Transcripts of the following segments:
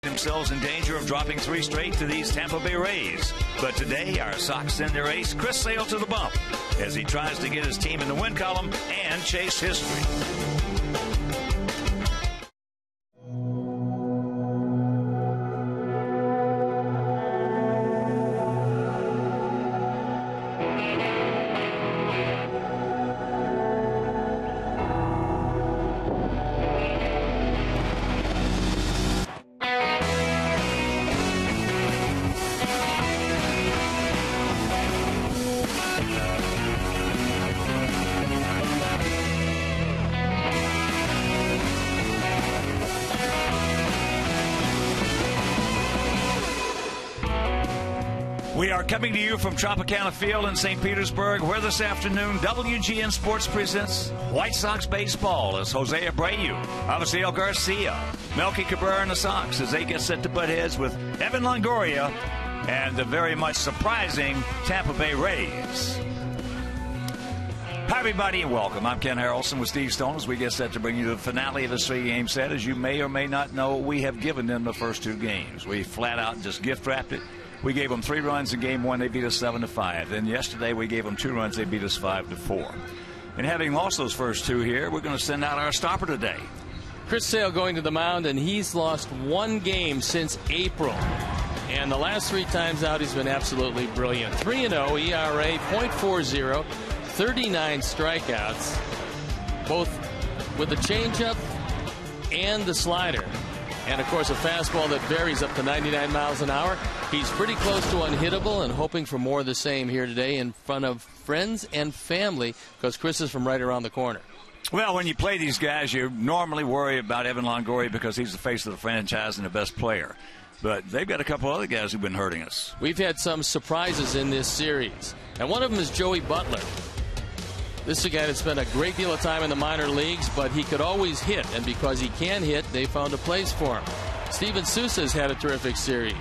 themselves in danger of dropping 3 straight to these Tampa Bay Rays. But today, our Sox send their ace, Chris Sale, to the bump as he tries to get his team in the win column and chase history. We are coming to you from Tropicana Field in St. Petersburg, where this afternoon WGN Sports presents White Sox baseball as Jose Abreu, Avisail Garcia, Melky Cabrera and the Sox as they get set to butt heads with Evan Longoria and the very much surprising Tampa Bay Rays. Hi, everybody, and welcome. I'm Ken Harrelson with Steve Stone as we get set to bring you the finale of this 3-game set. As you may or may not know, we have given them the first 2 games. We flat out just gift-wrapped it. We gave them 3 runs in game 1. They beat us 7-5. Then yesterday we gave them 2 runs. They beat us 5-4. And having lost those first 2 here, we're going to send out our stopper today. Chris Sale going to the mound, and he's lost 1 game since April. And the last 3 times out, he's been absolutely brilliant. 3-0 ERA, .40, 39 strikeouts, both with the changeup and the slider. And, of course, a fastball that varies up to 99 miles an hour. He's pretty close to unhittable and hoping for more of the same here today in front of friends and family because Chris is from right around the corner. Well, when you play these guys, you normally worry about Evan Longoria because he's the face of the franchise and the best player. But they've got a couple other guys who've been hurting us. We've had some surprises in this series. And one of them is Joey Butler. This is a guy that spent a great deal of time in the minor leagues, but he could always hit. And because he can hit, they found a place for him. Steven Souza's had a terrific series.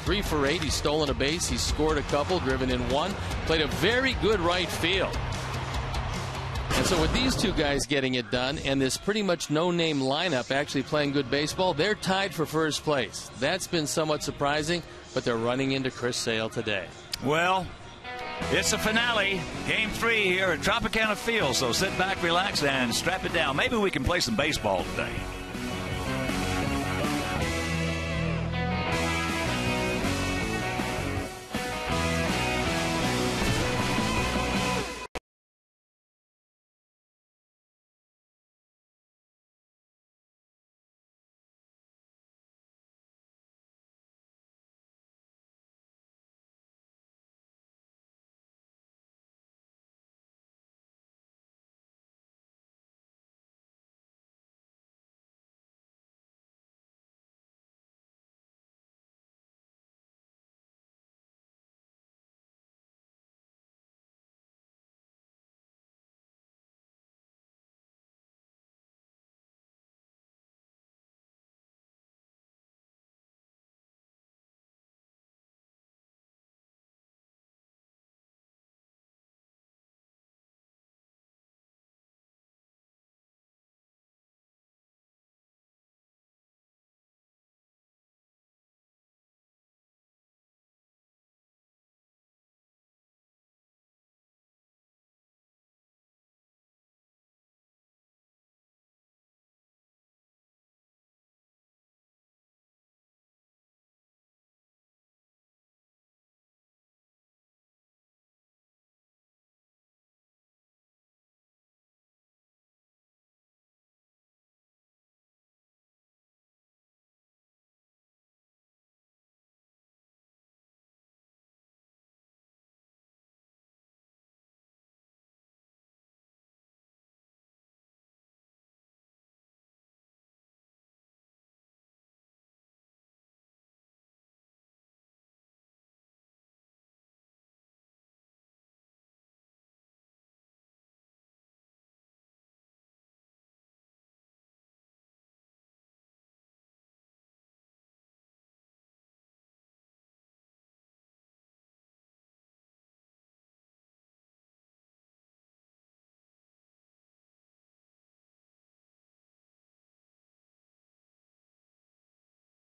3 for 8. He's stolen a base. He's scored a couple, driven in 1. Played a very good right field. And so with these 2 guys getting it done and this pretty much no-name lineup actually playing good baseball, they're tied for first place. That's been somewhat surprising, but they're running into Chris Sale today. Well, it's a finale, Game 3 here at Tropicana Field, so sit back, relax, and strap it down. Maybe we can play some baseball today.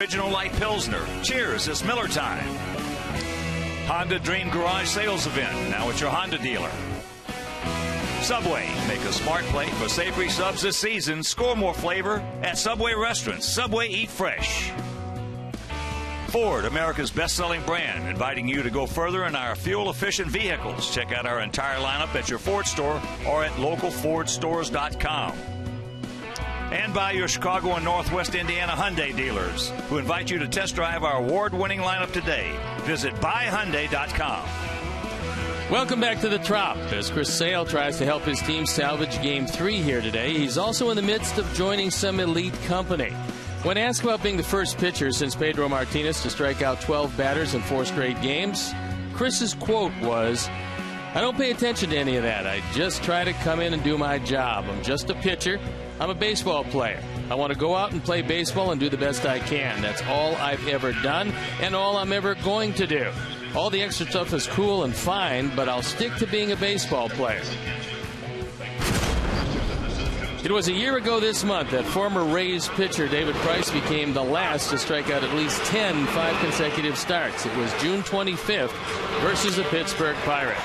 Original Light Pilsner. Cheers, it's Miller time. Honda Dream Garage Sales Event, now at your Honda dealer. Subway, make a smart play for savory subs this season. Score more flavor at Subway restaurants. Subway, eat fresh. Ford, America's best-selling brand, inviting you to go further in our fuel-efficient vehicles. Check out our entire lineup at your Ford store or at localfordstores.com. And by your Chicago and Northwest Indiana Hyundai dealers, who invite you to test drive our award-winning lineup today. Visit buyhyundai.com. Welcome back to the Trop as Chris Sale tries to help his team salvage Game 3 here today. He's also in the midst of joining some elite company. When asked about being the first pitcher since Pedro Martinez to strike out 12 batters in 4 straight games, Chris's quote was, "I don't pay attention to any of that. I just try to come in and do my job. I'm just a pitcher. I'm a baseball player. I want to go out and play baseball and do the best I can. That's all I've ever done and all I'm ever going to do. All the extra stuff is cool and fine, but I'll stick to being a baseball player." It was a year ago this month that former Rays pitcher David Price became the last to strike out at least 10 5 consecutive starts. It was June 25th versus the Pittsburgh Pirates.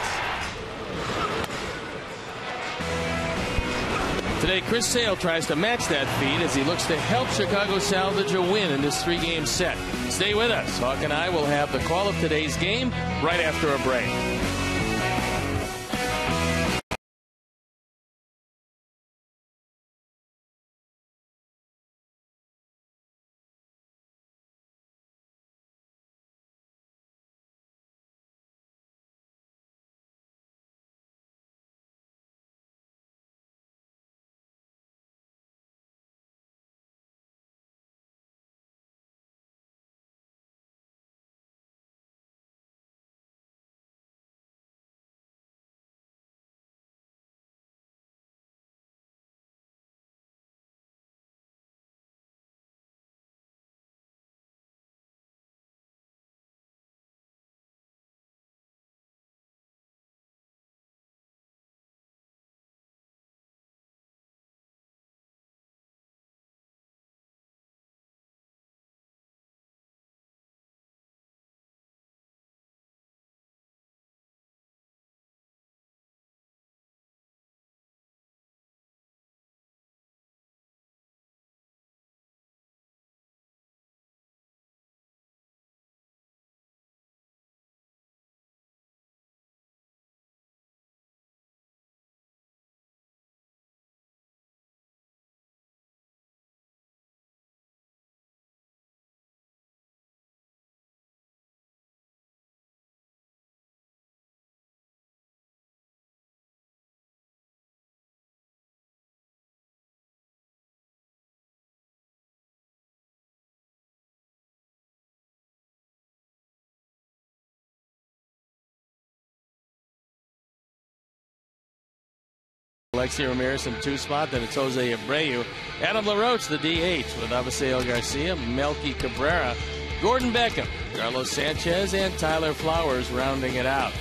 Today, Chris Sale tries to match that feat as he looks to help Chicago salvage a win in this 3-game set. Stay with us. Hawk and I will have the call of today's game right after a break. Alexi Ramirez in 2 spot, then it's Jose Abreu. Adam LaRoche, the DH, with Abisail Garcia, Melky Cabrera, Gordon Beckham, Carlos Sanchez, and Tyler Flowers rounding it out.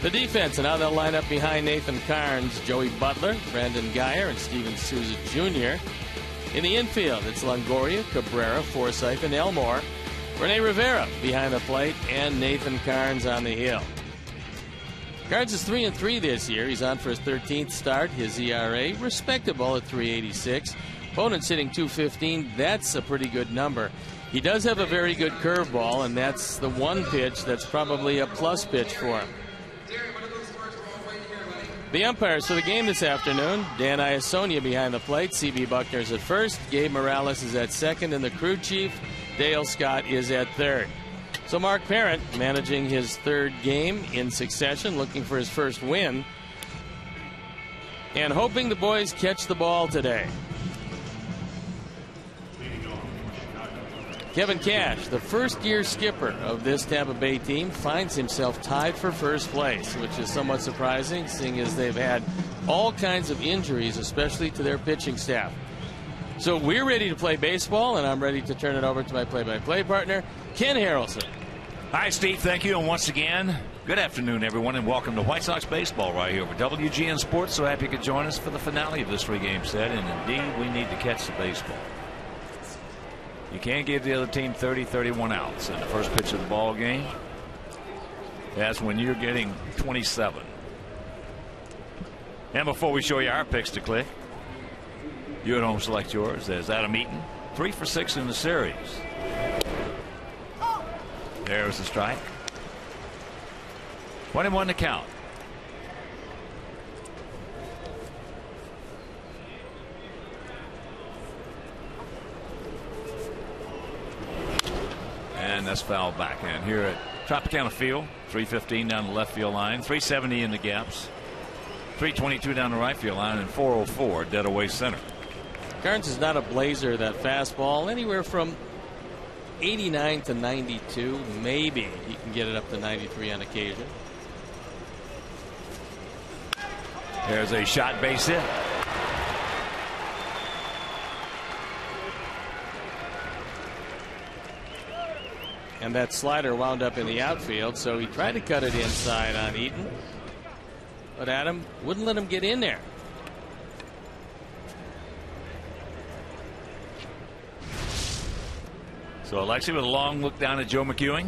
The defense, and how they'll line up behind Nathan Carnes, Joey Butler, Brandon Geyer, and Steven Souza Jr. In the infield, it's Longoria, Cabrera, Forsythe, and Elmore. Rene Rivera behind the plate, and Nathan Carnes on the hill. Carnes is 3-3 this year. He's on for his 13th start. His ERA respectable at 3.86. Opponent's hitting .215. That's a pretty good number. He does have a very good curveball, and that's the one pitch that's probably a plus pitch for him. The umpires for the game this afternoon: Dan Iasonia behind the plate, C.B. Buckner's at first, Gabe Morales is at second, and the crew chief, Dale Scott, is at third. So Mark Parent managing his 3rd game in succession, looking for his first win, and hoping the boys catch the ball today. Kevin Cash, the first-year skipper of this Tampa Bay team, finds himself tied for first place, which is somewhat surprising, seeing as they've had all kinds of injuries, especially to their pitching staff. So we're ready to play baseball, and I'm ready to turn it over to my play-by-play partner, Ken Harrelson. Hi, Steve. Thank you. And once again, Good afternoon, everyone, and welcome to White Sox baseball right here over WGN Sports. So happy you could join us for the finale of this 3-game set, and indeed we need to catch the baseball. You can't give the other team 30, 31 outs in the first pitch of the ball game. That's when you're getting 27. And before we show you our picks to click, you at home select yours. There's Adam Eaton, 3 for 6 in the series. There's the strike. 1-1 to count. And that's fouled back. And here at Tropicana Field, 315 down the left field line, 370 in the gaps, 322 down the right field line, and 404 dead away center. Carnes is not a blazer. That fastball anywhere from 89 to 92. Maybe he can get it up to 93 on occasion. There's a shot base hit. And that slider wound up in the outfield, so he tried to cut it inside on Eaton. But Adam wouldn't let him get in there. So Alexi with a long look down at Joe McEwing.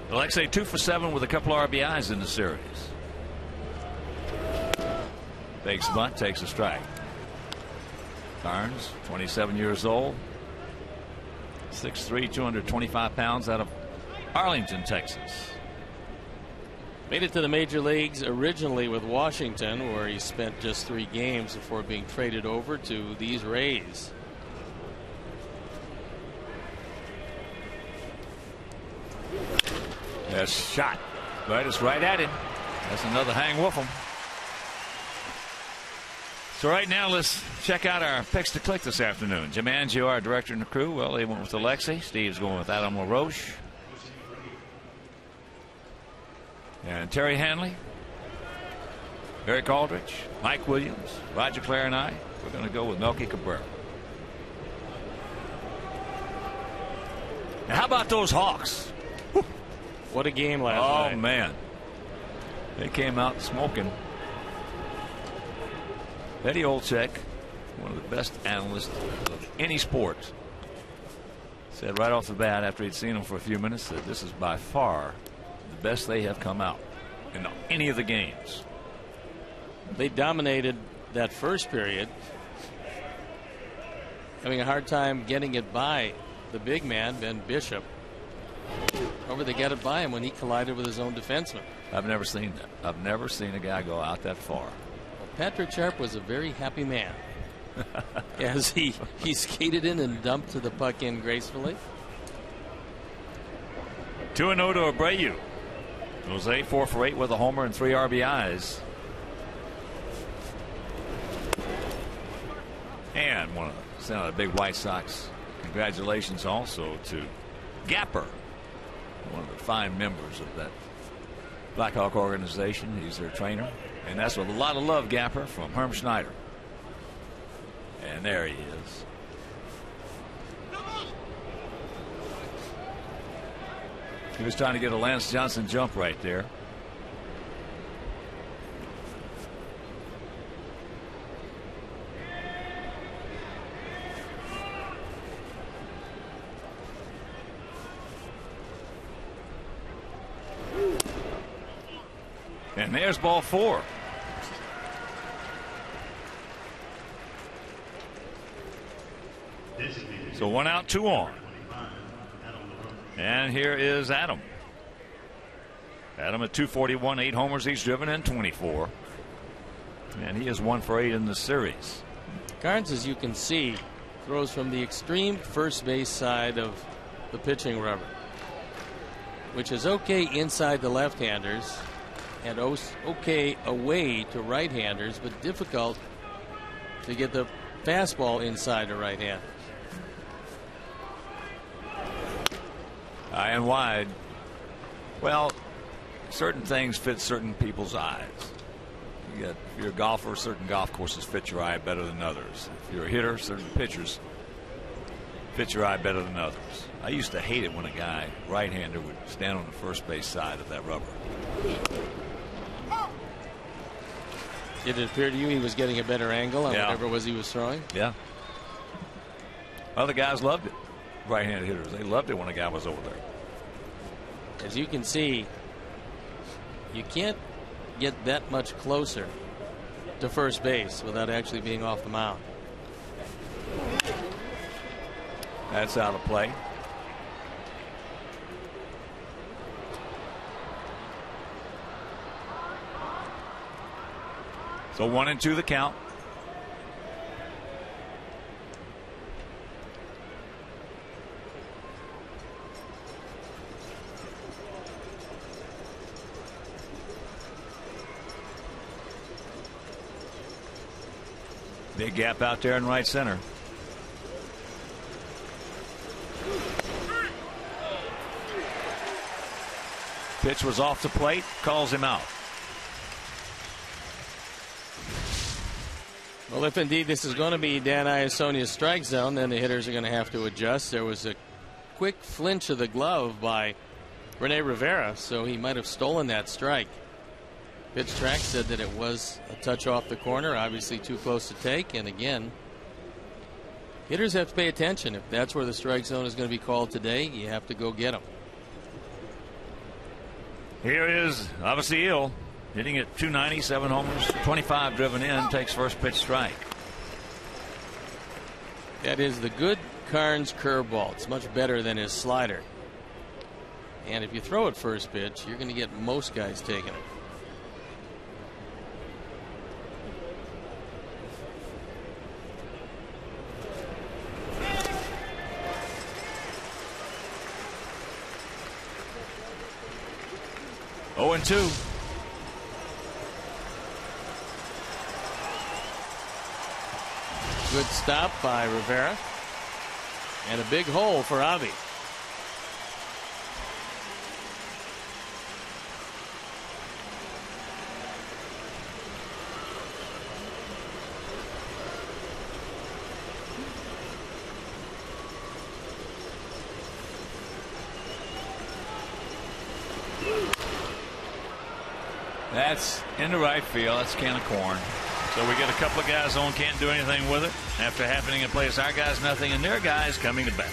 Alexei 2 for 7 with a couple of RBIs in the series. Fakes bunt, takes a strike. Carnes, 27 years old, 6'3", 225 pounds, out of Arlington, Texas. Made it to the major leagues originally with Washington, where he spent just 3 games before being traded over to these Rays. That's shot. But it's right at him. That's another hang with him. So right now let's check out our picks to click this afternoon. Jim Angio, our director and the crew. Well, they went with Alexi. Steve's going with Adam LaRoche. And Terry Hanley, Eric Aldrich, Mike Williams, Roger Clare, and I. We're going to go with Melky Cabrera. Now how about those Hawks? What a game last night. Oh, man. They came out smoking. Eddie Olczyk, one of the best analysts of any sport, said right off the bat after he'd seen them for a few minutes that this is by far the best they have come out in any of the games. They dominated that first period, having a hard time getting it by the big man, Ben Bishop. However, they got it by him when he collided with his own defenseman. I've never seen that. I've never seen a guy go out that far. Well, Patrick Sharp was a very happy man as he skated in and dumped the puck in gracefully. 2-0 to Abreu. Jose 4 for 8 with a homer and 3 RBIs. And one of the big White Sox. Congratulations also to Gapper, one of the fine members of that Blackhawk organization. He's their trainer, and that's with a lot of love, Gapper, from Herm Schneider. And there he is. He was trying to get a Lance Johnson jump right there. And there's ball 4. So 1 out, 2 on. And here is Adam. Adam at 241, 8 homers he's driven in, 24. And he is 1 for 8 in the series. Carnes, as you can see, throws from the extreme first base side of the pitching rubber, which is okay inside the left-handers and okay away to right-handers, but difficult to get the fastball inside the right-handers. High and wide. Well, certain things fit certain people's eyes. If you're a golfer, certain golf courses fit your eye better than others. If you're a hitter, certain pitchers fit your eye better than others. I used to hate it when a guy, right-hander, would stand on the first base side of that rubber. Did it appear to you he was getting a better angle on whatever it was he was throwing? Yeah. Other guys loved it. Right-handed hitters, they loved it when a guy was over there. As you can see, you can't get that much closer to first base without actually being off the mound. That's out of play. So 1-2 the count. Big gap out there in right center. Pitch was off the plate, calls him out. Well, if indeed this is going to be Dan Iasonia's strike zone, then the hitters are going to have to adjust. There was a quick flinch of the glove by Rene Rivera, so he might have stolen that strike. Pitch track said that it was a touch off the corner, obviously too close to take. And again, hitters have to pay attention. If that's where the strike zone is going to be called today, you have to go get them. Here is obviously Hill, hitting at .290, 7 homers, 25 driven in, takes first pitch strike. That is the good Carnes curveball. It's much better than his slider. And if you throw it first pitch, you're going to get most guys taking it. Oh, and 2. Good stop by Rivera. And a big hole for Avi. That's into right field. That's a can of corn. So we get a couple of guys on, can't do anything with it. After happening in place, our guys nothing, and their guys coming to bat.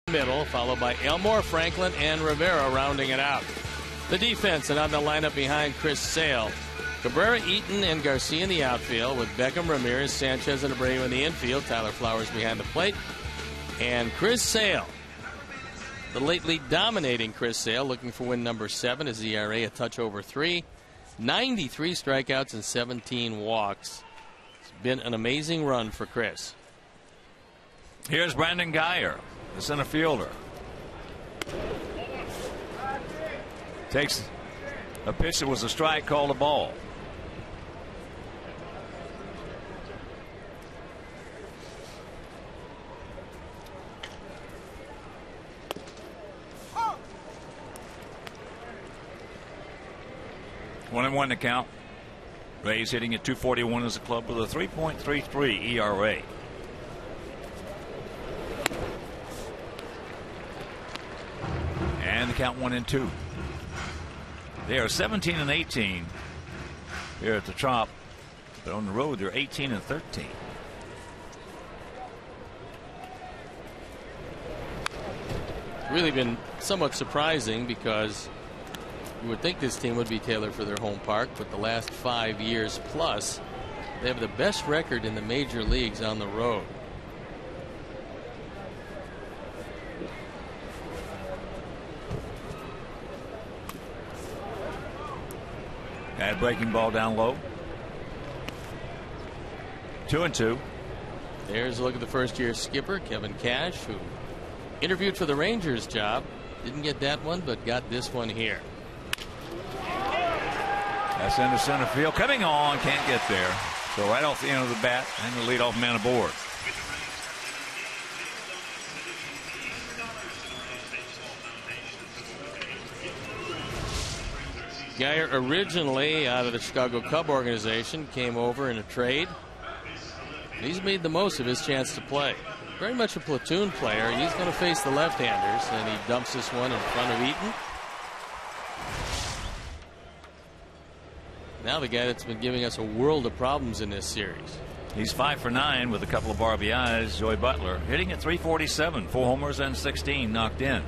Middle, followed by Elmore, Franklin, and Rivera rounding it out. The defense and on the lineup behind Chris Sale. Cabrera, Eaton, and Garcia in the outfield with Beckham, Ramirez, Sanchez, and Abreu in the infield. Tyler Flowers behind the plate. And Chris Sale, the lately dominating Chris Sale, looking for win number 7. His ERA a touch over 3. 93 strikeouts and 17 walks. He's been an amazing run for Chris. Here's Brandon Geyer, the center fielder. Takes a pitch that was a strike, called a ball. One and one to count. Rays hitting at .241 as a club with a 3.33 ERA. And the count 1-2. They are 17 and 18 here at the Trop, but on the road they're 18 and 13. Really been somewhat surprising because you would think this team would be tailored for their home park, but the last 5 years plus, they have the best record in the major leagues on the road. Bad breaking ball down low. 2-2. There's a look at the first-year skipper, Kevin Cash, who interviewed for the Rangers job. Didn't get that one, but got this one here. That's into center field. Coming on, can't get there. So right off the end of the bat, and the leadoff man aboard. Geyer, originally out of the Chicago Cub organization, came over in a trade. He's made the most of his chance to play. Very much a platoon player. He's going to face the left-handers, and he dumps this one in front of Eaton. Now the guy that's been giving us a world of problems in this series. He's 5 for 9 with a couple of RBIs. Joey Butler hitting at .347, 4 homers and 16 knocked in.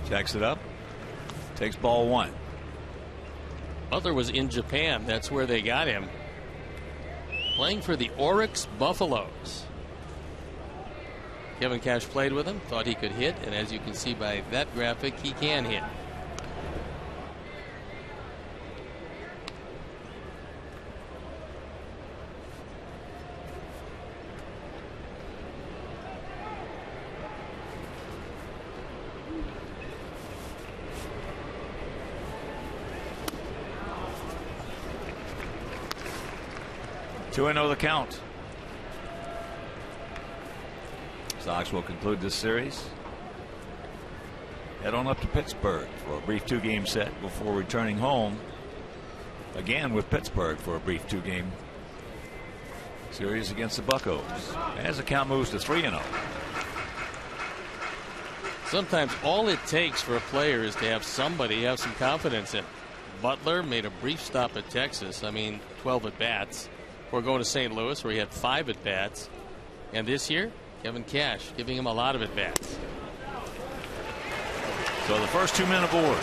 Checks it up. Takes ball one. Butler was in Japan. That's where they got him. Playing for the Oryx Buffaloes. Kevin Cash played with him. Thought he could hit. And as you can see by that graphic, he can hit. Two 2-0 the count. Sox will conclude this series. Head on up to Pittsburgh for a brief 2-game set before returning home again with Pittsburgh for a brief 2-game series against the Buccos as the count moves to 3-0. Sometimes all it takes for a player is to have somebody have some confidence in. Butler made a brief stop at Texas. 12 at bats. We're going to St. Louis where he had 5 at bats. And this year, Kevin Cash giving him a lot of at bats. So the first 2 men aboard.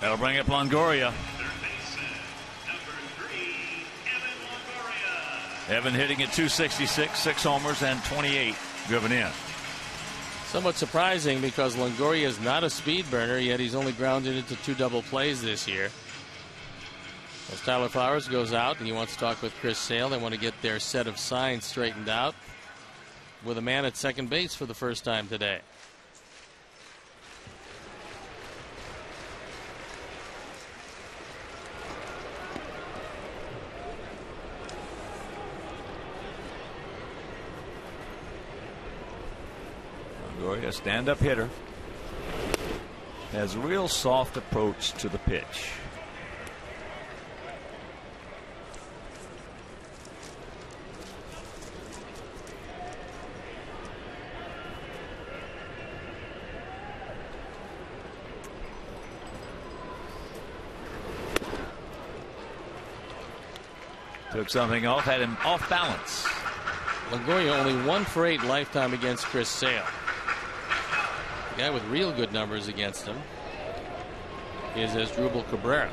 That'll bring up Longoria. Evan hitting at .266, 6 homers and 28 driven in. Somewhat surprising because Longoria is not a speed burner, yet he's only grounded into 2 double plays this year. As Tyler Flowers goes out and he wants to talk with Chris Sale, they want to get their set of signs straightened out with a man at second base for the first time today. A stand-up hitter, has a real soft approach to the pitch. Took something off, had him off balance. Longoria only 1 for 8 lifetime against Chris Sale. The guy with real good numbers against him is Asdrubal Cabrera.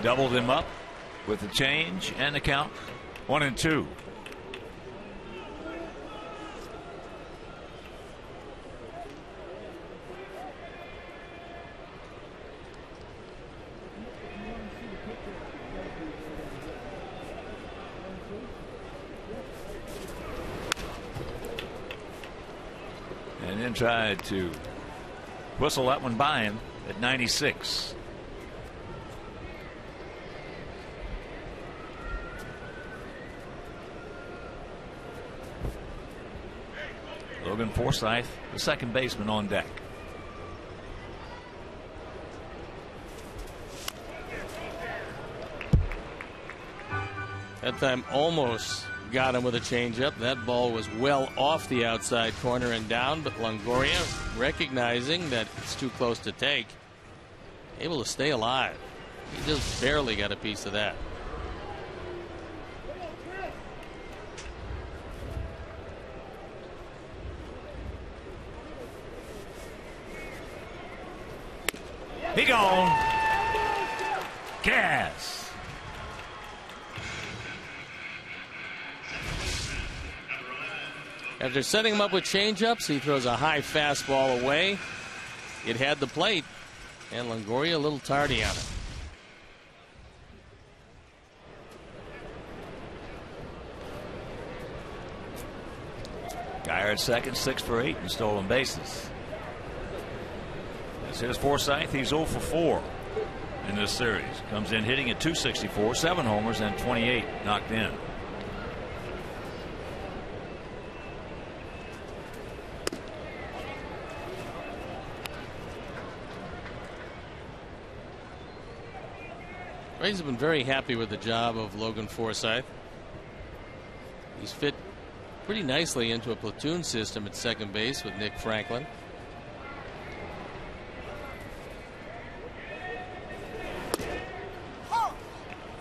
Doubled him up with the change and the count 1-2. And then tried to whistle that one by him at 96. Logan Forsythe, the second baseman, on deck. That time almost got him with a changeup. That ball was well off the outside corner and down, but Longoria, recognizing that it's too close to take, able to stay alive. He just barely got a piece of that. He gone. Gas. After setting him up with changeups, he throws a high fastball away. It had the plate, and Longoria a little tardy on it. Guyer at second, 6 for 8 in stolen bases. Here's Forsythe. He's 0 for 4 in this series. Comes in hitting at .264, 7 homers and 28 knocked in. Rays have been very happy with the job of Logan Forsythe. He's fit pretty nicely into a platoon system at second base with Nick Franklin.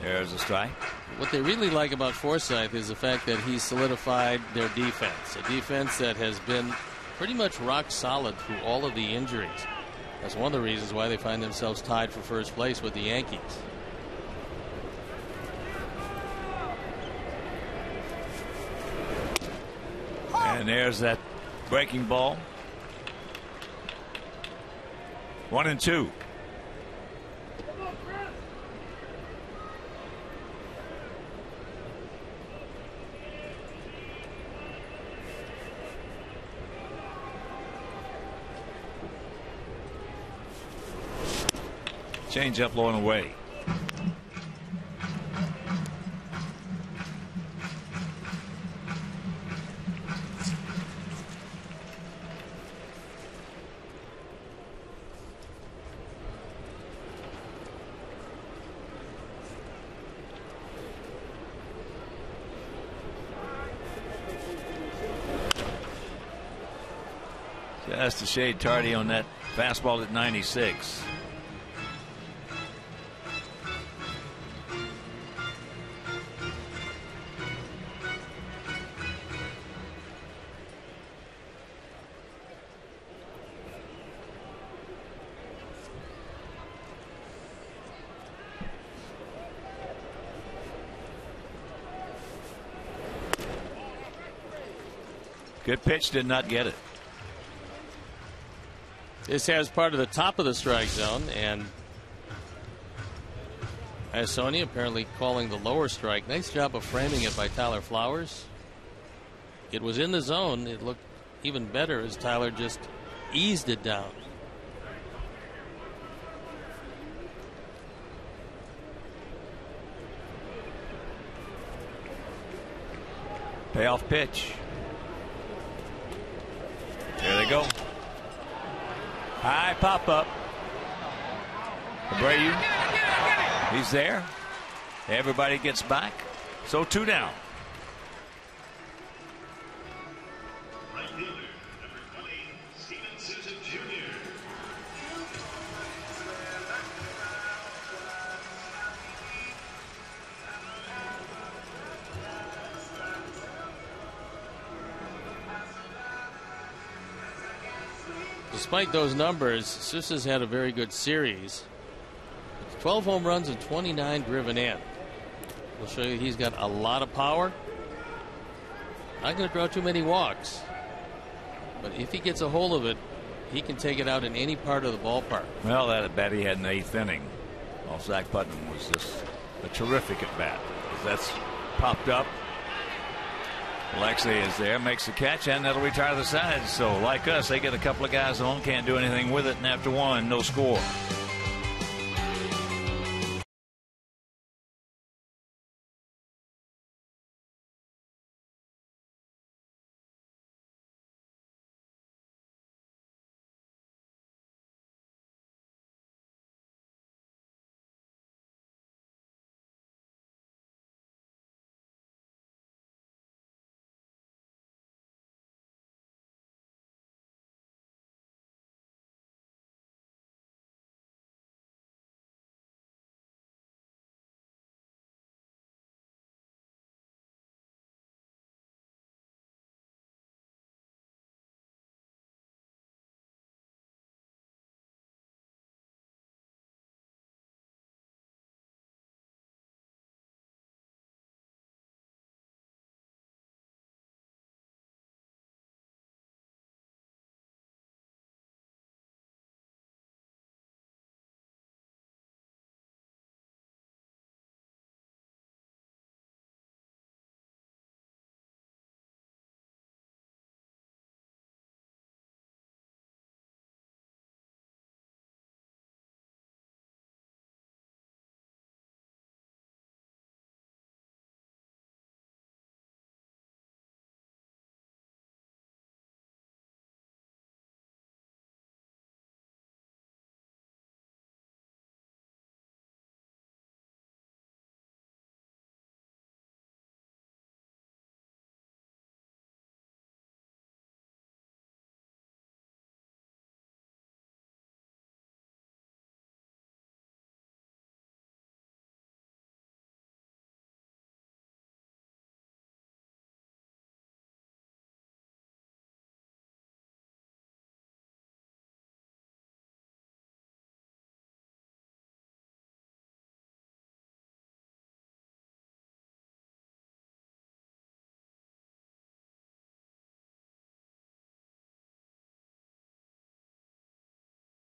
There's a strike. What they really like about Forsythe is the fact that he's solidified their defense, a defense that has been pretty much rock solid through all of the injuries. That's one of the reasons why they find themselves tied for first place with the Yankees. And there's that breaking ball. 1-2. Change up low and away. Just a shade tardy on that fastball at 96. Good pitch, did not get it. This has part of the top of the strike zone, and Sony apparently calling the lower strike. Nice job of framing it by Tyler Flowers. It was in the zone. It looked even better as Tyler just eased it down. Payoff pitch. There they go. High pop up. Abreu. He's there. Everybody gets back. So 2 down. Despite those numbers, Sousa's had a very good series. 12 home runs and 29 driven in. We'll show you he's got a lot of power. Not going to draw too many walks, but if he gets a hold of it, he can take it out in any part of the ballpark. Well, that at bat he had in the 8th inning. Well, Zach Putnam was just a terrific at bat. That's popped up. Alexei is there, makes the catch, and that'll retire the side. So, like us, they get a couple of guys on, can't do anything with it, and after one, no score.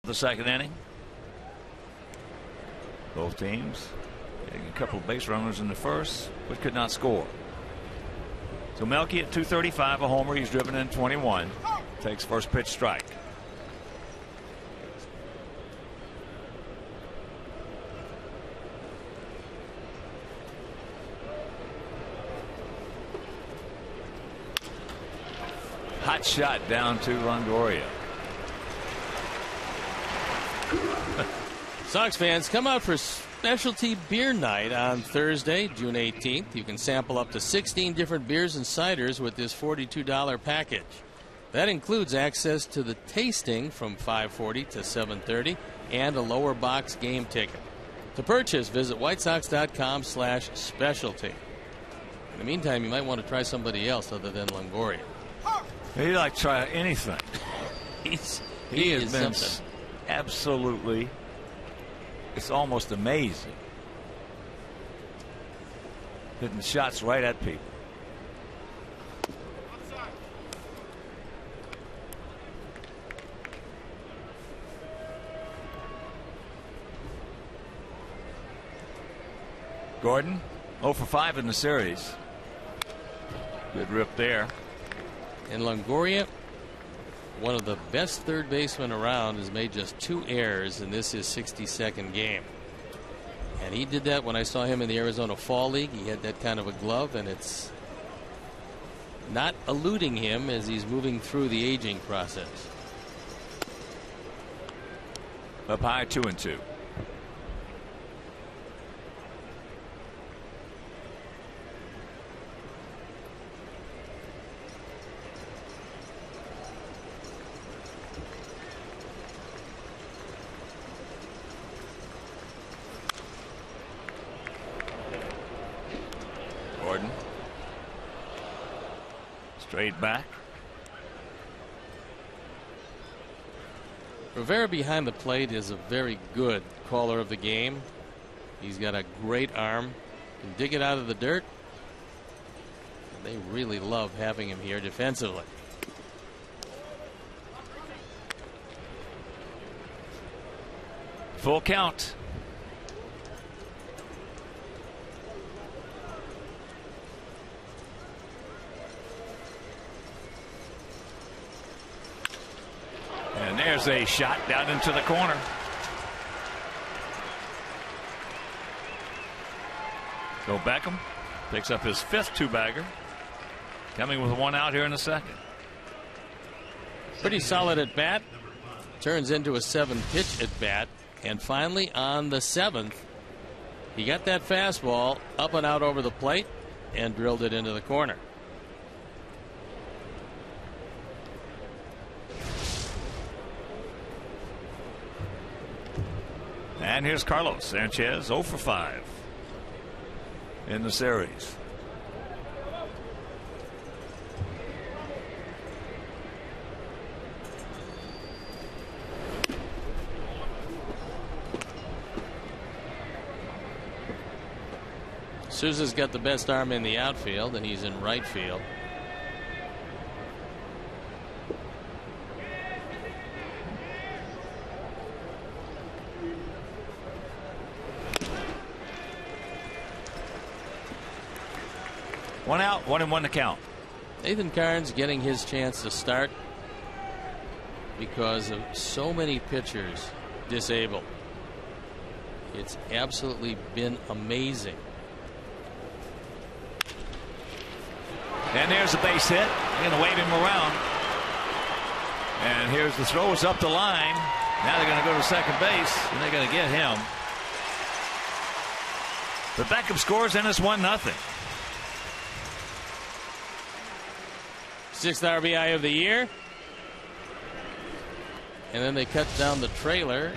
The 2nd inning. Both teams getting a couple of base runners in the first, but could not score. So Melky at 235, a homer. He's driven in 21. Takes first pitch strike. Hot shot down to Longoria. Sox fans, come out for specialty beer night on Thursday, June 18th. You can sample up to 16 different beers and ciders with this $42 package. That includes access to the tasting from 5:40 to 7:30 and a lower box game ticket. To purchase, visit whitesox.com/specialty. In the meantime, you might want to try somebody else other than Longoria. He'd like to try anything. He has been something. Absolutely, it's almost amazing. Hitting shots right at people. Gordon 0 for 5 in the series. Good rip there. And Longoria, one of the best third basemen around, has made just 2 errors, and this is his 62nd game. And he did that when I saw him in the Arizona Fall League. He had that kind of a glove, and it's not eluding him as he's moving through the aging process. Up high, 2-2. Straight back. Rivera behind the plate is a very good caller of the game. He's got a great arm. Can dig it out of the dirt. They really love having him here defensively. Full count. And there's a shot down into the corner. So Beckham picks up his 5th two-bagger. Coming with 1 out here in the 2nd. Pretty solid at bat. Turns into a 7-pitch at bat. And finally on the 7th, he got that fastball up and out over the plate and drilled it into the corner. And here's Carlos Sanchez, 0 for 5 in the series. Souza's got the best arm in the outfield, and he's in right field. One out, 1-1 to count. Nathan Karns getting his chance to start because of so many pitchers disabled. It's absolutely been amazing. And there's a base hit. They're going to wave him around. And here's the throw. It's up the line. Now they're going to go to second base, and they're going to get him. But Beckham scores, and it's 1-0. 6th RBI of the year. And then they cut down the trailer.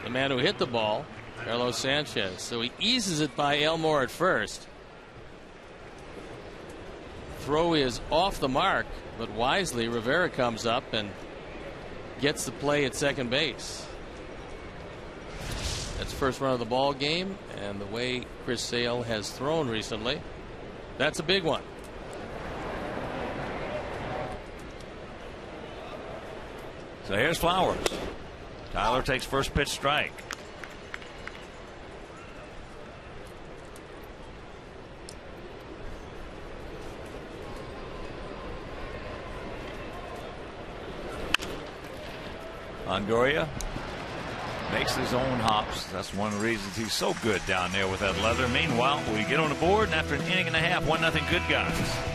The man who hit the ball, Carlos Sanchez. So he eases it by Elmore at first. Throw is off the mark, but wisely Rivera comes up and gets the play at second base. That's first run of the ball game, and the way Chris Sale has thrown recently, that's a big one. So here's Flowers. Tyler takes first pitch strike. Longoria makes his own hops. That's one of the reasons he's so good down there with that leather. Meanwhile, we get on the board, and after an inning and a half, 1-0 good guys.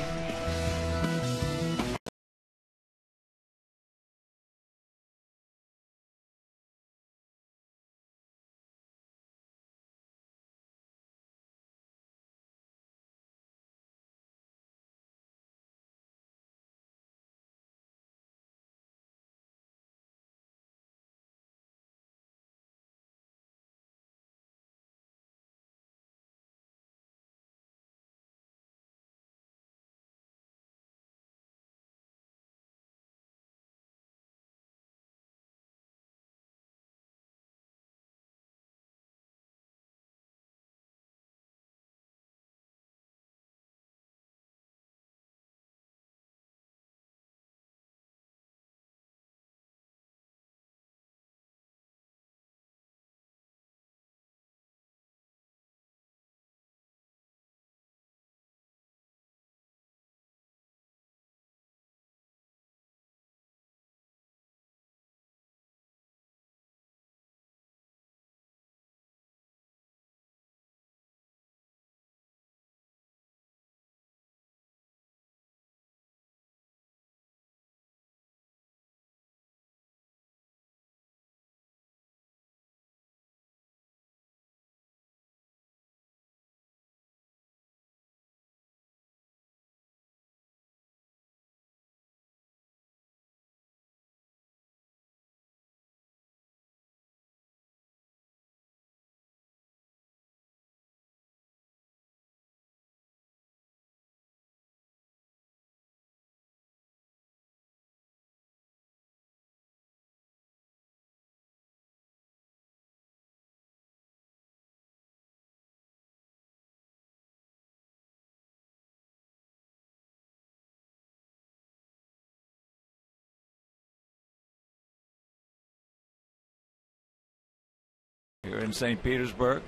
here in St. Petersburg.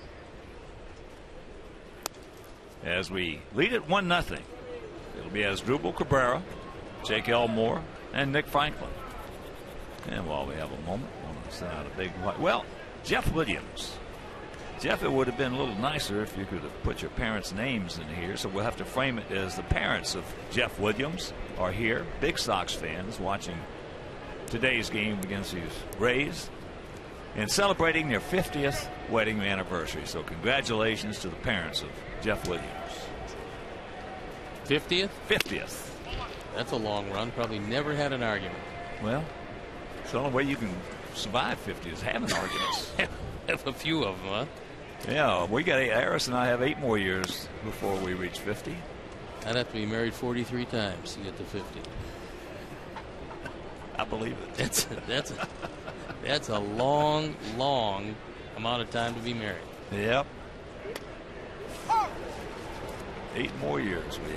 As we lead it 1-0. It'll be Asdrubal Cabrera, Jake Elmore, and Nick Franklin. And while we have a moment, I want to send out a big white. Well, Jeff Williams. Jeff, it would have been a little nicer if you could have put your parents' names in here, so we'll have to frame it as the parents of Jeff Williams are here. Big Sox fans watching today's game against these Rays and celebrating their 50th wedding anniversary. So congratulations to the parents of Jeff Williams. 50th? 50th. That's a long run. Probably never had an argument. Well, it's the only way you can survive 50 is having arguments. Have a few of them, huh? Yeah, we got Harris and I have 8 more years before we reach 50. I'd have to be married 43 times to get to 50. I believe it. That's a long amount of time to be married. Yep. 8 more years we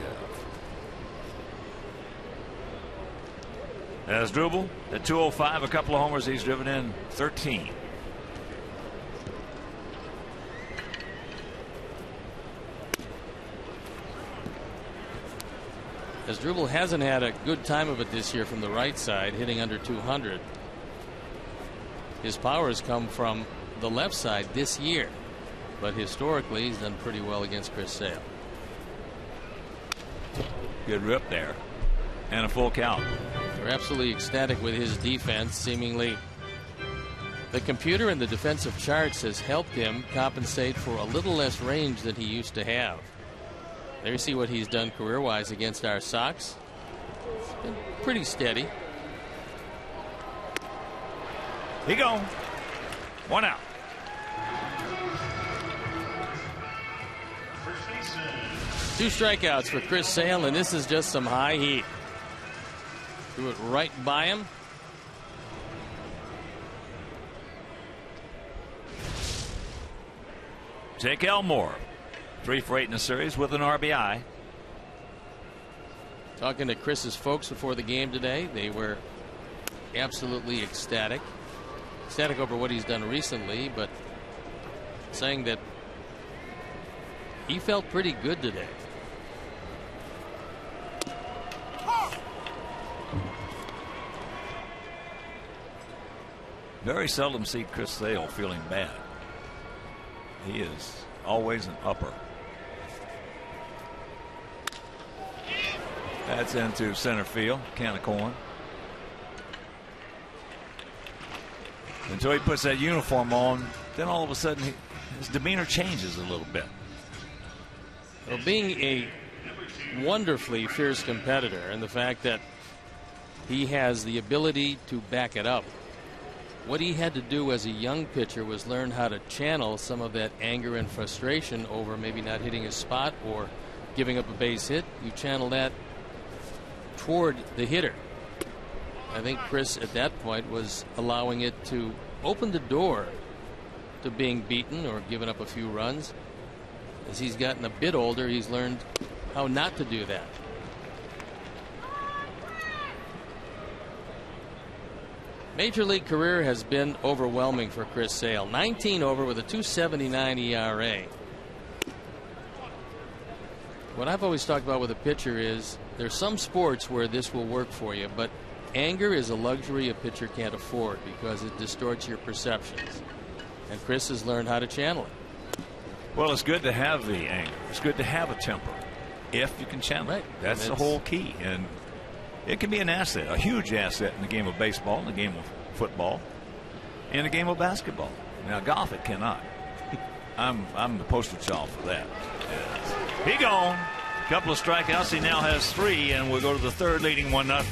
have. Asdrubal at 205, a couple of homers. He's driven in 13. Asdrubal hasn't had a good time of it this year from the right side, hitting under 200. His power has come from the left side this year, but historically he's done pretty well against Chris Sale. Good rip there, and a full count. They're absolutely ecstatic with his defense. Seemingly the computer in the defensive charts has helped him compensate for a little less range than he used to have. There you see what he's done career-wise against our Sox. It's been pretty steady. He gone. 1 out. Two strikeouts for Chris Sale, and this is just some high heat. Threw it right by him. Jake Elmore, 3 for 8 in the series with an RBI. Talking to Chris's folks before the game today, they were absolutely ecstatic. Ecstatic over what he's done recently, but saying that he felt pretty good today. Very seldom see Chris Sale feeling bad. He is always an upper. That's into center field. Can of corn. Until he puts that uniform on, then all of a sudden his demeanor changes a little bit. Well, being a wonderfully fierce competitor, and the fact that he has the ability to back it up. What he had to do as a young pitcher was learn how to channel some of that anger and frustration over maybe not hitting his spot or giving up a base hit. You channel that toward the hitter. I think Chris at that point was allowing it to open the door to being beaten or giving up a few runs. As he's gotten a bit older, he's learned how not to do that. Major league career has been overwhelming for Chris Sale. 19 over with a 2.79 ERA. What I've always talked about with a pitcher is there's some sports where this will work for you, but anger is a luxury a pitcher can't afford because it distorts your perceptions. And Chris has learned how to channel it. Well, it's good to have the anger. It's good to have a temper if you can channel it. That's the whole key. And it can be an asset, a huge asset in the game of baseball, in the game of football, in the game of basketball. Now, golf, it cannot. I'm the poster child for that. Yes. He gone. Couple of strikeouts. He now has 3, and we'll go to the third, leading 1-0.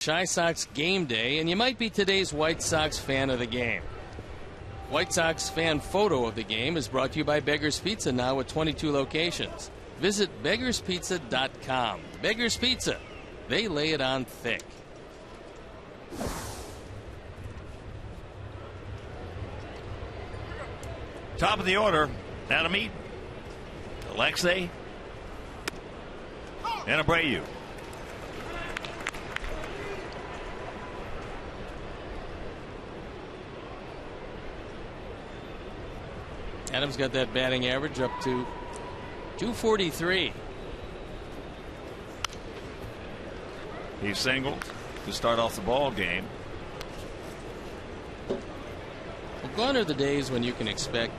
Chi Sox game day, and you might be today's White Sox fan of the game. White Sox fan photo of the game is brought to you by Beggar's Pizza, now with 22 locations. Visit beggarspizza.com. Beggar's Pizza, they lay it on thick. Top of the order, Adam Eaton, Alexei, and Abreu. Adams got that batting average up to 243. He singled to start off the ball game. Well, gone are the days when you can expect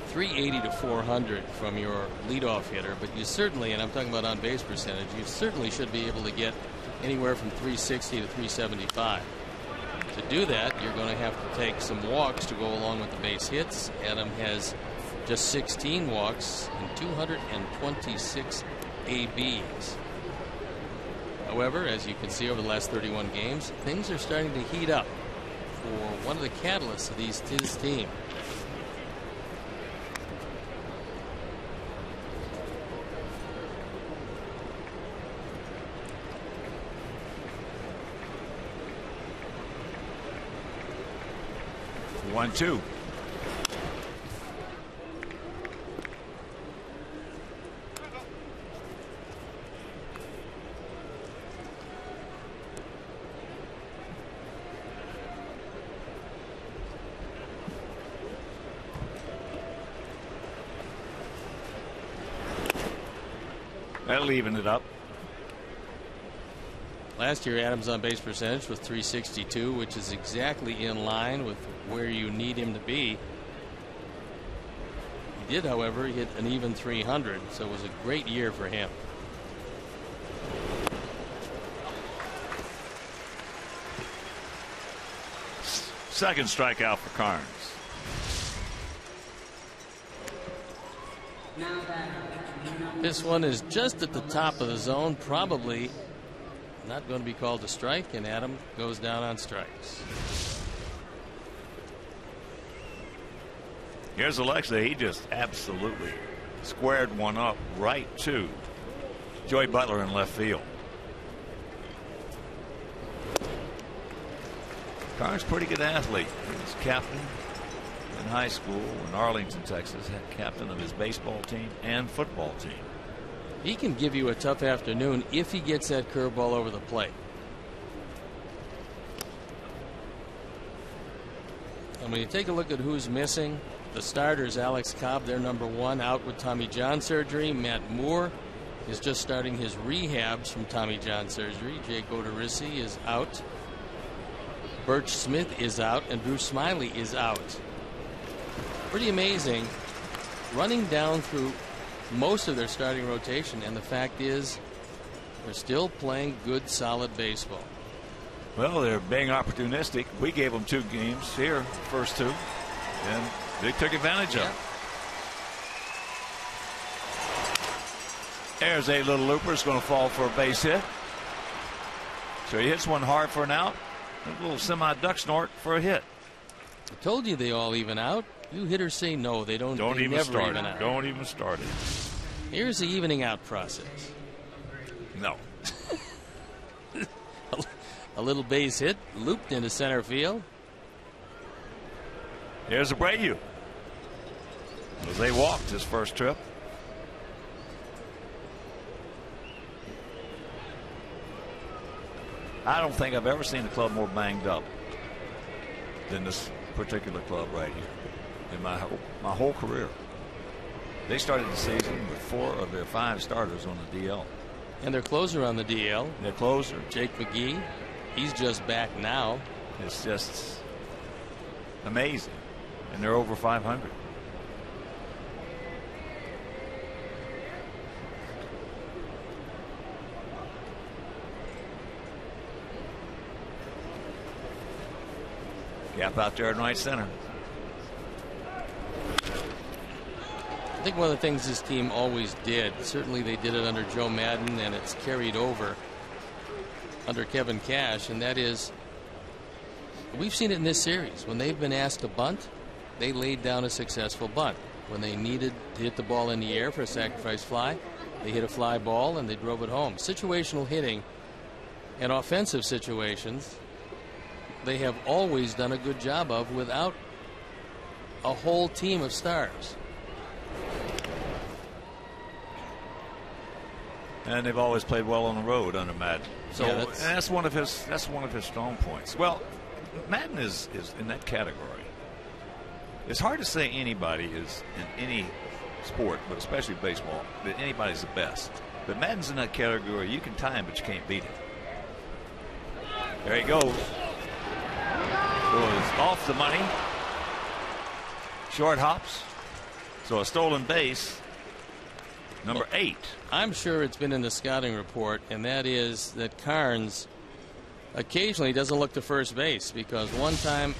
380 to 400 from your leadoff hitter, but you certainly, and I'm talking about on base percentage, you certainly should be able to get anywhere from 360 to 375. To do that, you're going to have to take some walks to go along with the base hits. Adam has just 16 walks and 226 ABs. However, as you can see over the last 31 games, things are starting to heat up for one of the catalysts of his team. One, two. That'll even it up. Last year, Adams' on base percentage was 362, which is exactly in line with where you need him to be. He did, however, hit an even 300, so it was a great year for him. Second strikeout for Carnes. This one is just at the top of the zone, probably not going to be called a strike, and Adam goes down on strikes. Here's Alexei. He just absolutely squared one up right to Joey Butler in left field. Carnes, pretty good athlete. He was captain in high school in Arlington, Texas, captain of his baseball team and football team. He can give you a tough afternoon if he gets that curveball over the plate. And when you take a look at who's missing, the starters, Alex Cobb, they're number one, out with Tommy John surgery. Matt Moore is just starting his rehabs from Tommy John surgery. Jake Odorizzi is out. Birch Smith is out, and Bruce Smiley is out. Pretty amazing, running down through most of their starting rotation, and the fact is they're still playing good, solid baseball. Well, they're being opportunistic. We gave them 2 games here, first 2, and they took advantage of it. There's a little looper. It's going to fall for a base hit. So he hits one hard for an out. A little semi-duck snort for a hit. I told you they all even out. You hitters say no, they don't. They even never start even it. out. Don't even start it. Here's the evening out process. No. A little base hit looped into center field. Here's Abreu. They walked his first trip. I don't think I've ever seen a club more banged up than this particular club right here in my whole career. They started the season with 4 of their 5 starters on the DL. And their closer on the DL. Their closer, Jake McGee. He's just back now. It's just amazing. And they're over 500. Gap out there in right center. I think one of the things this team always did, certainly they did it under Joe Madden, and it's carried over, under Kevin Cash, and that is, we've seen it in this series. When they've been asked to bunt, they laid down a successful bunt. When they needed to hit the ball in the air for a sacrifice fly, they hit a fly ball and they drove it home. Situational hitting and offensive situations, they have always done a good job of without a whole team of stars. And they've always played well on the road under Madden. So yeah, that's one of his strong points. Well, Madden is in that category. It's hard to say anybody is in any sport, but especially baseball, that anybody's the best. But Madden's in that category. You can tie him, but you can't beat him. There he goes. Goes off the money. Short hops. So a stolen base. Number 8. I'm sure it's been in the scouting report, and that is that Carnes occasionally doesn't look to first base, because one time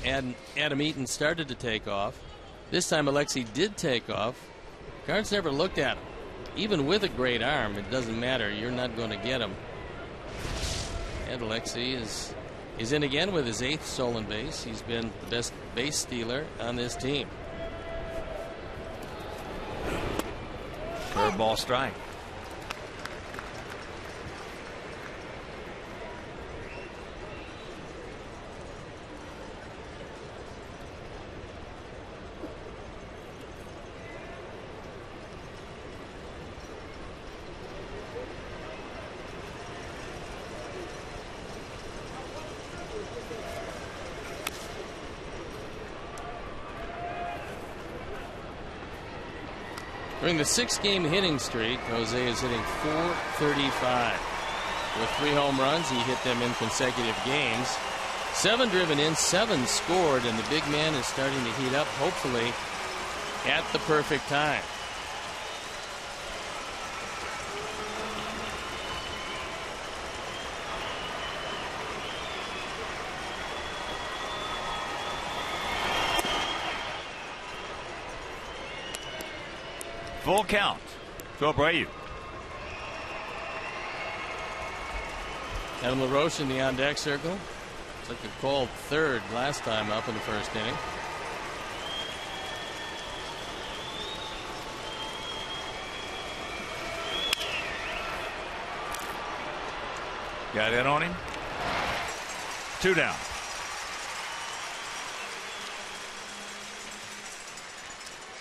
Adam Eaton started to take off. This time Alexei did take off. Carnes never looked at him. Even with a great arm, it doesn't matter. You're not going to get him. And Alexei is in again with his 8th stolen base. He's been the best base stealer on this team. Curveball strike. During the 6-game hitting streak, Jose is hitting .435. With 3 home runs, he hit them in consecutive games. 7 driven in, 7 scored, and the big man is starting to heat up, hopefully at the perfect time. Full count to Abreu. Adam LaRoche in the on-deck circle. Took a called third last time up in the first inning. Got it on him. 2 down.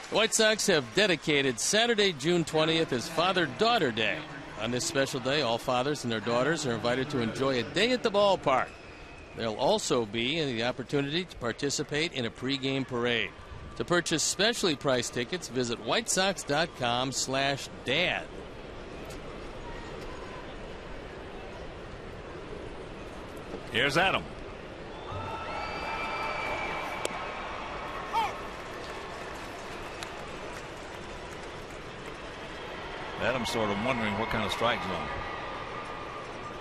The White Sox have dedicated Saturday, June 20th as Father-Daughter Day. On this special day, all fathers and their daughters are invited to enjoy a day at the ballpark. There'll also be the opportunity to participate in a pregame parade. To purchase specially priced tickets, visit whitesox.com/dad. Here's Adam. Adam's sort of wondering what kind of strike zone.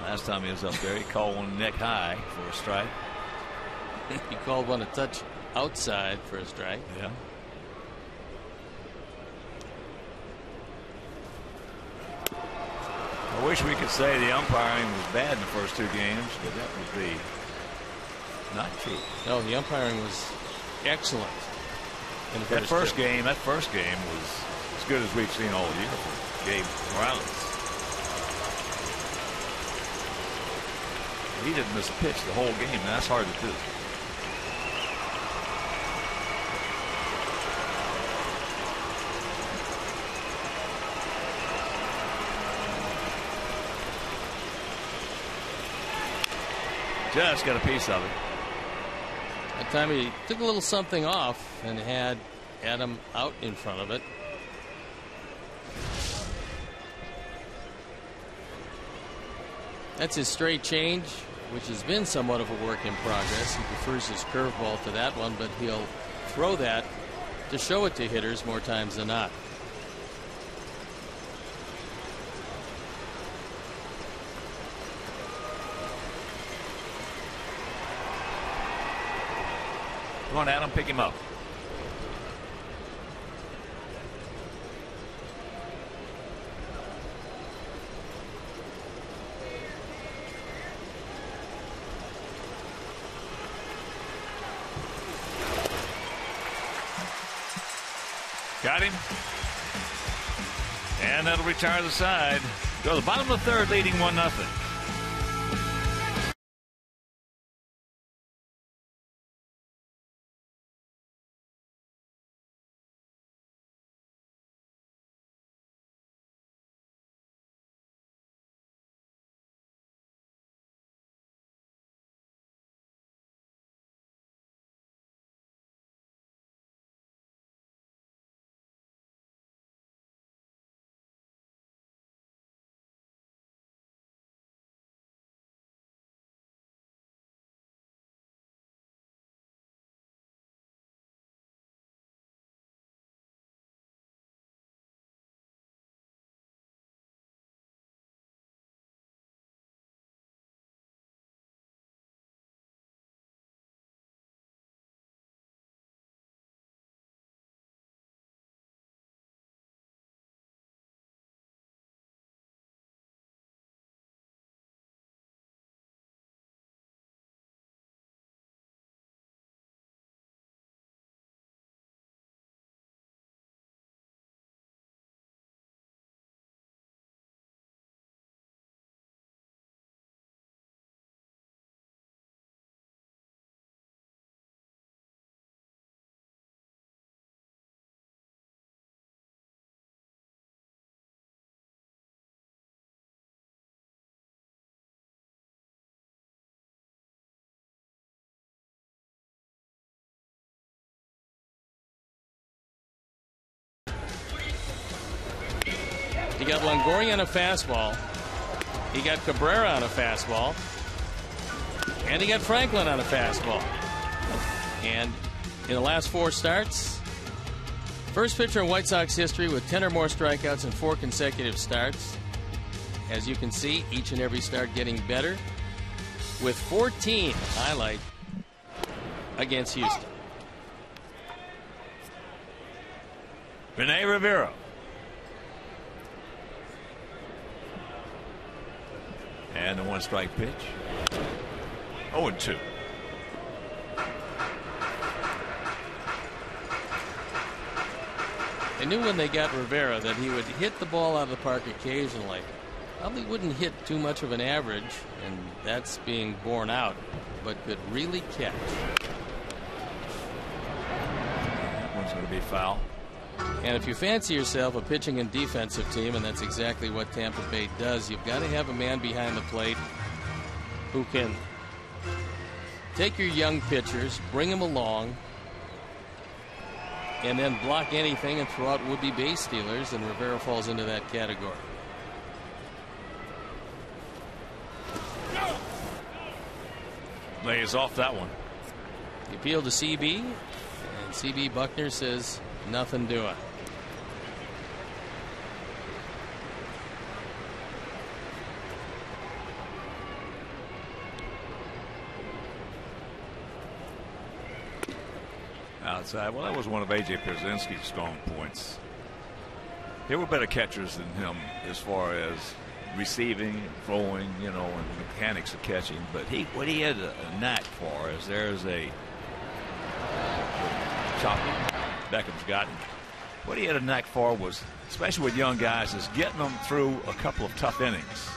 Last time he was up there, he called one neck high for a strike. He called one a touch outside for a strike. Yeah. I wish we could say the umpiring was bad in the first 2 games, but that would be not true. No, the umpiring was excellent in the first game. That first game was as good as we've seen all year for Gabe Morales. He didn't miss a pitch the whole game, and that's hard to do. Just got a piece of it. That time he took a little something off and had Adam out in front of it. That's his straight change, which has been somewhat of a work in progress. He prefers his curveball to that one, but he'll throw that to show it to hitters more times than not. Come on, Adam, pick him up. Got him. And that'll retire the side. Go to the bottom of the third, leading 1-0. He got Longoria on a fastball. He got Cabrera on a fastball. And he got Franklin on a fastball. And in the last 4 starts, first pitcher in White Sox history with 10 or more strikeouts in 4 consecutive starts. As you can see, each and every start getting better, with 14 highlight against Houston. Rene Rivera. And the 1-strike pitch. 0-2. They knew when they got Rivera that he would hit the ball out of the park occasionally. Probably wouldn't hit too much of an average, and that's being borne out, but could really catch. That one's going to be foul. And if you fancy yourself a pitching and defensive team, and that's exactly what Tampa Bay does, you've got to have a man behind the plate who can take your young pitchers, bring them along, and then block anything and throw out would-be base stealers, and Rivera falls into that category. Lays off that one. The appeal to CB, and CB Buckner says nothing doing. Outside. Well, that was one of A.J. Pierzynski's strong points. There were better catchers than him as far as receiving, throwing, you know, and mechanics of catching. But what he had a knack for is there's a choppy. Beckham's got him. What he had a knack for was, especially with young guys, is getting them through a couple of tough innings.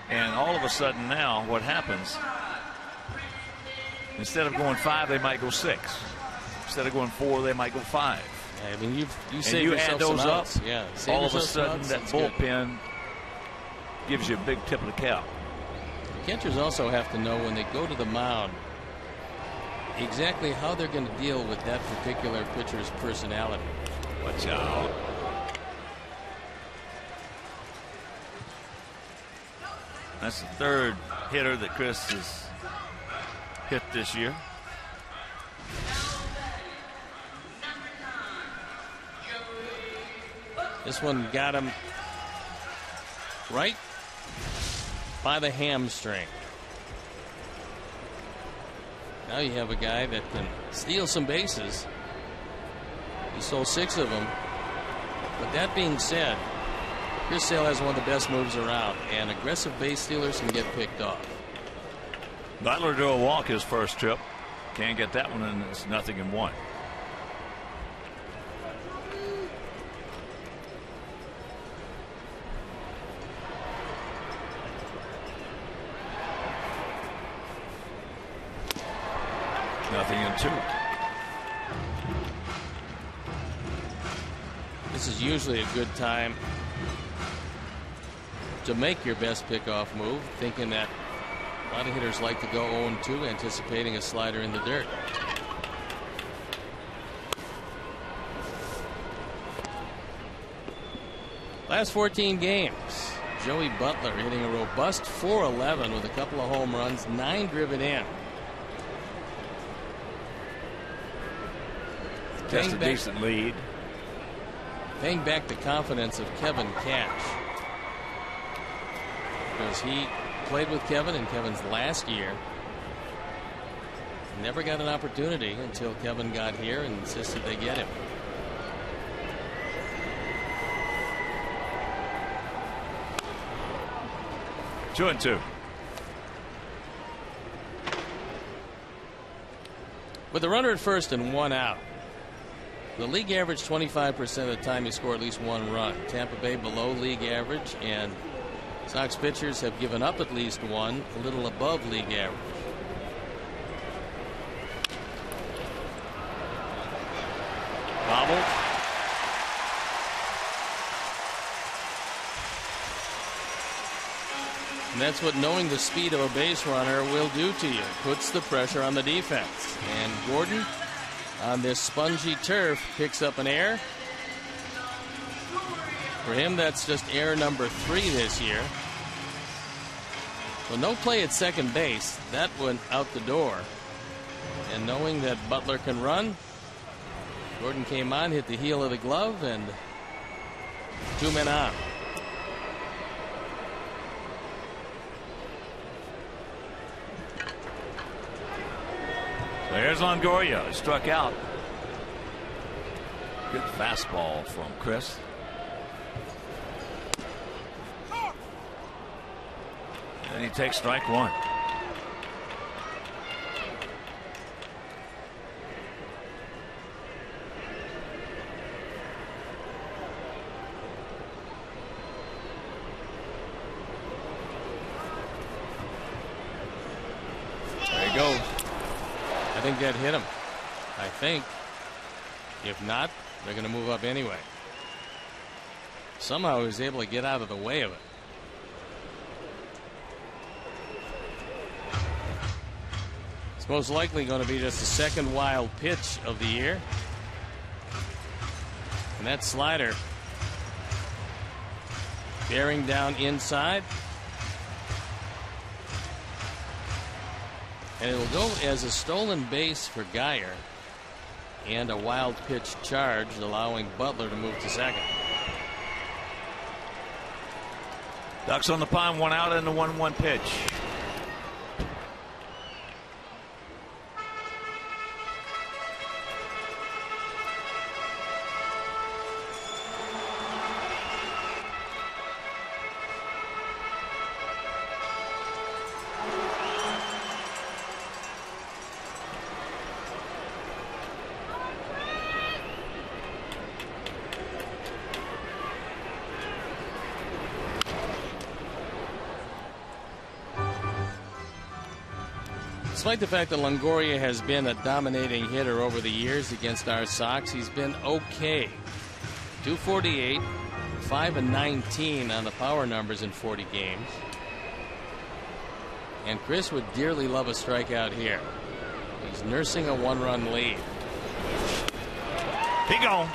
And all of a sudden now, what happens? Instead of going 5, they might go 6. Instead of going 4, they might go 5. I mean, you save you yourself add those some up. outs. Yeah, All of a sudden, that bullpen gives you a big tip of the cap. The catchers also have to know when they go to the mound exactly how they're going to deal with that particular pitcher's personality. Watch out. That's the 3rd hitter that Chris has hit this year. This one got him right by the hamstring. Now you have a guy that can steal some bases. He stole 6 of them. But that being said, Chris Sale has one of the best moves around, and aggressive base stealers can get picked off. Butler drew a walk his first trip. Can't get that one, and it's 0-1. 0-2. This is usually a good time to make your best pickoff move, thinking that a lot of hitters like to go 0-2, anticipating a slider in the dirt. Last 14 games, Joey Butler hitting a robust .411 with a couple of home runs, 9 driven in. Just a decent lead. Paying back the confidence of Kevin Cash, because he played with Kevin in Kevin's last year. Never got an opportunity until Kevin got here and insisted they get him. Two and two. With a runner at first and 1 out, the league average 25% of the time you score at least 1 run. Tampa Bay below league average, and Sox pitchers have given up at least 1, a little above league average. Bobble. And that's what knowing the speed of a base runner will do to you. Puts the pressure on the defense. And Gordon, on this spongy turf, picks up an error. For him, that's just error number 3 this year. So no play at second base. That went out the door. And knowing that Butler can run, Gordon came on, hit the heel of the glove, and 2 men on. There's Longoria. He struck out. Good fastball from Chris. And he takes strike 1. There you go. I think that hit him. I think. If not, they're going to move up anyway. Somehow he was able to get out of the way of it. It's most likely going to be just the second wild pitch of the year. And that slider bearing down inside. And it'll go as a stolen base for Geyer and a wild pitch charge, allowing Butler to move to second. Ducks on the pond, 1 out and the 1-1 pitch. Despite the fact that Longoria has been a dominating hitter over the years against our Sox, he's been okay. 248, 5-19 on the power numbers in 40 games. And Chris would dearly love a strikeout here. He's nursing a 1-run lead. He gone.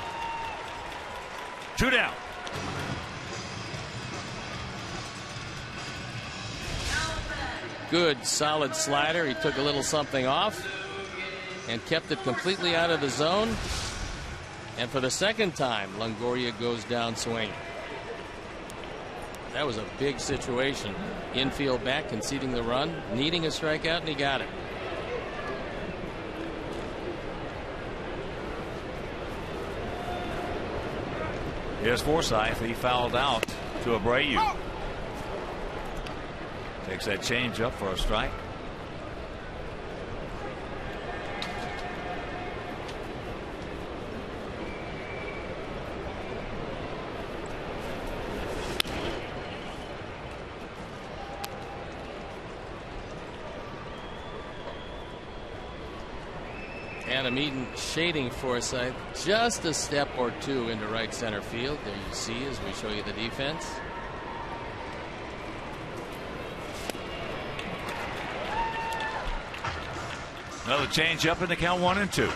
2 down. Good solid slider. He took a little something off and kept it completely out of the zone. And for the second time, Longoria goes down swinging. That was a big situation. Infield back, conceding the run, needing a strikeout, and he got it. Here's Forsythe. He fouled out to Abreu. Takes that change up for a strike. Adam Eaton shading Forsythe just a step or two into right center field. There you see as we show you the defense. Another change up in the count, 1-2.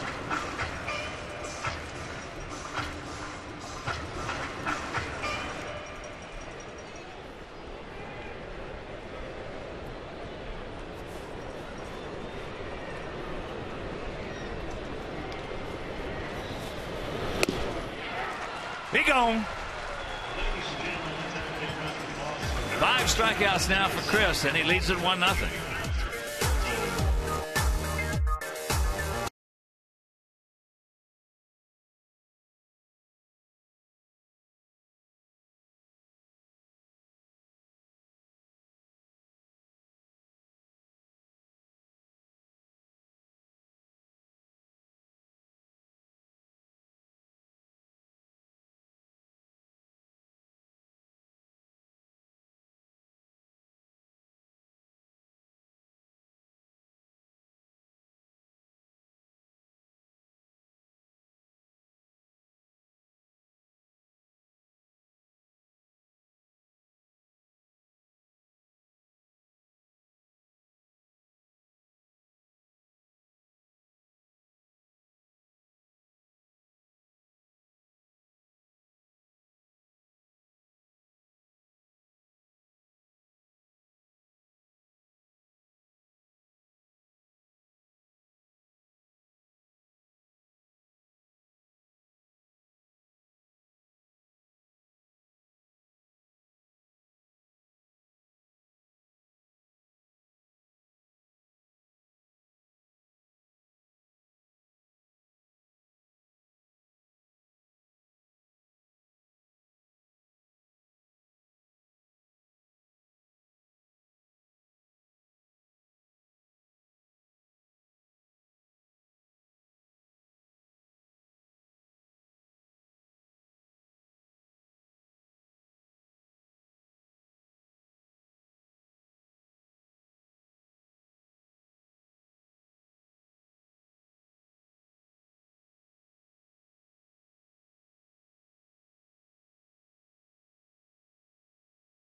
He gone. 5 strikeouts now for Chris, and he leads it 1-0.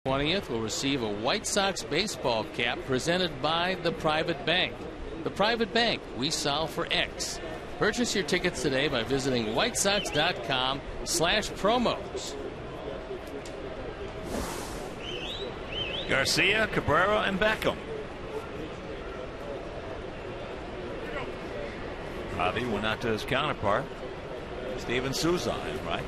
'20th will receive a White Sox baseball cap presented by the Private Bank. The Private Bank, we solve for X. Purchase your tickets today by visiting whitesox.com/promos. Garcia, Cabrera, and Beckham. Javi went out to his counterpart, Steven Souza, right?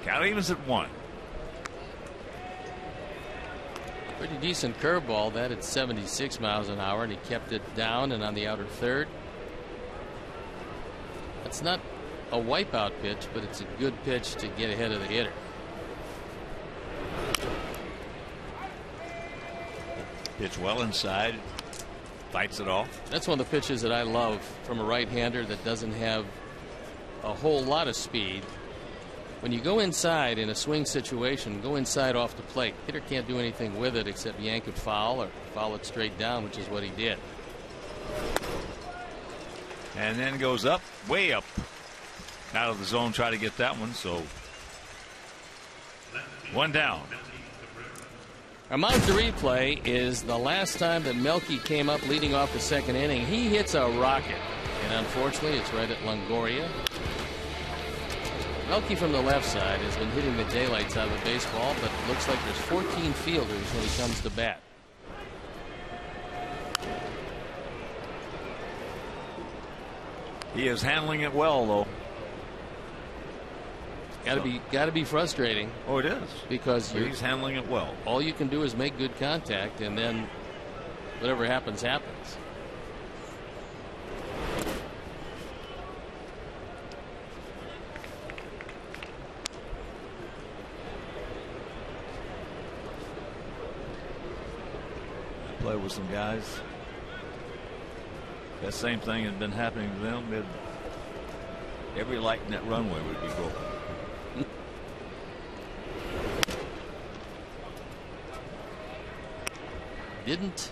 Count evens at 1. Pretty decent curveball that at 76 miles an hour, and he kept it down and on the outer third. That's not a wipeout pitch, but it's a good pitch to get ahead of the hitter. Pitch well inside, fights it off. That's one of the pitches that I love from a right-hander that doesn't have a whole lot of speed. When you go inside in a swing situation, go inside off the plate. Hitter can't do anything with it except yank it foul or foul it straight down, which is what he did. And then goes up, way up, out of the zone. Try to get that one. So 1 down. Our monitor replay is the last time that Melky came up leading off the second inning. He hits a rocket, and unfortunately, it's right at Longoria. Melky from the left side has been hitting the daylights out of the baseball, but it looks like there's 14 fielders when he comes to bat. He is handling it well, though. Got to be frustrating. Oh, it is, because he's handling it well. All you can do is make good contact, and then whatever happens, happens. Play with some guys That same thing had been happening to them. Every light in that runway would be broken. Didn't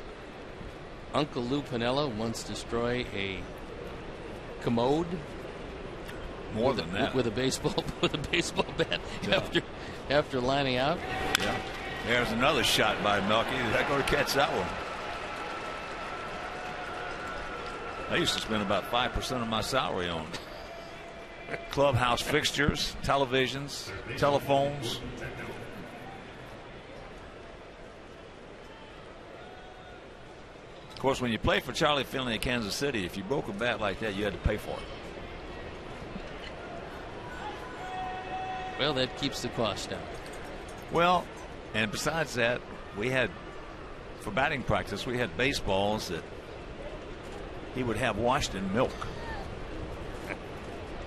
Uncle Lou Piniella once destroy a commode? More than that. With a baseball bat, yeah. after lining out. Yeah. There's another shot by Melky. Is that going to catch that one? I used to spend about 5% of my salary on clubhouse fixtures, televisions, telephones. Of course, when you play for Charlie Finley in Kansas City, if you broke a bat like that, you had to pay for it. Well, that keeps the cost down. Well, and besides that, we had, for batting practice, we had baseballs that he would have washed in milk.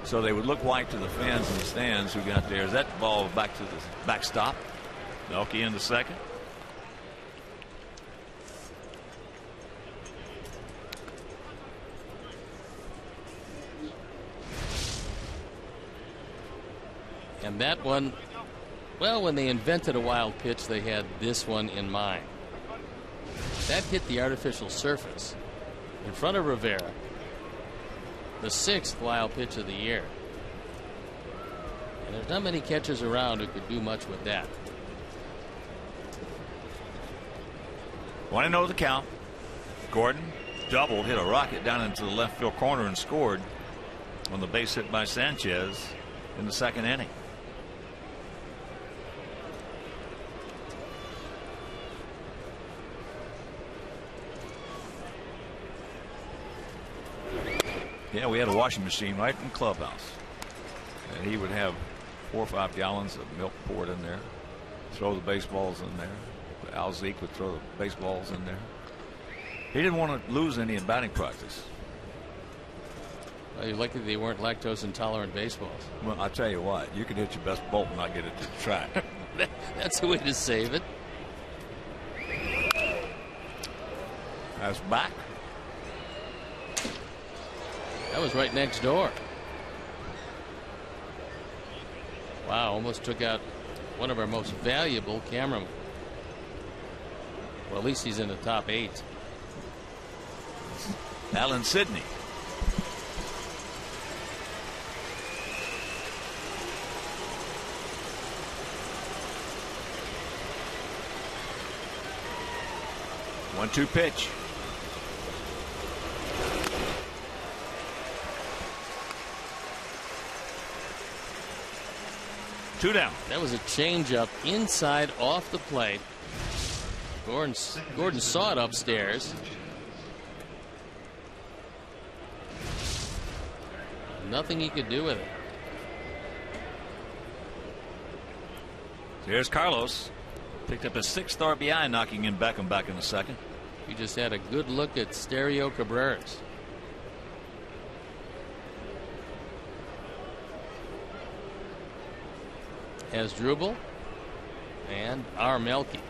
So they would look white to the fans in the stands who got there. Is that ball back to the backstop? Melky in the second. And that one, well, when they invented a wild pitch, they had this one in mind. That hit the artificial surface in front of Rivera. The 6th wild pitch of the year. And there's not many catchers around who could do much with that. 1-0 the count. Gordon doubled, hit a rocket down into the left field corner and scored on the base hit by Sanchez in the second inning. Yeah, we had a washing machine right in the clubhouse. And he would have 4 or 5 gallons of milk poured in there. Throw the baseballs in there. Al Zeke would throw the baseballs in there. He didn't want to lose any in batting practice. Well, you're lucky they weren't lactose intolerant baseballs. Well, I'll tell you what, you can hit your best bolt and not get it to the track. That's the way to save it. That's back. That was right next door. Wow, almost took out one of our most valuable cameramen. Well, at least he's in the top 8. Alan Sidney. One-two pitch. Two down. That was a changeup inside off the plate. Gordon saw it upstairs. Nothing he could do with it. Here's Carlos. Picked up his 6th RBI, knocking him back in the second. We just had a good look at Stereo Cabreras. Asdrubal and Melky.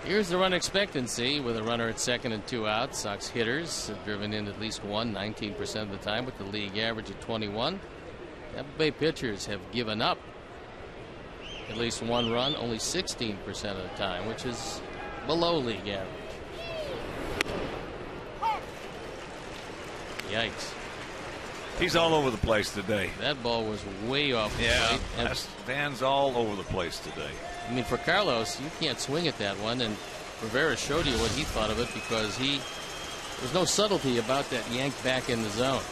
Here's the run expectancy with a runner at second and 2 outs. Sox hitters have driven in at least one 19% of the time, with the league average at 21. Tampa Bay pitchers have given up at least one run only 16% of the time, which is below league average. Yikes. He's all over the place today. That ball was way off the plate. Yeah, fans all over the place today. I mean, for Carlos, you can't swing at that one, and Rivera showed you what he thought of it, because there's no subtlety about that yank back in the zone.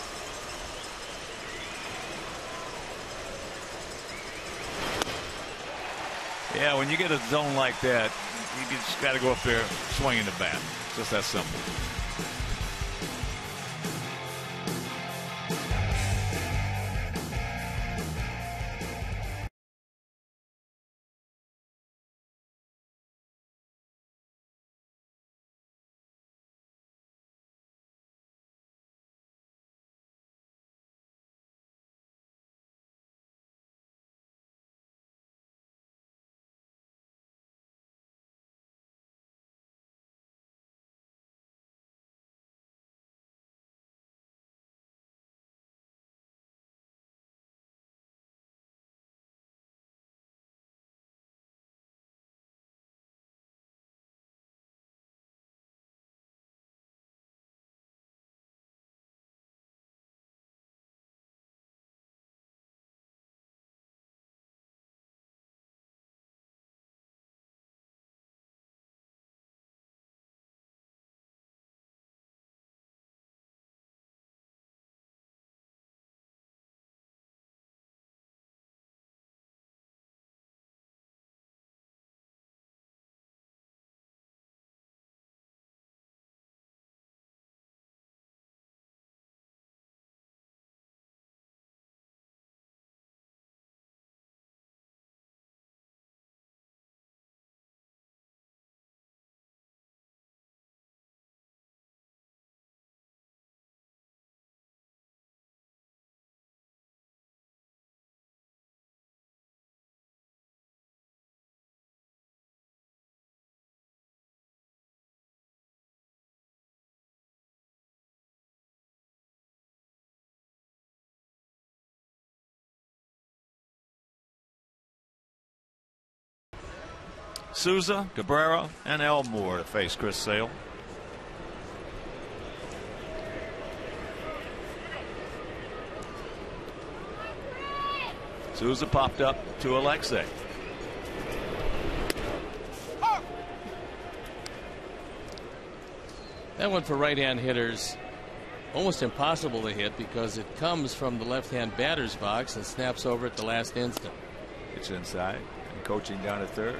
Yeah, when you get a zone like that, you just got to go up there swinging the bat. Just that simple. Souza, Cabrera, and Elmore to face Chris Sale. Souza popped up to Alexei. That one for right-hand hitters, almost impossible to hit because it comes from the left-hand batter's box and snaps over at the last instant. It's inside. And coaching down at third,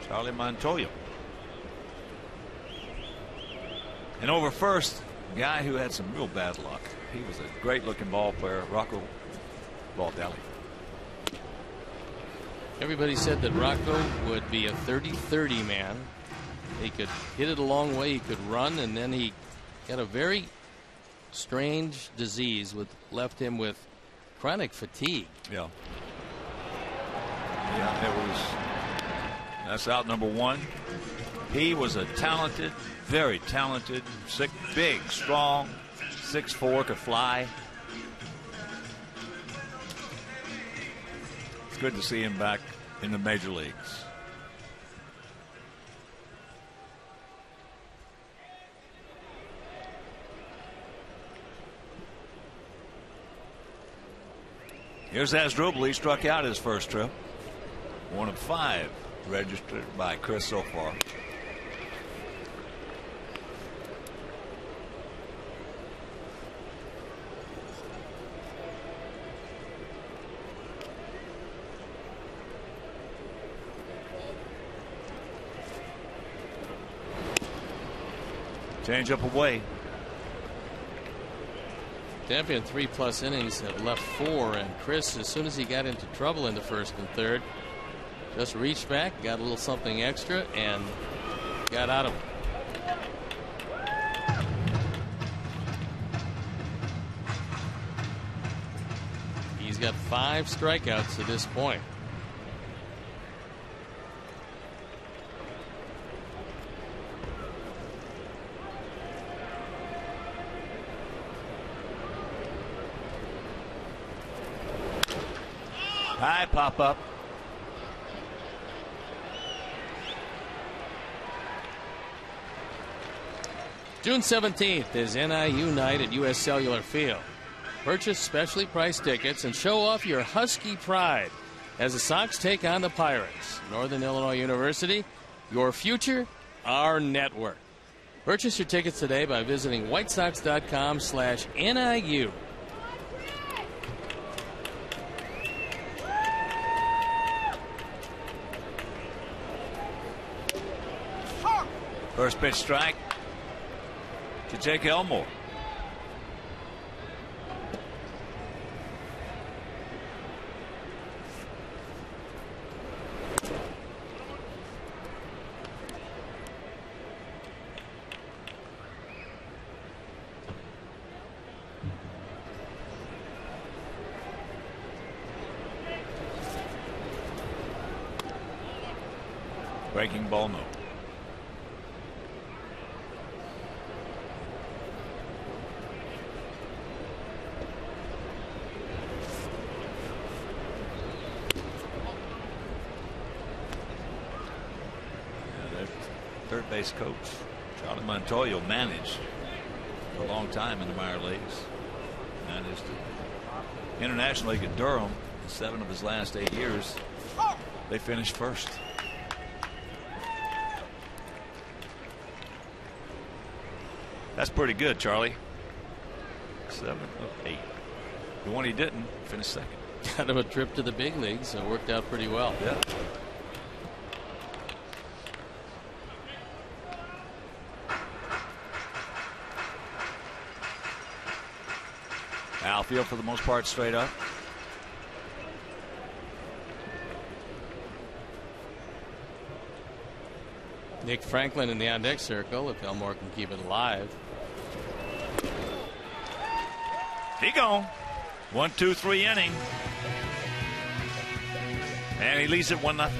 Charlie Montoya. And over first, a guy who had some real bad luck. He was a great-looking ball player, Rocco Baldelli. Everybody said that Rocco would be a 30-30 man. He could hit it a long way, he could run, and then he got a very strange disease which left him with chronic fatigue. Yeah. That's out number one. He was a talented, very talented, big, strong, 6'4", could fly. It's good to see him back in the major leagues. Here's Asdrubal. He struck out his first trip. 1 of 5 registered by Chris so far. Change up away. Tampa in 3+ innings had left 4, and Chris, as soon as he got into trouble in the first and third, just reached back, got a little something extra, and got out of it. He's got 5 strikeouts to this point. High pop up. June 17th is NIU night at U.S. Cellular Field. Purchase specially priced tickets and show off your Husky pride as the Sox take on the Pirates. Northern Illinois University, your future, our network. Purchase your tickets today by visiting whitesox.com/NIU. First pitch strike to Jake Elmore. Breaking ball, no. Third base coach Charlie Montoya managed for a long time in the minor leagues. Managed the International League at Durham in 7 of his last 8 years. They finished first. That's pretty good, Charlie. 7 of 8. The one he didn't finished second. Got him a trip to the big leagues, so it worked out pretty well. Yeah. Outfield for the most part straight up. Nick Franklin in the on-deck circle if Elmore can keep it alive. He gone. 1, 2, 3 inning. And he leads it 1-0.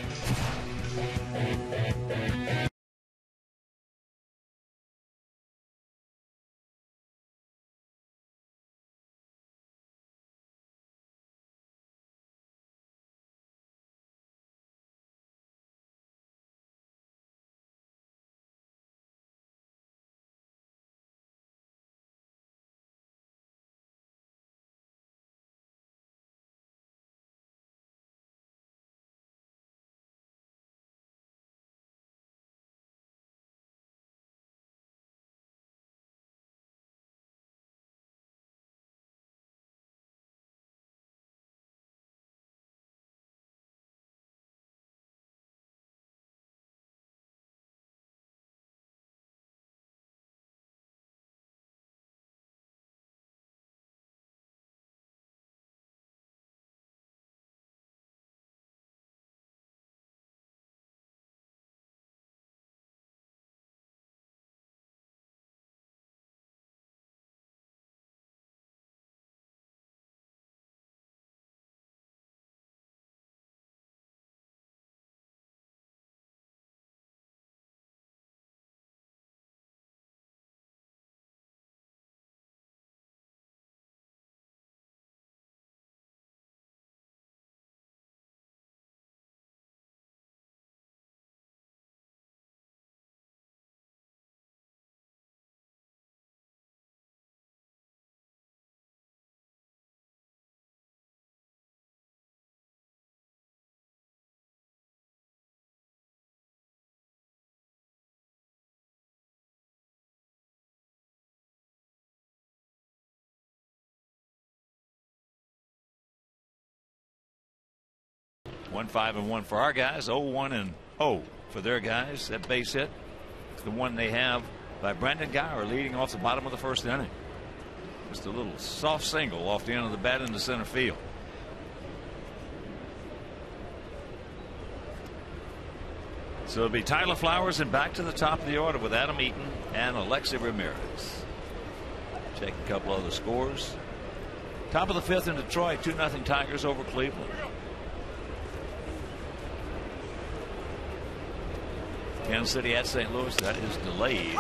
1-5-1 for our guys. 0-1-0 for their guys. That base hit, the one they have by Brandon Guyer, leading off the bottom of the first inning. Just a little soft single off the end of the bat into center field. So it'll be Tyler Flowers and back to the top of the order with Adam Eaton and Alexei Ramirez. Check a couple other scores. Top of the fifth in Detroit, 2-0 Tigers over Cleveland. Kansas City at St. Louis, that is delayed.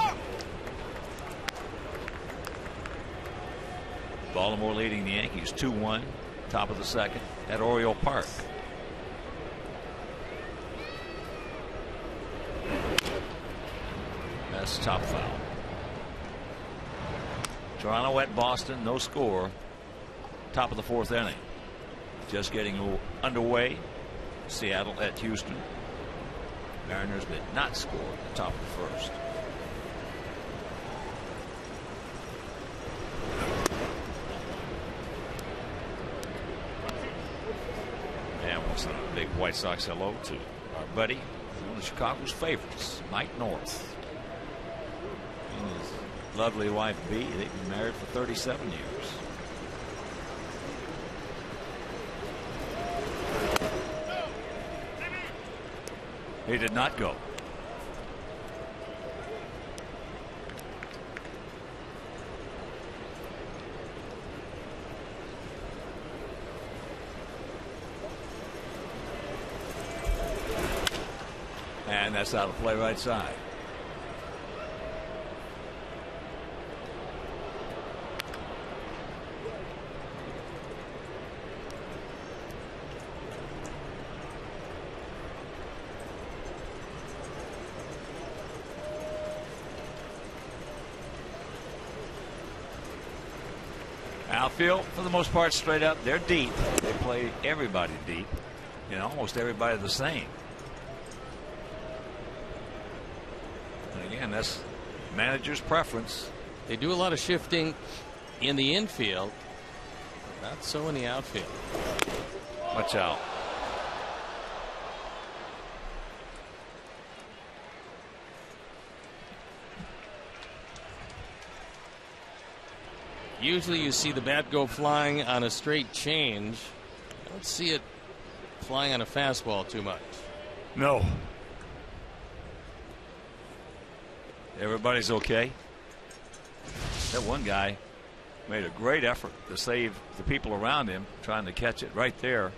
Baltimore leading the Yankees 2-1, top of the second at Oriole Park. That's top foul. Toronto at Boston, no score. Top of the fourth inning. Just getting underway. Seattle at Houston. Mariners did not score at the top of the first. And we'll send a big White Sox hello to our buddy, one of Chicago's favorites, Mike North. And his lovely wife, Bee. They've been married for 37 years. He did not go. And that's out of play right side. Outfield, for the most part, straight up. They're deep. They play everybody deep, and almost everybody the same. And again, that's manager's preference. They do a lot of shifting in the infield, not so in the outfield. Watch out. Usually you see the bat go flying on a straight change. I don't see it flying on a fastball too much. No. Everybody's okay. That one guy made a great effort to save the people around him, trying to catch it right there.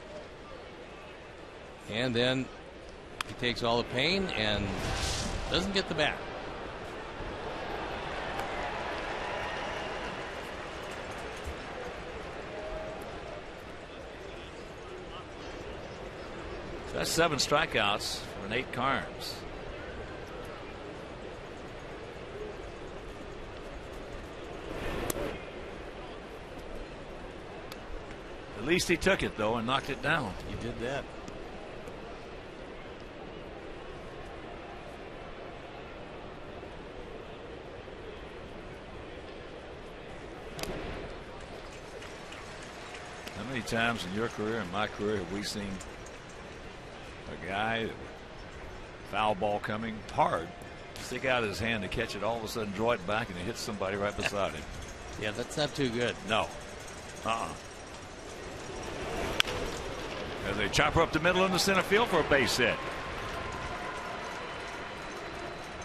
And then he takes all the pain and doesn't get the bat. That's 7 strikeouts for Nate Carnes. At least he took it, though, and knocked it down. He did that. How many times in your career and my career have we seen a guy, foul ball coming hard, stick out his hand to catch it, all of a sudden draw it back, and it hits somebody right beside him? Yeah, that's not too good. No. As they chop her up the middle in the center field for a base hit.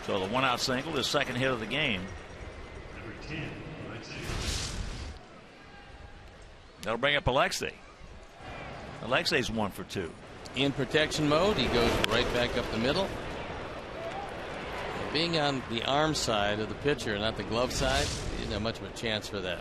So the 1-out single, his second hit of the game. Number 10, Alexei. That'll bring up Alexei. Alexei's 1 for 2. In protection mode, he goes right back up the middle. Being on the arm side of the pitcher, not the glove side, he didn't have much of a chance for that.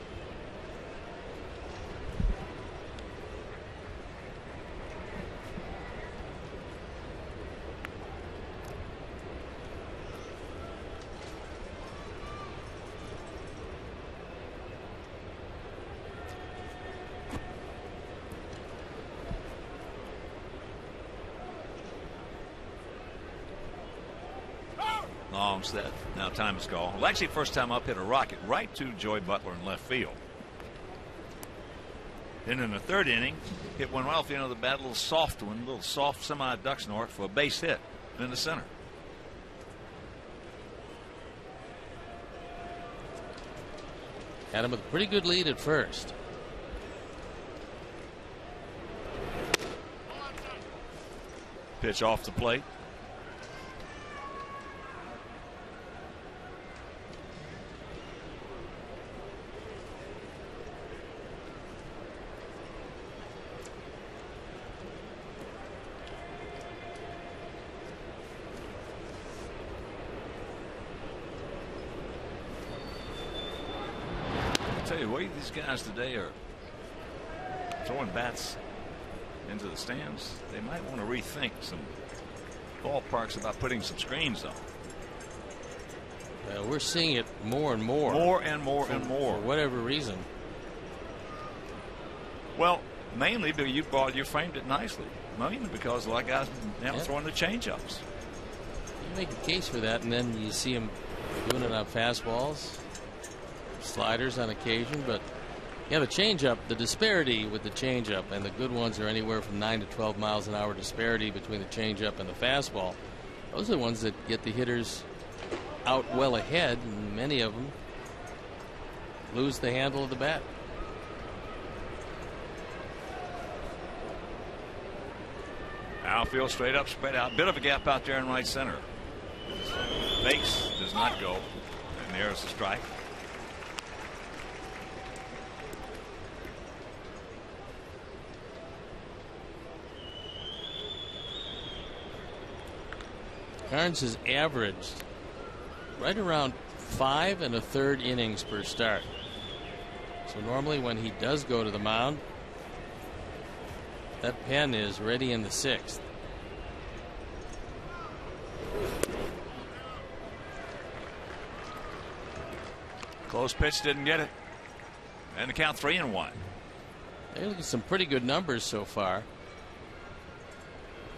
Long set. Now time is called. Alexei, first time up, hit a rocket right to Joey Butler in left field. Then in the third inning, hit one right off the end of the bat, a little soft one, a little soft semi-duck snort for a base hit in the center. Had him with a pretty good lead at first. Pitch off the plate. Tell you, the way these guys today are throwing bats into the stands, they might want to rethink some ballparks about putting some screens on. We're seeing it more and more. More and more and more. For whatever reason. Well, mainly because you framed it nicely. Mainly because a lot of guys now throwing the changeups. You make a case for that, and then you see them doing it on fastballs, sliders on occasion, but yeah, the changeup, the disparity with the changeup, and the good ones are anywhere from 9 to 12 miles an hour disparity between the changeup and the fastball. Those are the ones that get the hitters out well ahead, and many of them lose the handle of the bat. Outfield straight up, spread out. Bit of a gap out there in right center. Fakes, does not go. And there's the strike. Carnes has averaged right around 5 1/3 innings per start. So normally when he does go to the mound, that pen is ready in the 6th. Close pitch, didn't get it. And the count 3-1. They look at some pretty good numbers so far.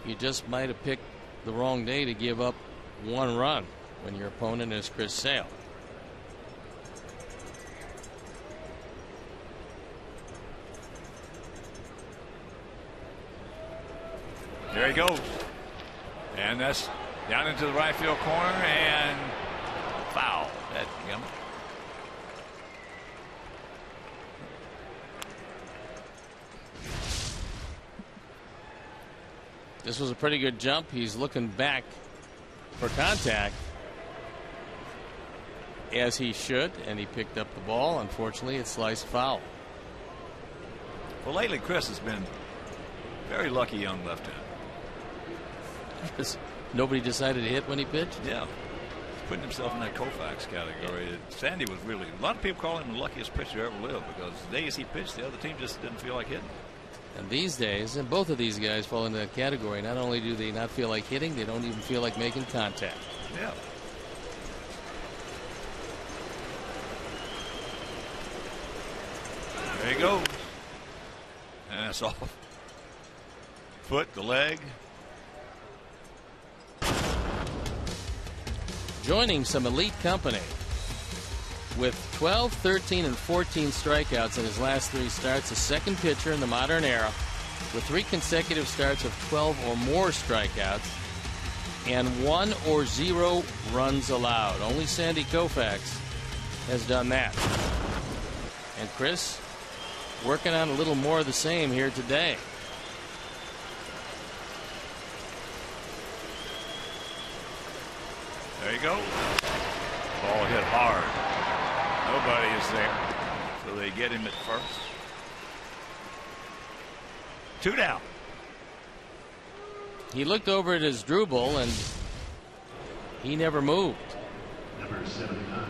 You just might have picked the wrong day to give up 1 run when your opponent is Chris Sale. There he goes. And that's down into the right field corner and foul. That gummit. This was a pretty good jump. He's looking back for contact, as he should, and he picked up the ball. Unfortunately, it sliced foul. Well, lately Chris has been very lucky on left hand. Nobody decided to hit when he pitched? Yeah. He's putting himself in that Koufax category. Sandy was really, a lot of people call him the luckiest pitcher who ever lived, because the days he pitched, the other team just didn't feel like hitting. And these days, and both of these guys fall into that category, not only do they not feel like hitting, they don't even feel like making contact. Yeah. There he goes. And that's off. Foot, the leg. Joining some elite company with 12, 13, and 14 strikeouts in his last 3 starts, a second pitcher in the modern era with 3 consecutive starts of 12 or more strikeouts and 1 or 0 runs allowed. Only Sandy Koufax has done that. And Chris working on a little more of the same here today. There you go. Ball hit hard. Nobody is there. So they get him at first. 2 down. He looked over at his dribble and he never moved. Number 79.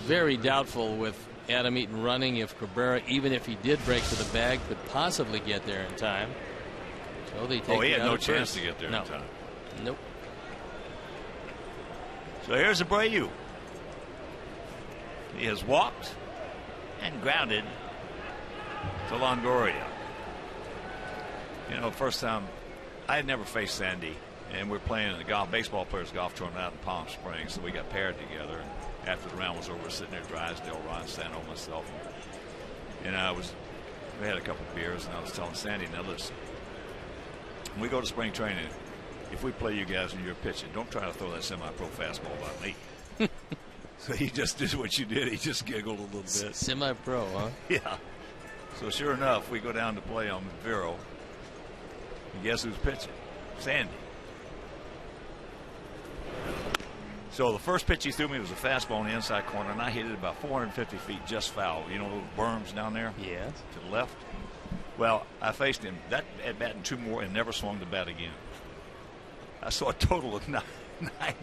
Very doubtful with Adam Eaton running if Cabrera, even if he did break to the bag, could possibly get there in time. So they take he had no first. chance to get there in time. Nope. So here's Abreu. He has walked and grounded to Longoria. You know, first time I had never faced Sandy, and we're playing in the baseball players golf tournament out in Palm Springs, so we got paired together. And after the round was over, we're sitting there, Drysdale, Ron Santo, myself, and I was We had a couple of beers, and I was telling Sandy, now listen, when we go to spring training, if we play you guys and you're pitching, don't try to throw that semi-pro fastball by me. So he just did what you did. He just giggled a little bit. Semi-pro, huh? Yeah. So sure enough, we go down to play on Vero. And guess who's pitching? Sandy. So the first pitch he threw me was a fastball in the inside corner, and I hit it about 450 feet just foul. You know those berms down there? Yes. To the left. Well, I faced him that at bat and 2 more and never swung the bat again. I saw a total of nine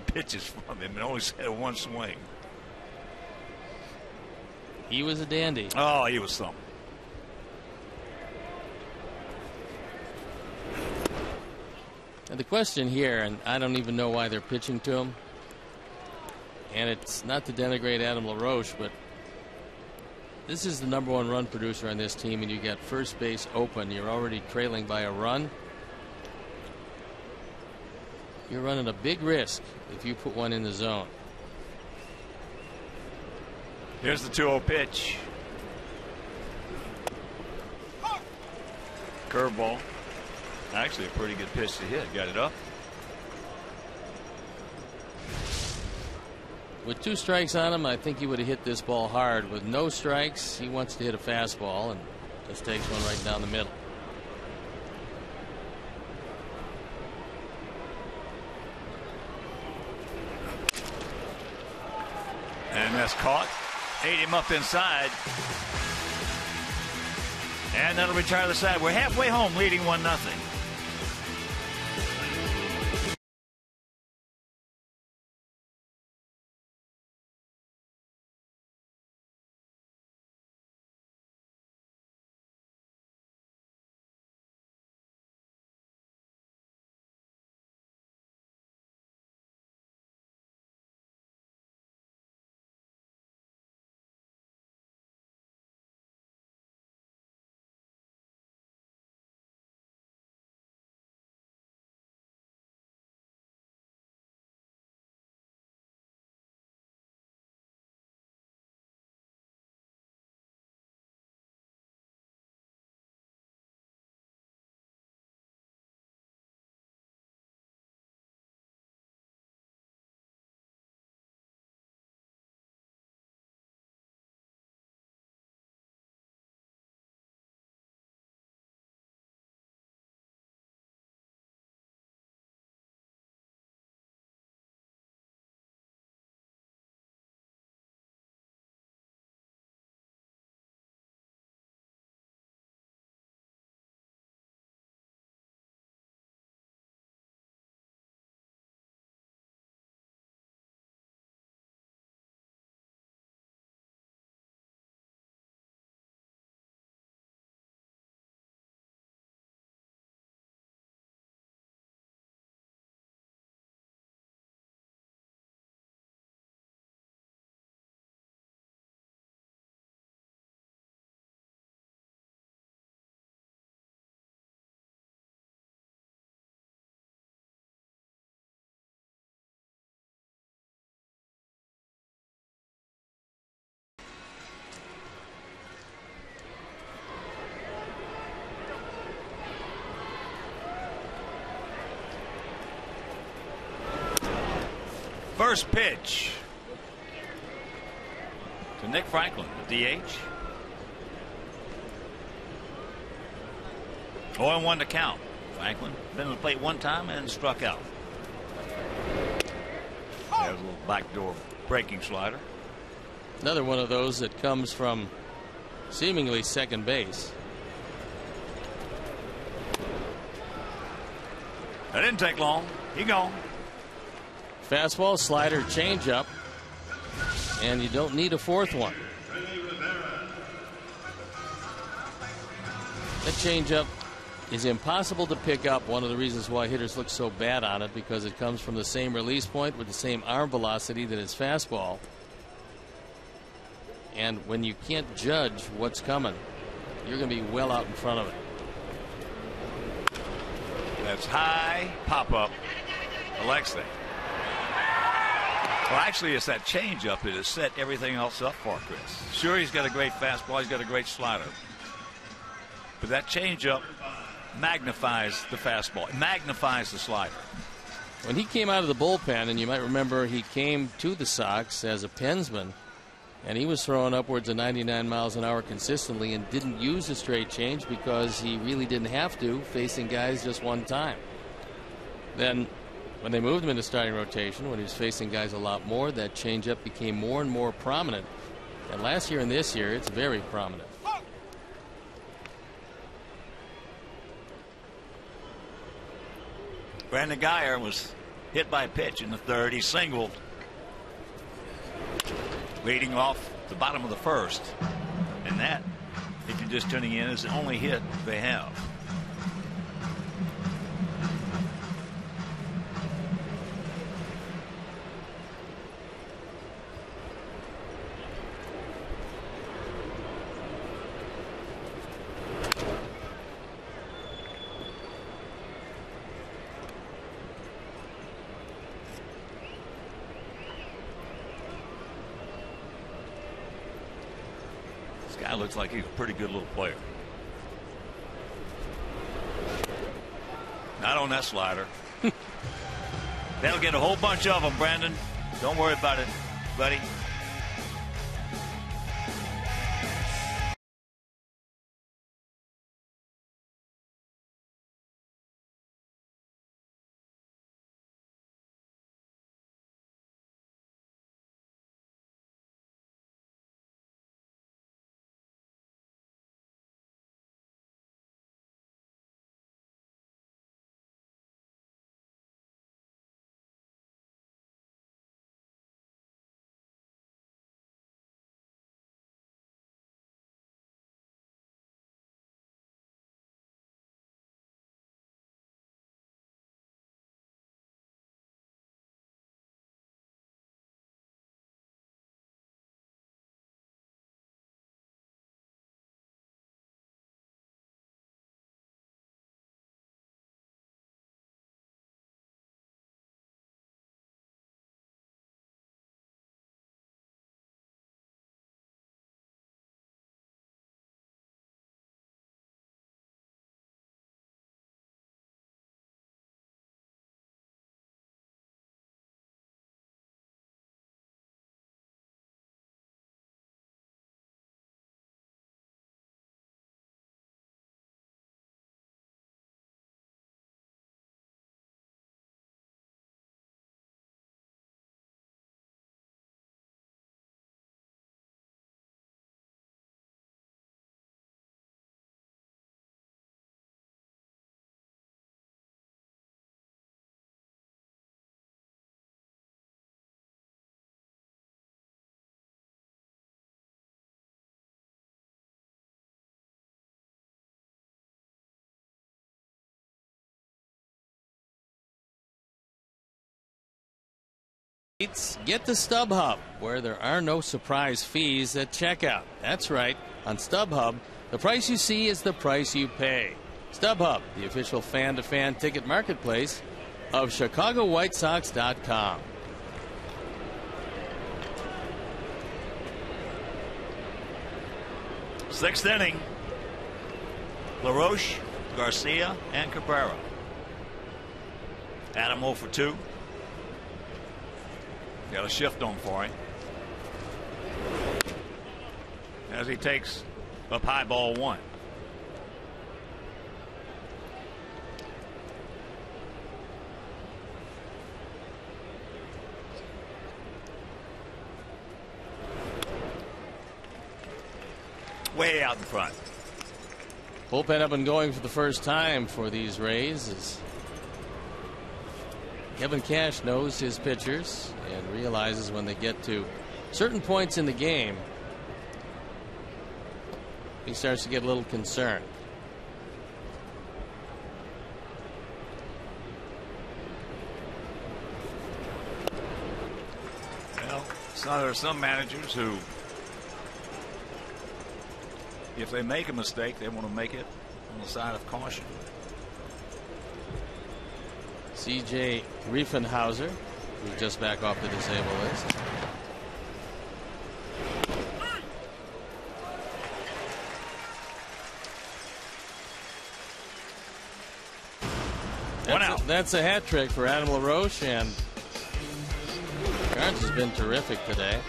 pitches from him and only had 1 swing. He was a dandy. Oh, he was something. And the question here, and I don't even know why they're pitching to him, and it's not to denigrate Adam LaRoche, but this is the #1 run producer on this team, and you got first base open. You're already trailing by a run. You're running a big risk if you put one in the zone. Here's the 2-0 pitch. Curveball. Actually a pretty good pitch to hit. Got it up. With 2 strikes on him, I think he would have hit this ball hard. With no strikes, he wants to hit a fastball and just takes one right down the middle. And that's caught. Ate him up inside. And that'll retire the side. We're halfway home, leading 1-0. First pitch to Nick Franklin, the DH. 0-1 to count. Franklin been to the plate 1 time and struck out. There's a little backdoor breaking slider. Another one of those that comes from seemingly second base. That didn't take long. He gone. Fastball, slider, changeup, and you don't need a 4th one. That changeup is impossible to pick up. One of the reasons why hitters look so bad on it, because it comes from the same release point with the same arm velocity that his fastball. And when you can't judge what's coming, you're going to be well out in front of it. That's high pop up. Alexei. Well, actually, it's that changeup that has set everything else up for Chris. Sure, he's got a great fastball. He's got a great slider. But that changeup magnifies the fastball, it magnifies the slider. When he came out of the bullpen, and you might remember he came to the Sox as a pensman, and he was throwing upwards of 99 miles an hour consistently and didn't use the straight change because he really didn't have to, facing guys just one time. Then when they moved him into starting rotation, when he was facing guys a lot more, that changeup became more and more prominent. And last year and this year, it's very prominent. Brandon Guyer was hit by a pitch in the third. He singled, leading off the bottom of the first. And that, if you're just tuning in, is the only hit they have. Guy looks like he's a pretty good little player. Not on that slider. They'll get a whole bunch of them, Brandon. Don't worry about it, buddy. Get to StubHub, where there are no surprise fees at checkout. That's right. On StubHub, the price you see is the price you pay. StubHub, the official fan-to-fan ticket marketplace of ChicagoWhiteSox.com. Sixth inning. LaRoche, Garcia, and Cabrera. Adam 0 for 2. Got a shift on for him as he takes up high ball 1. Way out in front. Bullpen up and going for the first time for these Rays as Kevin Cash knows his pitchers and realizes when they get to certain points in the game, he starts to get a little concerned. Well, so there are some managers who, if they make a mistake, they want to make it on the side of caution. C.J. Riefenhauser, who's just back off the disabled list. That's a hat trick for Adam LaRoche, and Carnes has been terrific today.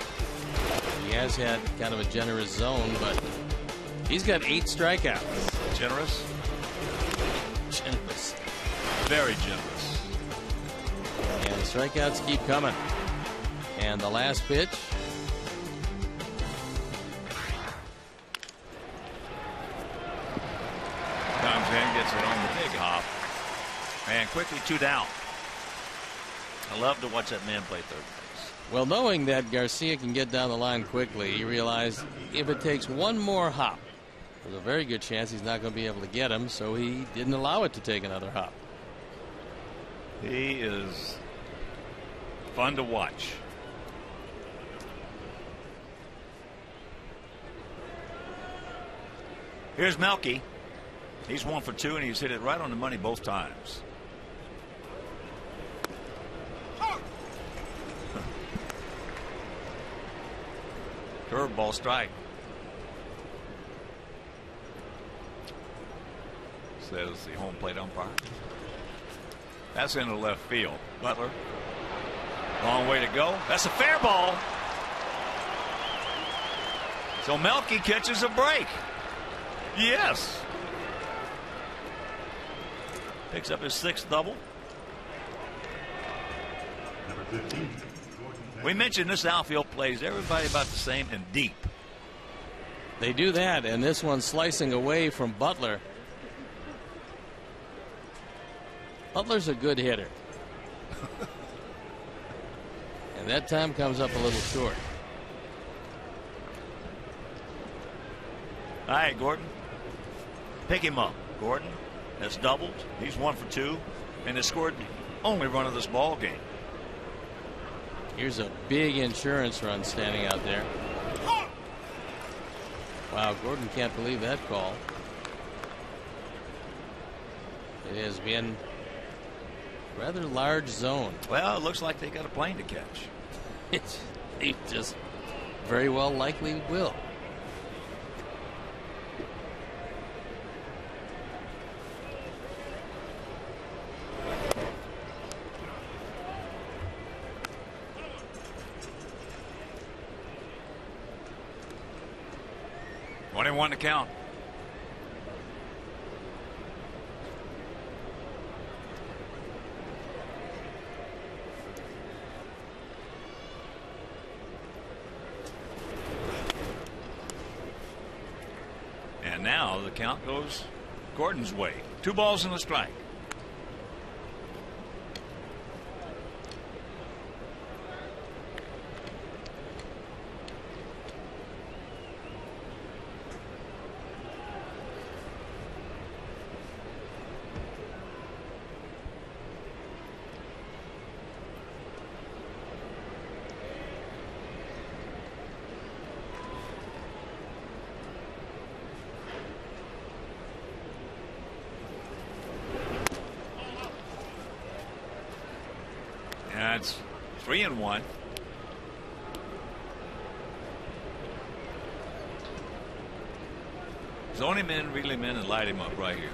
He has had kind of a generous zone, but he's got 8 strikeouts. Generous? Generous. Very generous. And strikeouts keep coming. And the last pitch. Comes in, gets it on the big hop. And quickly 2 down. I love to watch that man play third base. Well, knowing that Garcia can get down the line quickly, he realized if it takes one more hop, there's a very good chance he's not going to be able to get him, so he didn't allow it to take another hop. He is fun to watch. Here's Melky. He's 1 for 2, and he's hit it right on the money both times. Curveball strike. Says the home plate umpire. That's into left field. Butler. Long way to go. That's a fair ball. So Melky catches a break. Yes. Picks up his 6th double. Number 15. We mentioned this outfield plays everybody about the same and deep. They do that, and this one's slicing away from Butler. Butler's a good hitter. And that time comes up a little short. All right, Gordon. Pick him up. Gordon has doubled. He's 1 for 2 and has scored the only run of this ball game. Here's a big insurance run standing out there. Wow, Gordon can't believe that call. It has been a rather large zone. Well, it looks like they got a plane to catch. It just very well likely will. One to count. And now the count goes Gordon's way. 2 balls and a strike. It's 3-1. Zone him in, reel him in, and light him up right here.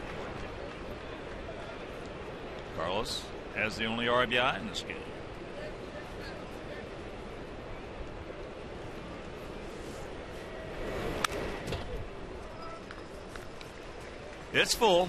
Carlos has the only RBI in this game. It's full.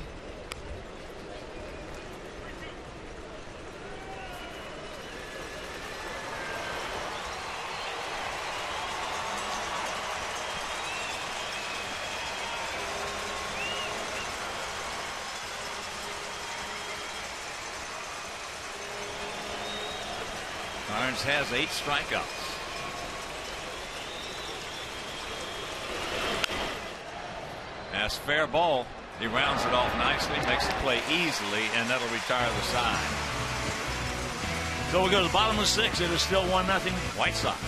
Carnes has 8 strikeouts. That's fair ball. He rounds it off nicely, makes the play easily, and that'll retire the side. So we go to the bottom of 6. It is still 1-0 White Sox.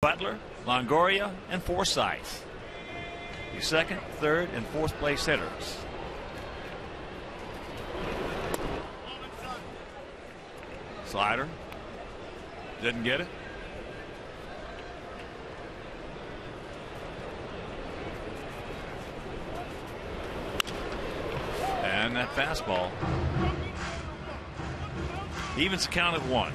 Butler, Longoria, and Forsythe. The second, third, and fourth place hitters. Slider. Didn't get it. And that fastball evens the count at 1.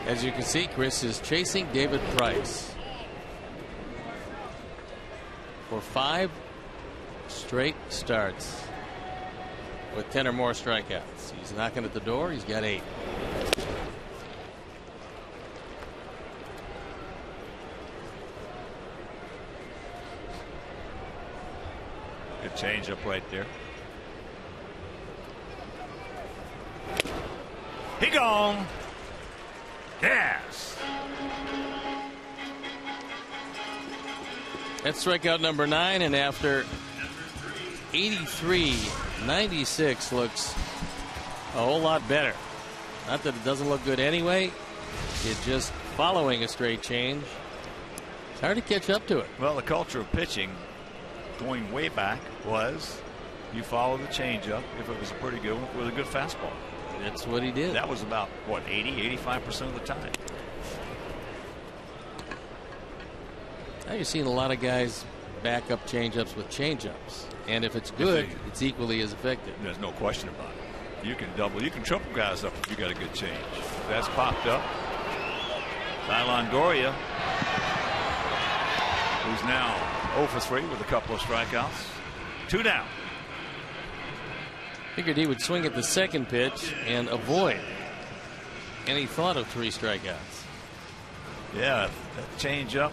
As you can see, Chris is chasing David Price for 5 straight starts with 10 or more strikeouts. He's knocking at the door. He's got 8. Good changeup right there. He gone. Yes. That's strikeout number 9, and after 83, 96 looks a whole lot better. Not that it doesn't look good anyway. It's just following a straight change. It's hard to catch up to it. Well, the culture of pitching going way back was you follow the changeup if it was a pretty good one with a good fastball. That's what he did. That was about, what, 85% of the time. Now you're seeing a lot of guys back up changeups with changeups. And if it's good, it's equally as effective. There's no question about it. You can double, you can triple guys up if you got a good change. That's popped up. Ty Longoria, who's now 0 for 3 with a couple of strikeouts. 2 down. Figured he would swing at the second pitch and avoid any thought of 3 strikeouts. Yeah, that change up.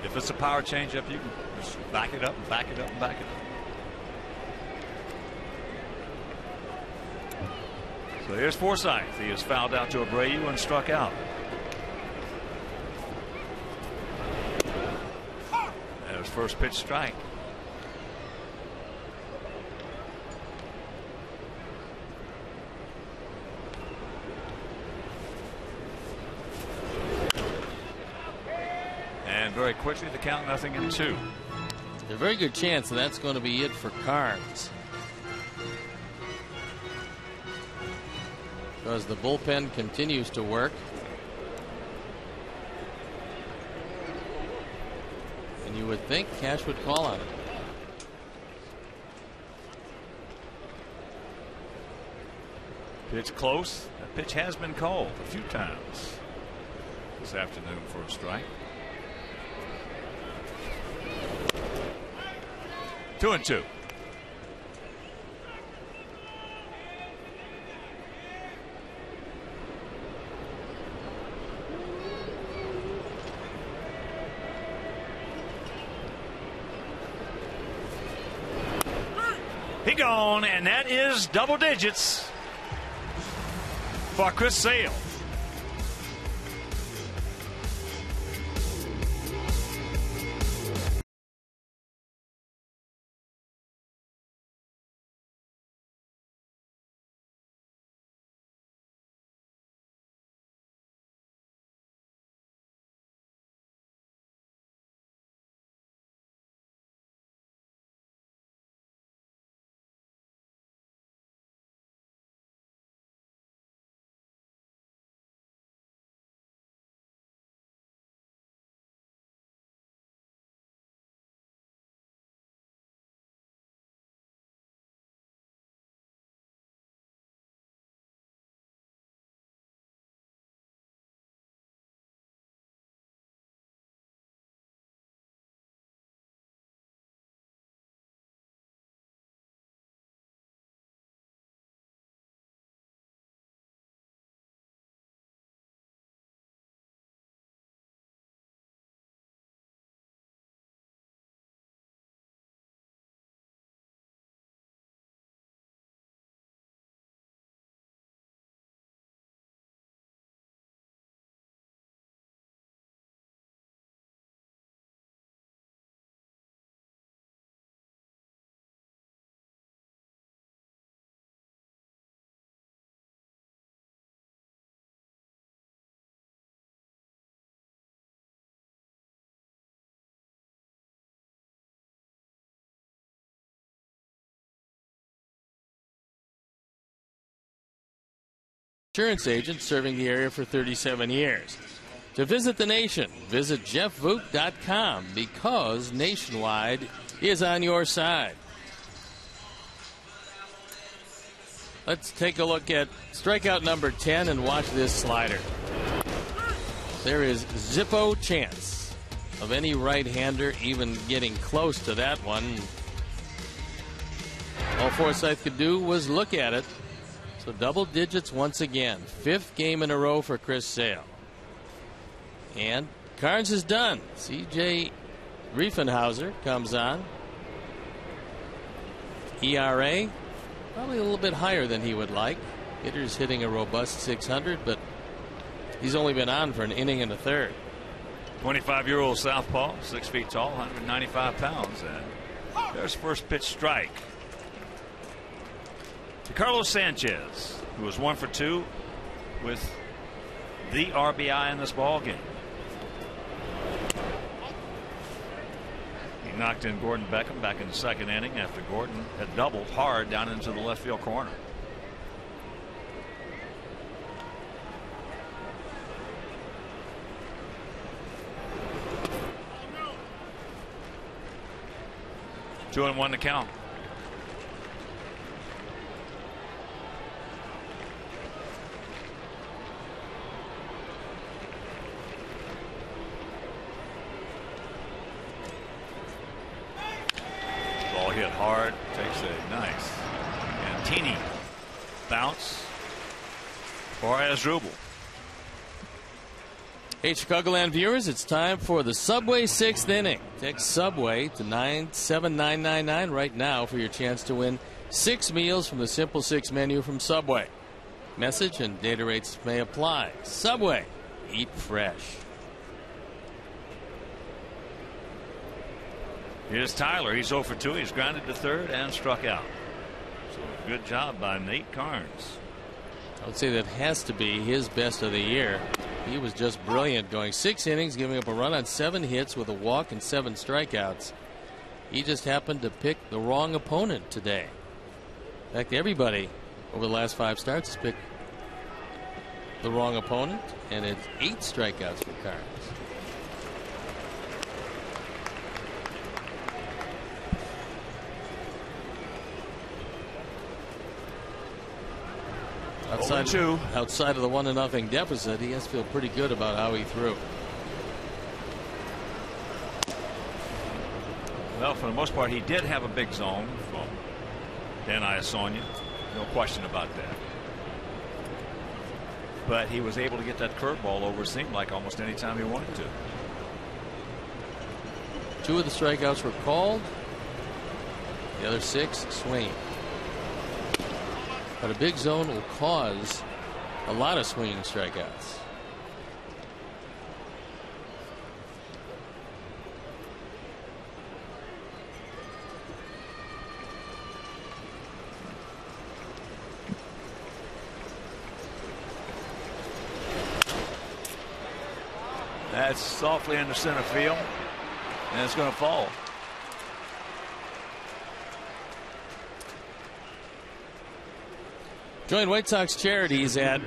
If it's a power change up, you can just back it up and back it up and back it up. So here's Forsythe. He is fouled out to Abreu and struck out. That was first pitch strike. And very quickly the count 0-2. A very good chance that's going to be it for Carnes, because the bullpen continues to work. And you would think Cash would call on it. Pitch close. That pitch has been called a few times this afternoon for a strike. 2-2. He gone, and that is double digits for Chris Sale. insurance agent serving the area for 37 years. To visit the nation, visit jeffvoot.com because Nationwide is on your side. Let's take a look at strikeout number 10 and watch this slider. There is zippo chance of any right-hander even getting close to that one. All Forsythe could do was look at it. So double digits once again. 5th game in a row for Chris Sale. And Carnes is done. C.J. Riefenhauser comes on. ERA probably a little bit higher than he would like. Hitter's hitting a robust 600, but he's only been on for an inning and a third. 25-year-old southpaw, 6 feet tall, 195 pounds. And there's first pitch strike. To Carlos Sanchez, who was 1 for 2 with the RBI in this ball game. He knocked in Gordon Beckham back in the 2nd inning after Gordon had doubled hard down into the left field corner. Two and one to count. Ball hit hard, takes a nice and teeny bounce for Asdrubal. Hey, Chicagoland viewers, it's time for the Subway 6th inning. Text Subway to 97999 right now for your chance to win 6 meals from the Simple 6 menu from Subway. Message and data rates may apply. Subway, eat fresh. Here's Tyler. He's 0 for 2. He's grounded to third and struck out. So good job by Nate Carnes. I would say that has to be his best of the year. He was just brilliant, going 6 innings, giving up a run on 7 hits with a walk and 7 strikeouts. He just happened to pick the wrong opponent today. In fact, everybody over the last 5 starts has picked the wrong opponent, and it's 8 strikeouts for Carnes. Outside of the 1-0 deficit, he has to feel pretty good about how he threw. Well, for the most part, he did have a big zone from Dan Iasonia. No question about that. But he was able to get that curveball over, it seemed like, almost any time he wanted to. 2 of the strikeouts were called. The other 6 swinging. But a big zone will cause a lot of swinging strikeouts. That's softly into center field, and it's going to fall. Join White Sox Charities at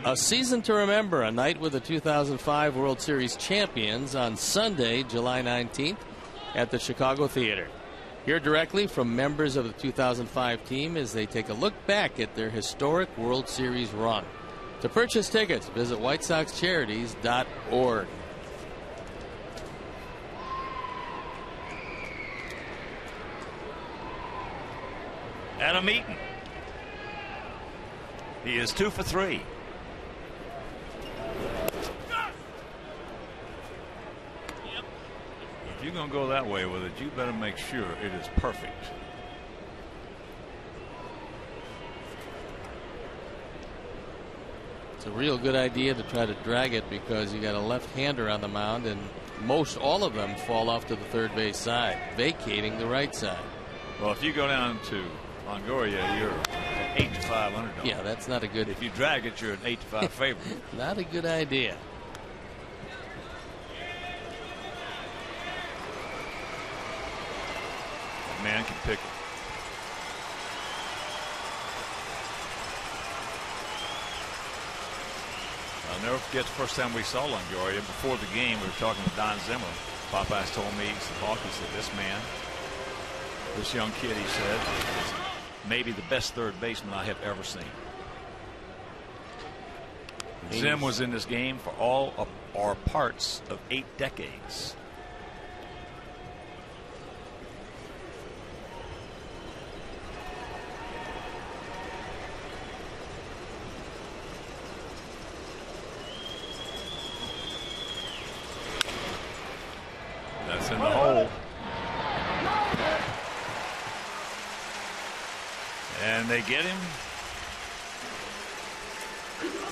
A Season to Remember, a night with the 2005 World Series champions on Sunday, July 19th at the Chicago Theater. Hear directly from members of the 2005 team as they take a look back at their historic World Series run. To purchase tickets, visit WhiteSoxCharities.org. Adam Eaton. He is 2 for 3. If you're going to go that way with it, you better make sure it is perfect. It's a real good idea to try to drag it because you got a left-hander on the mound, and most all of them fall off to the third base side, vacating the right side. Well, if you go down to Longoria, you're an 8-5 underdog. Yeah, that's not a good. If you drag it, you're an 8-5 favorite. Not a good idea. That man can pick it. I'll never forget the first time we saw Longoria. Before the game, we were talking with Don Zimmer. Popeyes told me, he said, this man, this young kid, he said, is maybe the best third baseman I have ever seen. Zim was in this game for all of our parts of 8 decades. That's in the hole. And they get him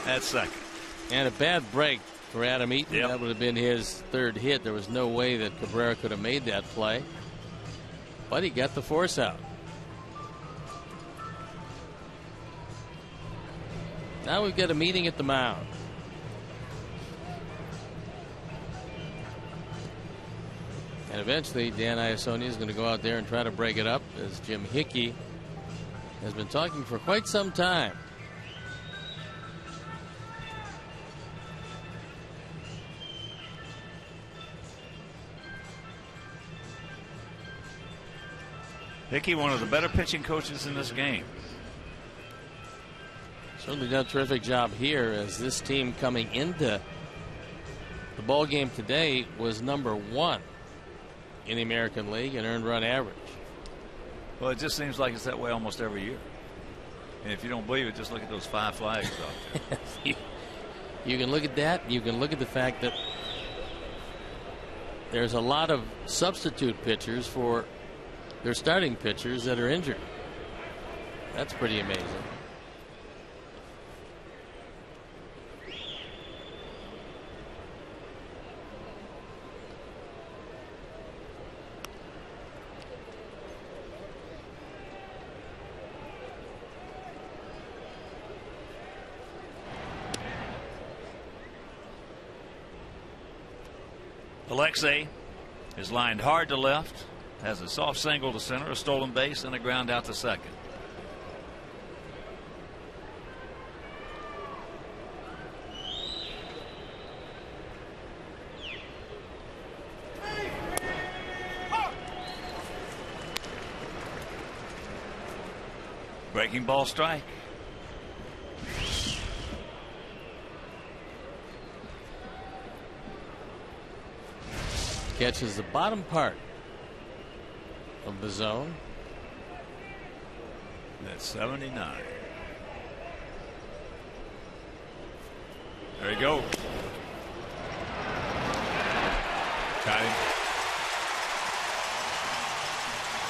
at second. And a bad break for Adam Eaton. Yep. That would have been his third hit. There was no way that Cabrera could have made that play. But he got the force out. Now we've got a meeting at the mound. And eventually Dan Iassogna is going to go out there and try to break it up, as Jim Hickey has been talking for quite some time. Hickey, one of the better pitching coaches in this game. Certainly done a terrific job here, as this team coming into the ball game today was number 1 in the American League in earned run average. Well, it just seems like it's that way almost every year. And if you don't believe it, just look at those 5 flags out there. You can look at that. You can look at the fact that there's a lot of substitute pitchers for their starting pitchers that are injured. That's pretty amazing. Alexei is lined hard to left, has a soft single to center, a stolen base, and a ground out to second. Breaking ball strike. Catches the bottom part of the zone. That's 79. There he goes. Got him.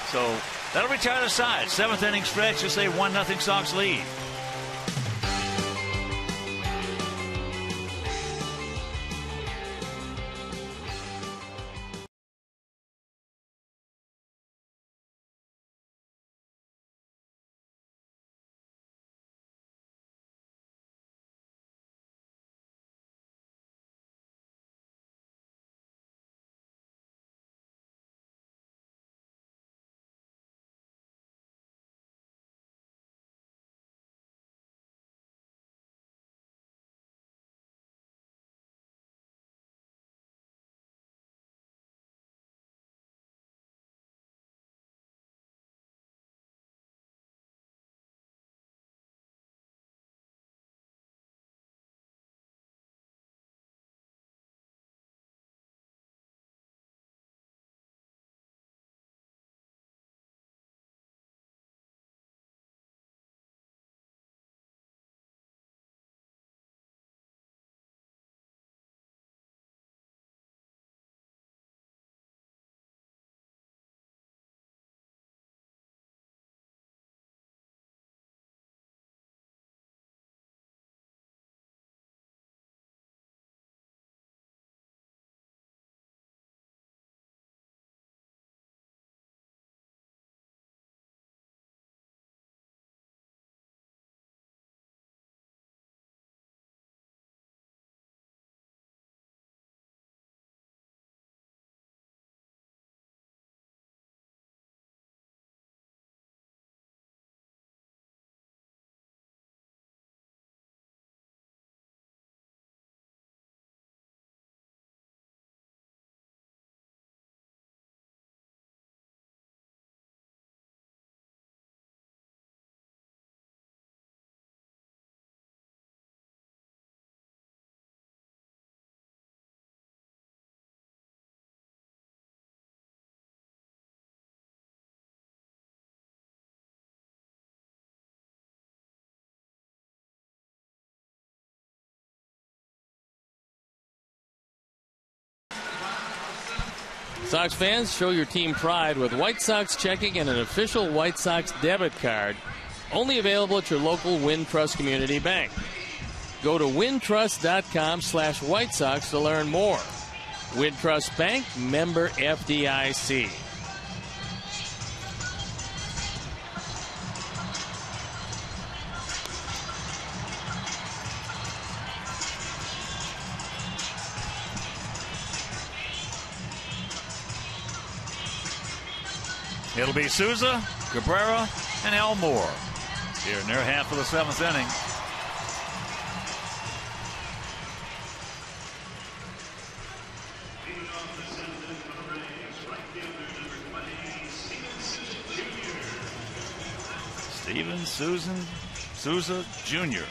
So that'll retire the side. 7th inning stretch. Just a 1-0 Sox lead. Sox fans, show your team pride with White Sox checking and an official White Sox debit card. Only available at your local Wintrust Community Bank. Go to wintrust.com/White Sox to learn more. Wintrust Bank, member FDIC. It'll be Souza, Cabrera, and Elmore here in their half of the 7th inning. Steven Souza Jr.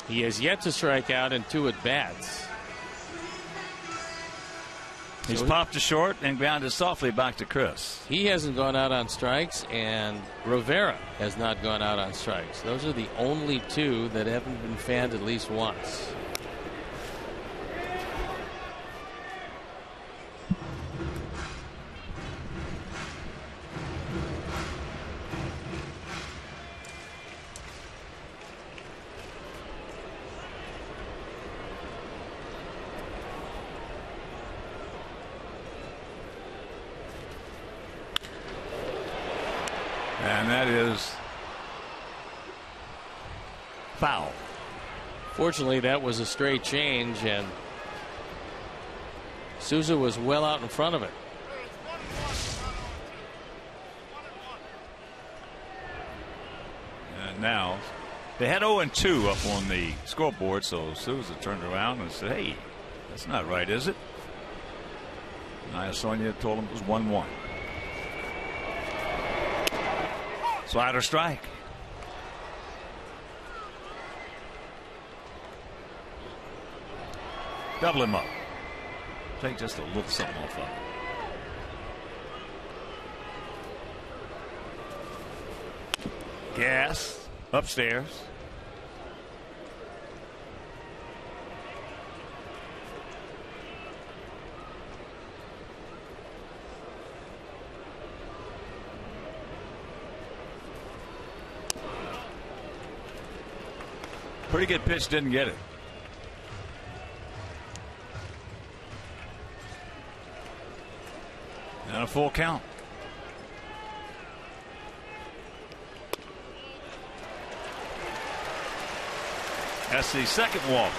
He has yet to strike out in 2 at-bats. He's popped to short and grounded softly back to Chris. He hasn't gone out on strikes, and Rivera has not gone out on strikes. Those are the only 2 that haven't been fanned at least once. And that is foul. Fortunately, that was a straight change, and Souza was well out in front of it. And now they had 0-2 up on the scoreboard, so Souza turned around and said, "Hey, that's not right, is it?" And Sonia told him it was 1-1. Slider strike. Double him up. Take just a little something off of it. Gas upstairs. Pretty good pitch, didn't get it. And a full count. That's the second walk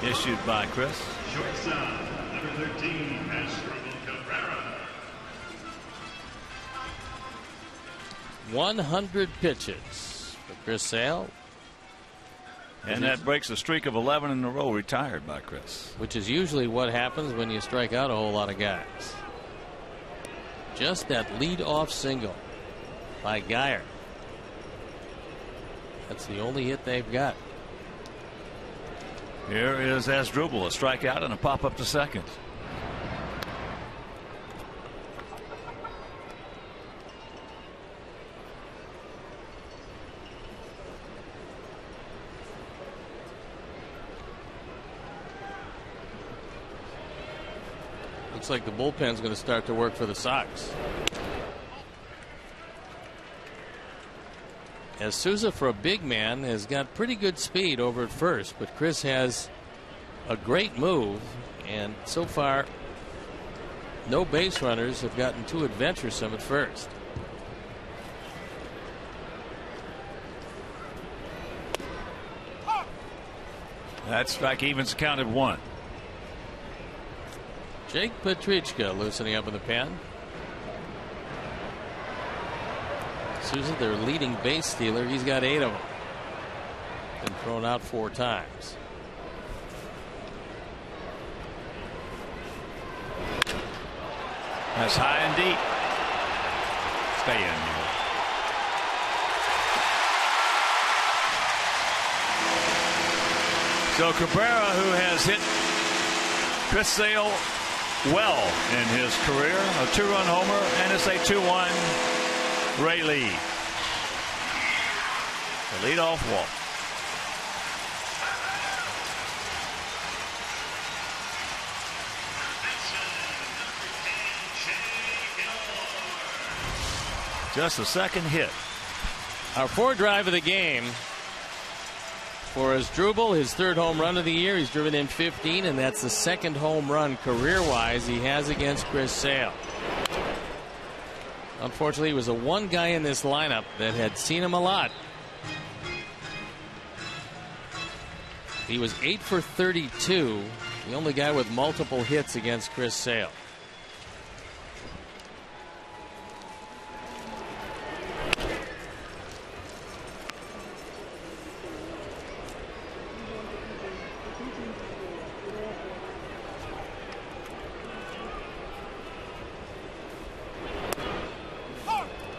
issued by Chris. Shortstop, number 13, has struggled Cabrera. 100 pitches for Chris Sale. And that breaks a streak of 11 in a row retired by Chris. Which is usually what happens when you strike out a whole lot of guys. Just that lead-off single by Geyer. That's the only hit they've got. Here is Asdrubal, a strikeout and a pop up to second. Looks like the bullpen's going to start to work for the Sox. As Souza, for a big man, has got pretty good speed over at first, but Chris has a great move, and so far no base runners have gotten too adventuresome at first. That strike evens counted 1. Jake Petrichka loosening up in the pen. Souza, their leading base stealer, he's got 8 of them. Been thrown out 4 times. That's high and deep. Stay in here. So Cabrera, who has hit Chris Sale well in his career, a 2-run homer, and it's a 2-1 Ray lead. The leadoff walk. Just a second hit. Our fourth drive of the game for Asdrubal, his third home run of the year. He's driven in 15, and that's the second home run career-wise he has against Chris Sale. Unfortunately, he was the one guy in this lineup that had seen him a lot. He was 8 for 32, the only guy with multiple hits against Chris Sale.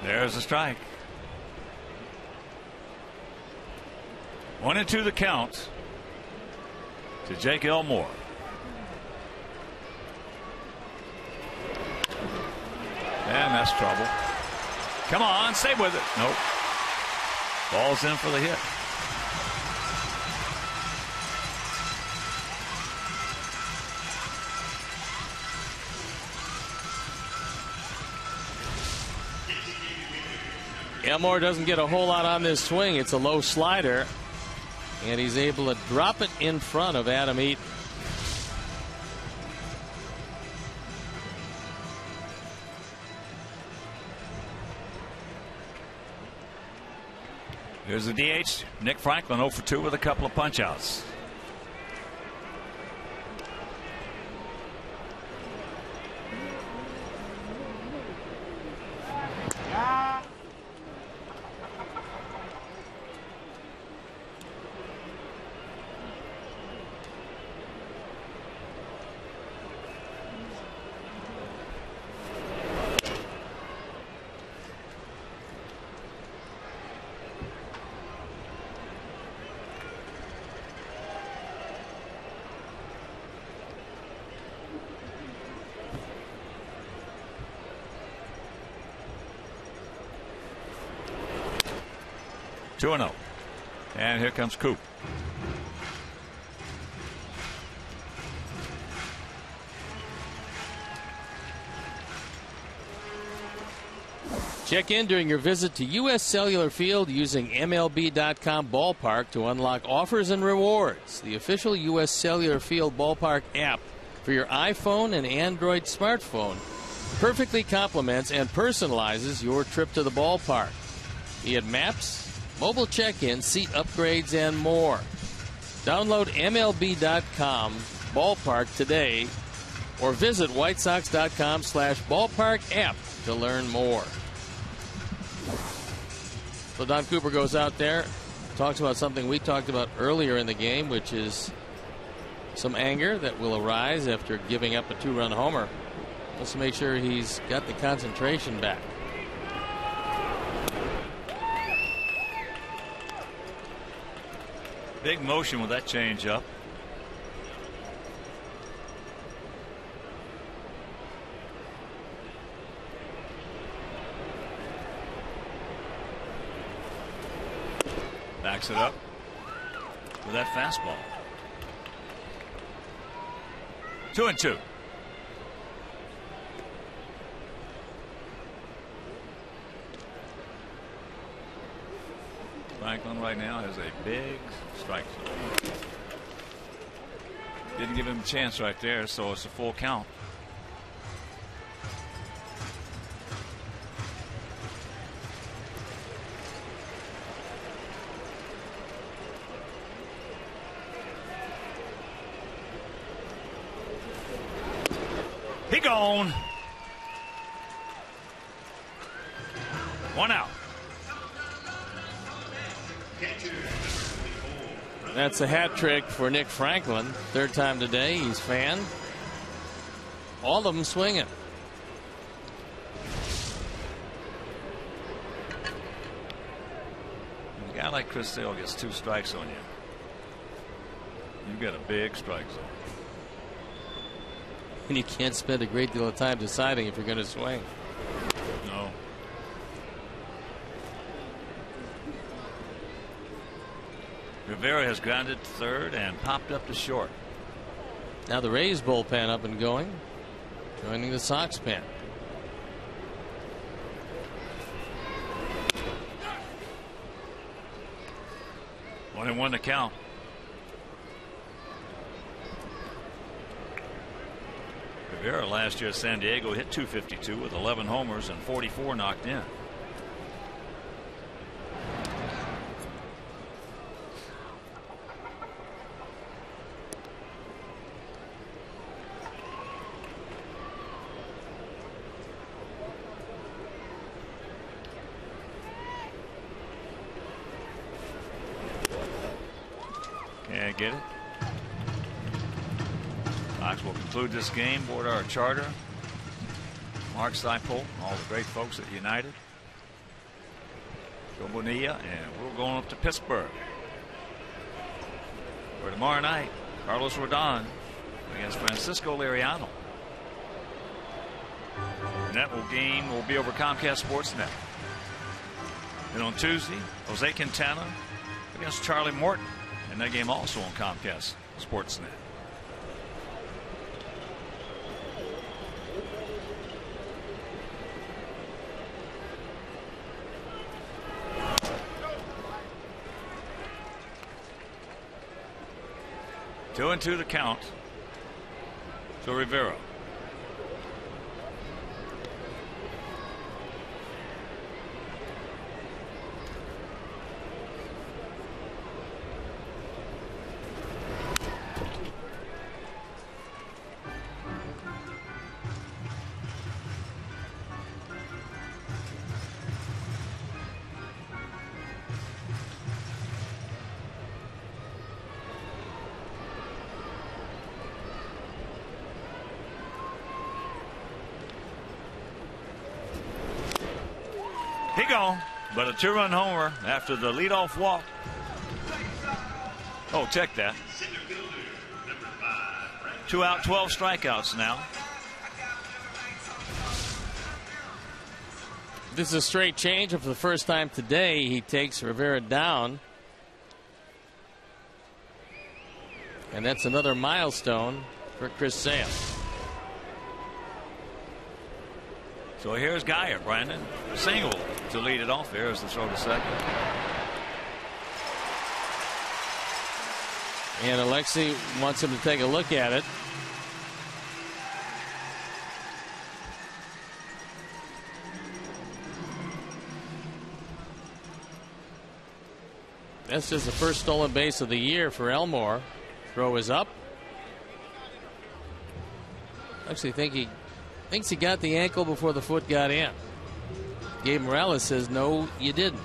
There's a strike. 1-2 the count to Jake Elmore. And that's trouble. Come on, stay with it. Nope. Ball's in for the hit. Elmore doesn't get a whole lot on this swing. It's a low slider, and he's able to drop it in front of Adam Eaton. Here's the DH. Nick Franklin 0 for 2 with a couple of punch-outs. Two and 0. And here comes Coop. Check in during your visit to U.S. Cellular Field using MLB.com Ballpark to unlock offers and rewards. The official U.S. Cellular Field Ballpark app for your iPhone and Android smartphone perfectly complements and personalizes your trip to the ballpark. Be it maps, mobile check-in, seat upgrades, and more. Download MLB.com Ballpark today or visit WhiteSox.com/ballpark app to learn more. So Don Cooper goes out there, talks about something we talked about earlier in the game, which is some anger that will arise after giving up a 2-run homer. Let's make sure he's got the concentration back. Big motion with that change up. Backs it up with that fastball. 2-2. Franklin right now has a big strike zone. Didn't give him a chance right there, so it's a full count. He gone. 1 out. That's a hat trick for Nick Franklin. Third time today. He's fanned. All of them swinging. A guy like Chris Sale gets 2 strikes on you. You've got a big strike zone. And you can't spend a great deal of time deciding if you're going to swing. No. Rivera has grounded to third and popped up to short. Now the Rays bullpen up and going, joining the Sox pen. 1-1 to count. Rivera last year at San Diego hit .252 with 11 homers and 44 knocked in. Can't get it. Fox will conclude this game aboard our charter. Mark Seipel, all the great folks at United. Joe Bonilla, and we're going up to Pittsburgh, where tomorrow night, Carlos Rodon against Francisco Liriano. And that game will be over Comcast Sportsnet. And on Tuesday, Jose Quintana against Charlie Morton. And that game also on Comcast Sportsnet. Two and two to count to Rivera. He gone, but a 2-run homer after the leadoff walk. Oh, check that. 2 out, 12 strikeouts now. This is a straight change. For the first time today, he takes Rivera down. And that's another milestone for Chris Sale. So here's Geyer, Brandon. Single to lead it off. There's the throw to second. And Alexei wants him to take a look at it. That's just the first stolen base of the year for Elmore. Throw is up. Actually thinks he got the ankle before the foot got in. Gabe Morales says, no, you didn't.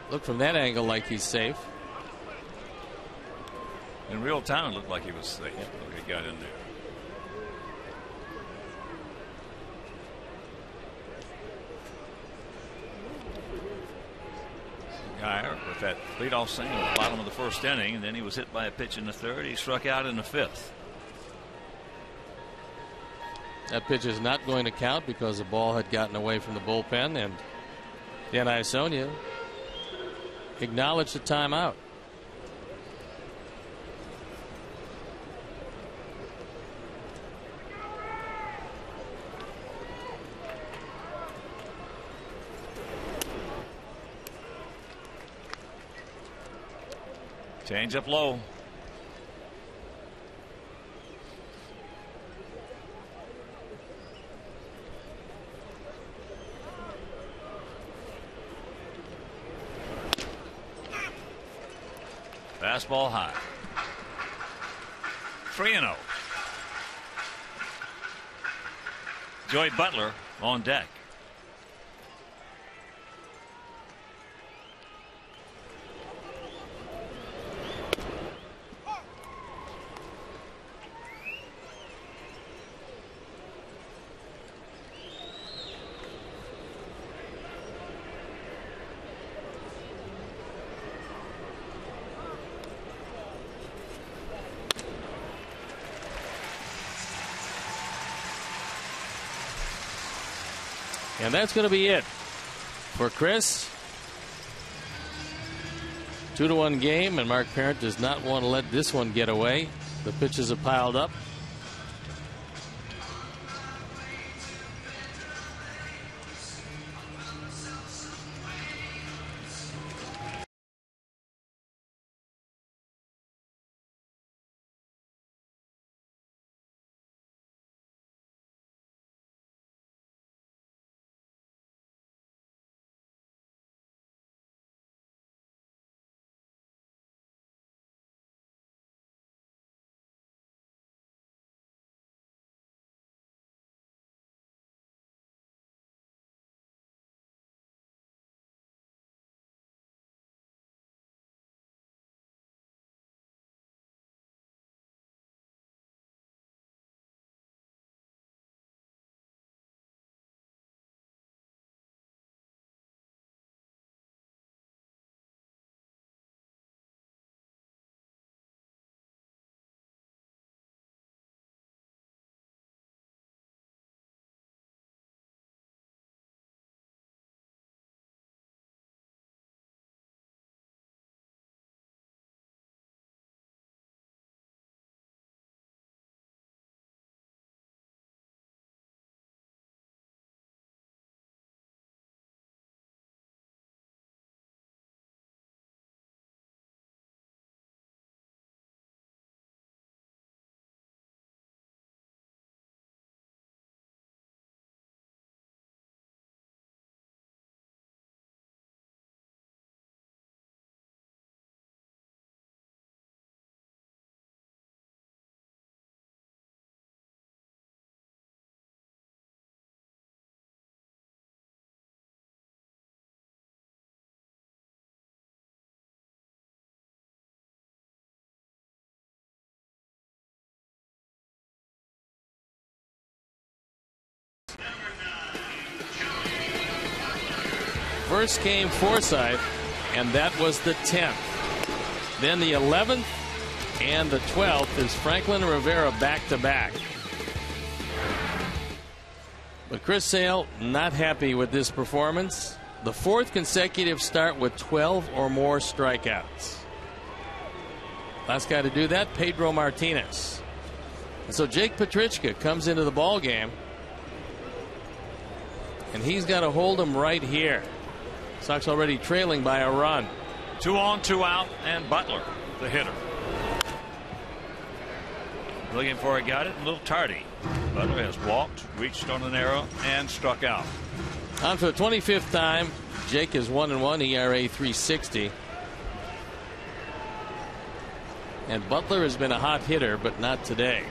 Look from that angle like he's safe. In real time, it looked like he was safe. Yep. He got in there. Geyer with that leadoff single at the bottom of the first inning, and then he was hit by a pitch in the third. He struck out in the fifth. That pitch is not going to count because the ball had gotten away from the bullpen, and Dan Iasonia acknowledged the timeout. Change up low. Fastball high. 3-0. Joey Butler on deck. And that's going to be it for Chris. 2-1 game, and Mark Parent does not want to let this one get away. The pitches are piled up. First came Forsythe, and that was the 10th. Then the 11th and the 12th is Franklin and Rivera back-to-back. But Chris Sale not happy with this performance. The 4th consecutive start with 12 or more strikeouts. Last guy to do that, Pedro Martinez. And so Jake Petrichka comes into the ball game, and he's got to hold him right here. Sox already trailing by a run. 2 on, 2 out, and Butler, the hitter. Looking for a got it, a little tardy. Butler has walked, reached on an arrow, and struck out. On for the 25th time. Jake is 1-1, ERA 3.60. And Butler has been a hot hitter, but not today.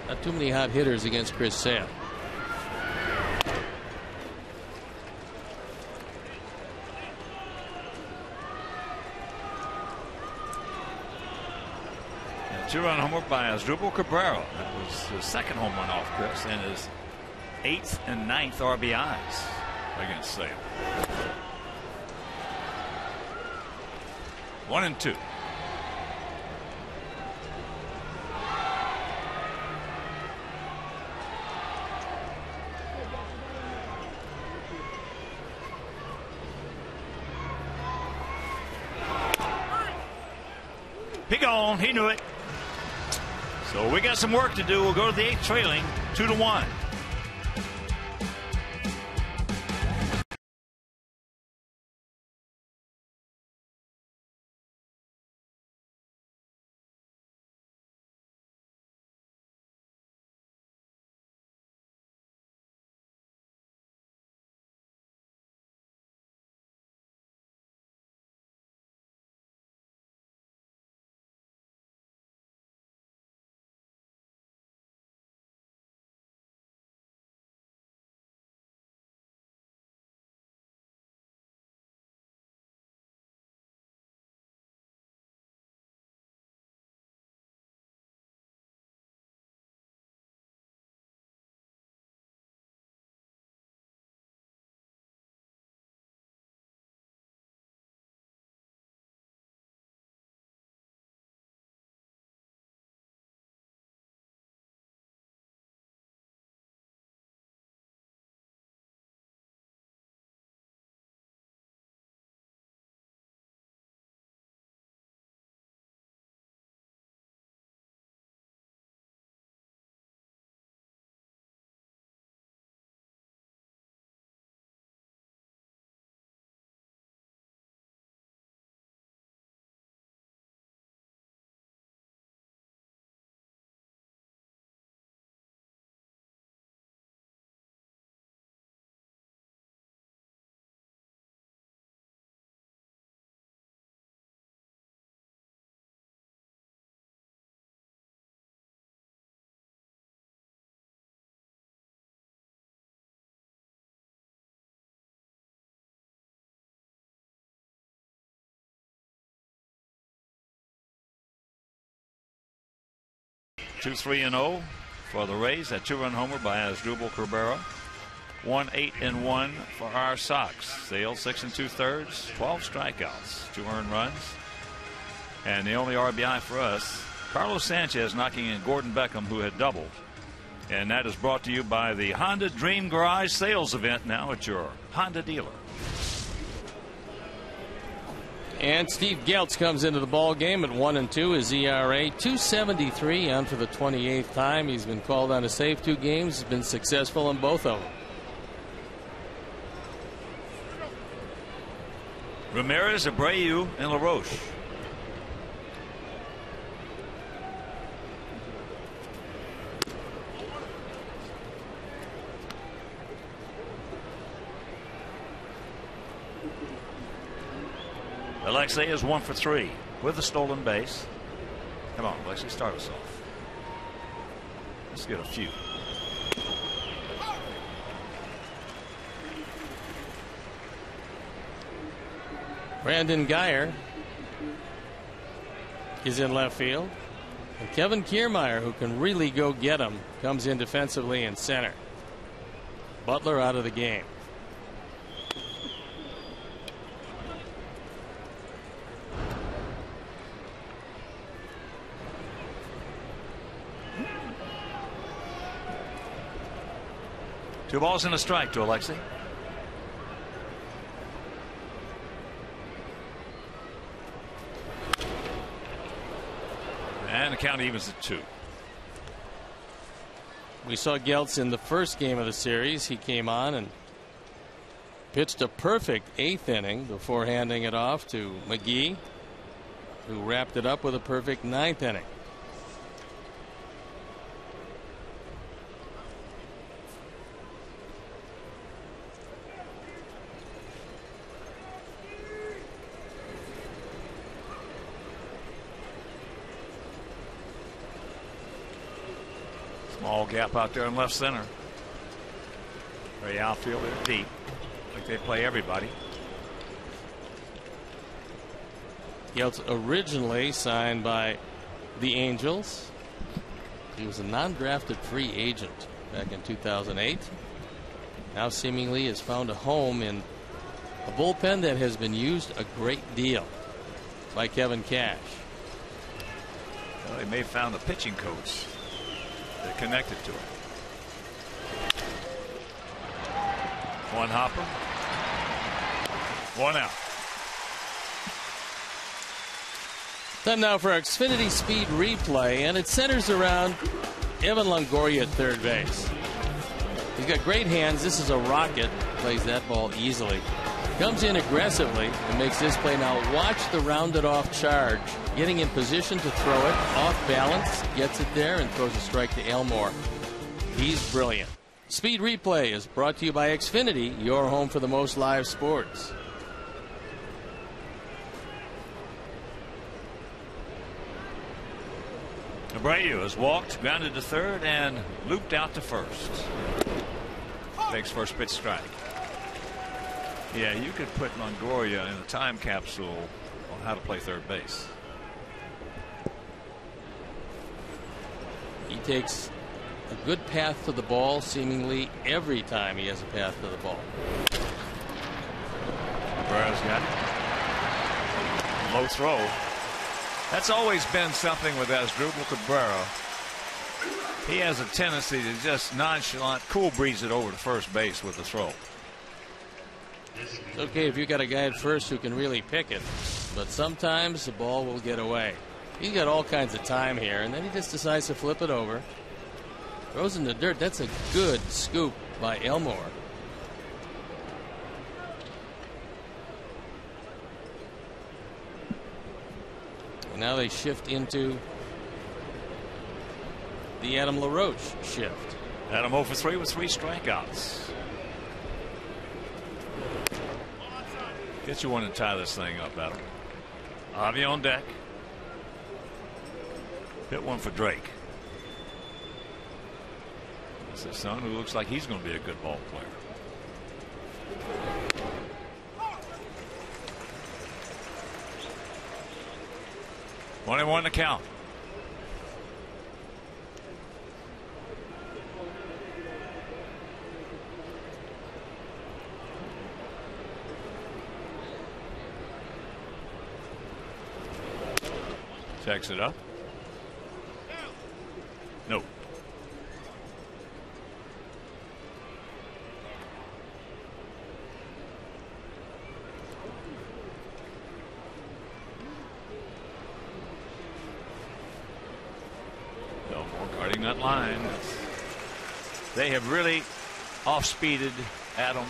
Not too many hot hitters against Chris Sale. Two-run homer by Asdrubal Cabrera. That was his second home run off Chris, and his 8th and 9th RBIs against Sale. 1-2. Pick on, he knew it. So we got some work to do. We'll go to the 8th trailing 2-1. 2-3-0 for the Rays. That 2-run homer by Asdrubal Cabrera. 1-8-1 for our Sox. Sale 6 2/3, 12 strikeouts, 2 earned runs, and the only RBI for us, Carlos Sanchez knocking in Gordon Beckham, who had doubled. And that is brought to you by the Honda Dream Garage sales event now at your Honda dealer. And Steve Geltz comes into the ball game at 1-2. His ERA 2.73, on for the 28th time. He's been called on to save 2 games. He's been successful in both of them. Ramirez, Abreu, and LaRoche. Alexei is 1 for 3 with a stolen base. Come on, Alexei, start us off. Let's get a few. Brandon Guyer is in left field. And Kevin Kiermaier, who can really go get him, comes in defensively in center. Butler out of the game. Two balls and a strike to Alexei. And the count evens at 2. We saw Geltz in the first game of the series. He came on and pitched a perfect 8th inning before handing it off to McGee, who wrapped it up with a perfect 9th inning. Small gap out there in left center. Very outfield, they're deep. Like they play everybody. Geltz originally signed by the Angels. He was a non-drafted free agent back in 2008. Now seemingly has found a home in a bullpen that has been used a great deal by Kevin Cash. Well, they may have found a pitching coach that connected to it. One hopper. One out. Time now for our Xfinity Speed replay, and it centers around Evan Longoria at third base. He's got great hands. This is a rocket. Plays that ball easily. Comes in aggressively and makes this play. Now watch the rounded off charge. Getting in position to throw it. Off balance. Gets it there and throws a strike to Elmore. He's brilliant. Speed replay is brought to you by Xfinity, your home for the most live sports. Abreu has walked, grounded to third, and looped out to first. Takes first pitch strike. Yeah, you could put Longoria in a time capsule on how to play third base. He takes a good path to the ball seemingly every time he has a path to the ball. Cabrera's got it. Low throw. That's always been something with Asdrubal Cabrera. He has a tendency to just nonchalant, cool breeze it over to first base with the throw. It's okay if you got a guy at first who can really pick it, but sometimes the ball will get away. He's got all kinds of time here, and then he just decides to flip it over. Throws in the dirt. That's a good scoop by Elmore. And now they shift into the Adam LaRoche shift. Adam 0 for 3 with 3 strikeouts. Get you one to tie this thing up, Adam. Avi on deck. Hit one for Drake. That's his son, who looks like he's going to be a good ball player. One and one to count. Checks it up. No. Belmore guarding that line. They have really off-speeded Adam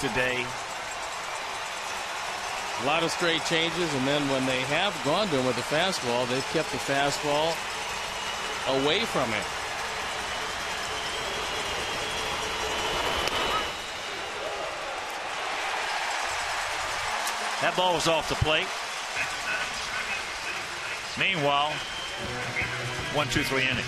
today. A lot of straight changes, and then when they have gone to him with the fastball, they've kept the fastball away from him. That ball was off the plate. Meanwhile, 1, 2, 3 innings.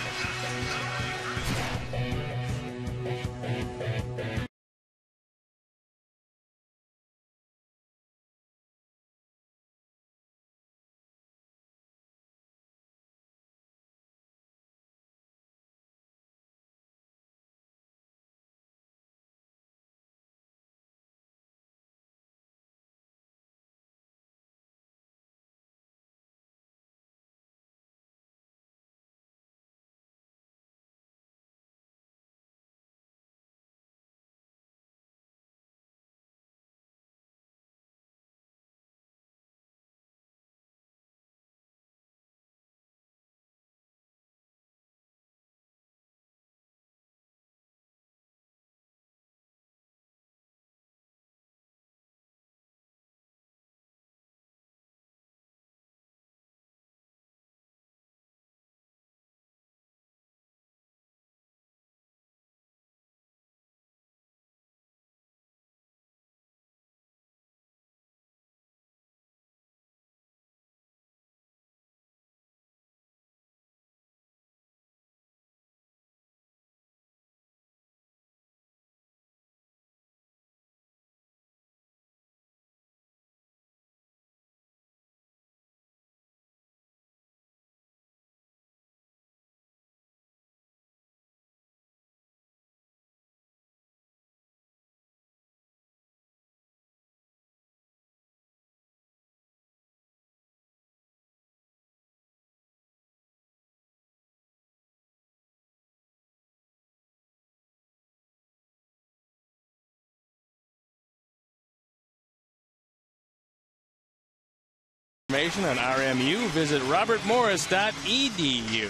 Information on RMU, visit robertmorris.edu.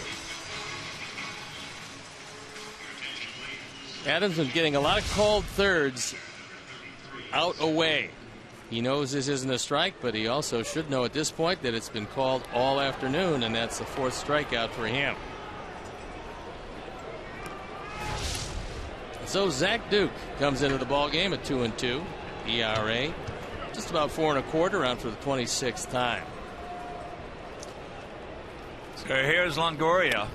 Adams been getting a lot of called thirds out away. He knows this isn't a strike, but he also should know at this point that it's been called all afternoon, and that's the 4th strikeout for him. So Zach Duke comes into the ball game at 2-2 ERA. Just about 4 1/4 out for the 26th time. So here's Longoria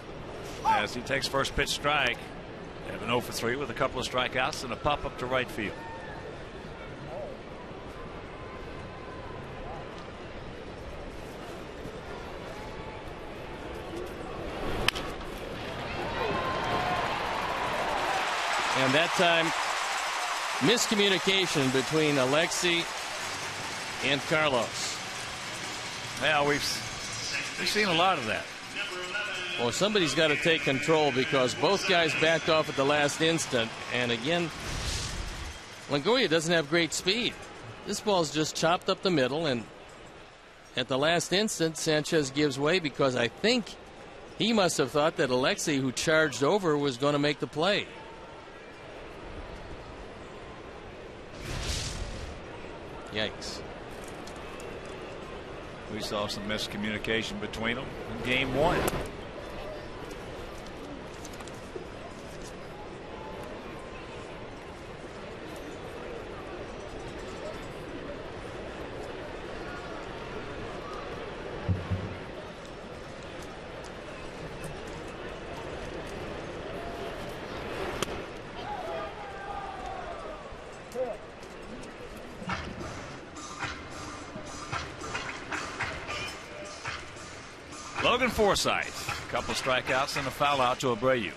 as he takes first pitch strike. They have an 0 for 3 with a couple of strikeouts and a pop up to right field. And that time, miscommunication between Alexei and Carlos. Yeah, we've seen a lot of that. Well, somebody's got to take control because both guys backed off at the last instant. And again, Longoria doesn't have great speed. This ball's just chopped up the middle, and at the last instant, Sanchez gives way because I think he must have thought that Alexei, who charged over, was going to make the play. Yikes. We saw some miscommunication between them in game 1. Logan Forsythe, a couple of strikeouts and a foul out to Abreu.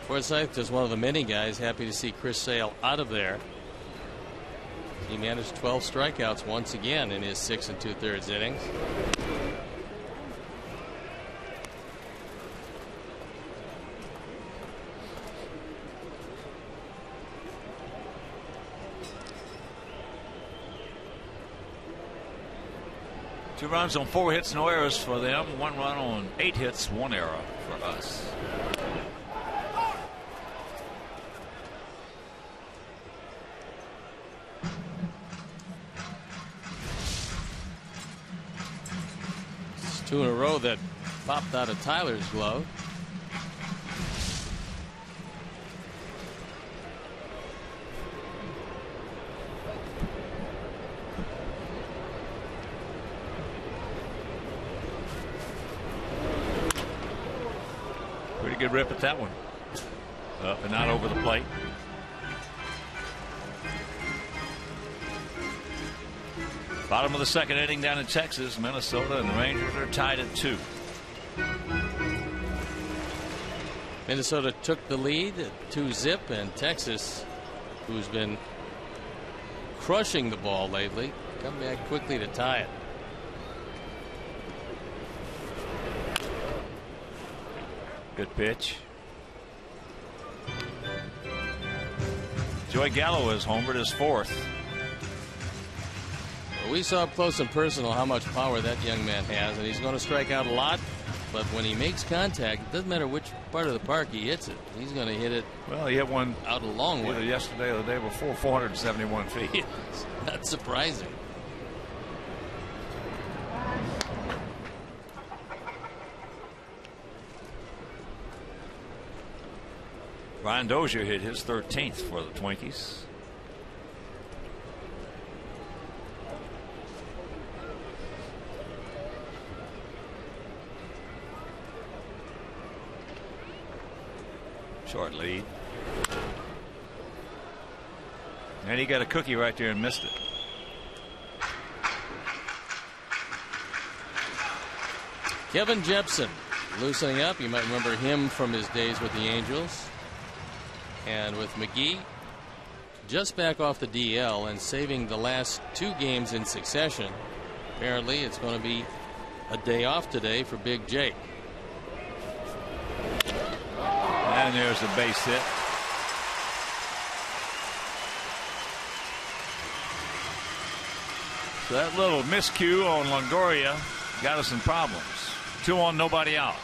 Forsythe is one of the many guys happy to see Chris Sale out of there. He managed 12 strikeouts once again in his 6 2/3 innings. 2 runs on 4 hits, no errors for them. 1 run on 8 hits, 1 error for us. It's 2 in a row that popped out of Tyler's glove. Good rip at that one. Up and out over the plate. Bottom of the 2nd inning down in Texas. Minnesota and the Rangers are tied at 2. Minnesota took the lead at 2-zip, and Texas, who's been crushing the ball lately, come back quickly to tie it. Good pitch. Joey Gallo has homered his 4th. We saw up close and personal how much power that young man has, and he's going to strike out a lot. But when he makes contact, it doesn't matter which part of the park he hits it. He's going to hit it. Well, he hit one out a long way. Either yesterday or the day before, 471 feet. It's not surprising. Ryan Dozier hit his 13th for the Twinkies. Short lead. And he got a cookie right there and missed it. Kevin Jepson loosening up. You might remember him from his days with the Angels. And with McGee just back off the DL and saving the last 2 games in succession. Apparently it's going to be a day off today for Big Jake. And there's a base hit. So that little miscue on Longoria got us in problems. 2 on, nobody out.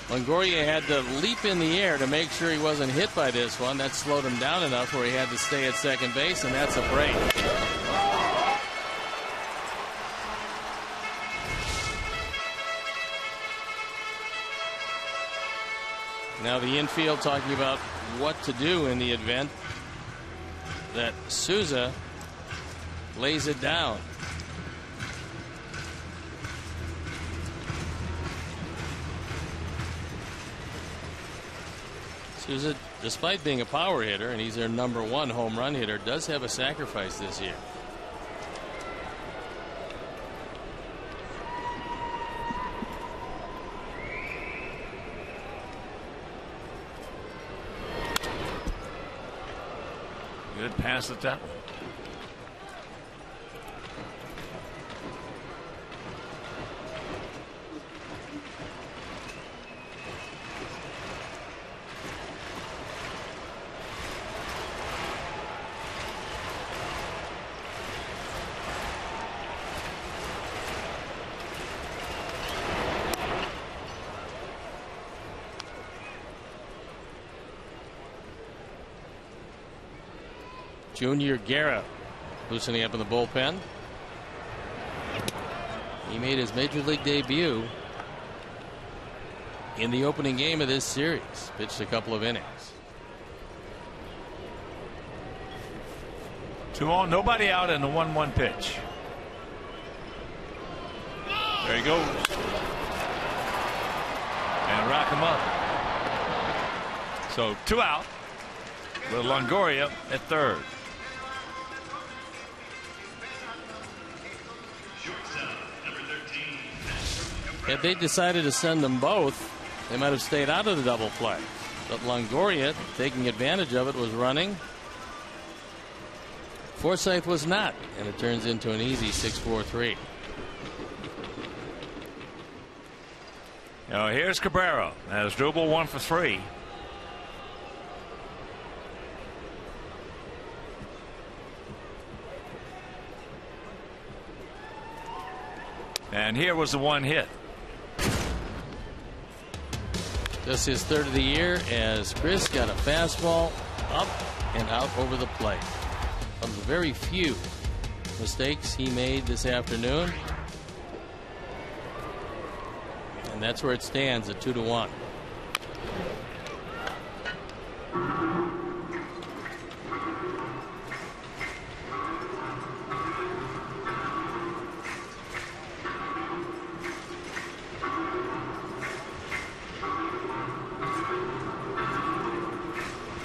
Longoria had to leap in the air to make sure he wasn't hit by this one. That slowed him down enough where he had to stay at second base, and that's a break. Now the infield talking about what to do in the event that Souza lays it down. Souza, despite being a power hitter, and he's their #1 home run hitter, does have a sacrifice this year. Good pass at that one. Junior Guerra loosening up in the bullpen. He made his major league debut in the opening game of this series. Pitched a couple of innings. 2 on, nobody out, and the 1-1 pitch. There he goes. And rock him up. So 2 out with Longoria at third. If they decided to send them both, they might have stayed out of the double play. But Longoria, taking advantage of it, was running. Forsythe was not, and it turns into an easy 6-4-3. Now here's Cabrera. As Drupal 1 for 3. And here was the one hit. Just his third of the year as Chris got a fastball up and out over the plate. One of the very few mistakes he made this afternoon. And that's where it stands at 2-1.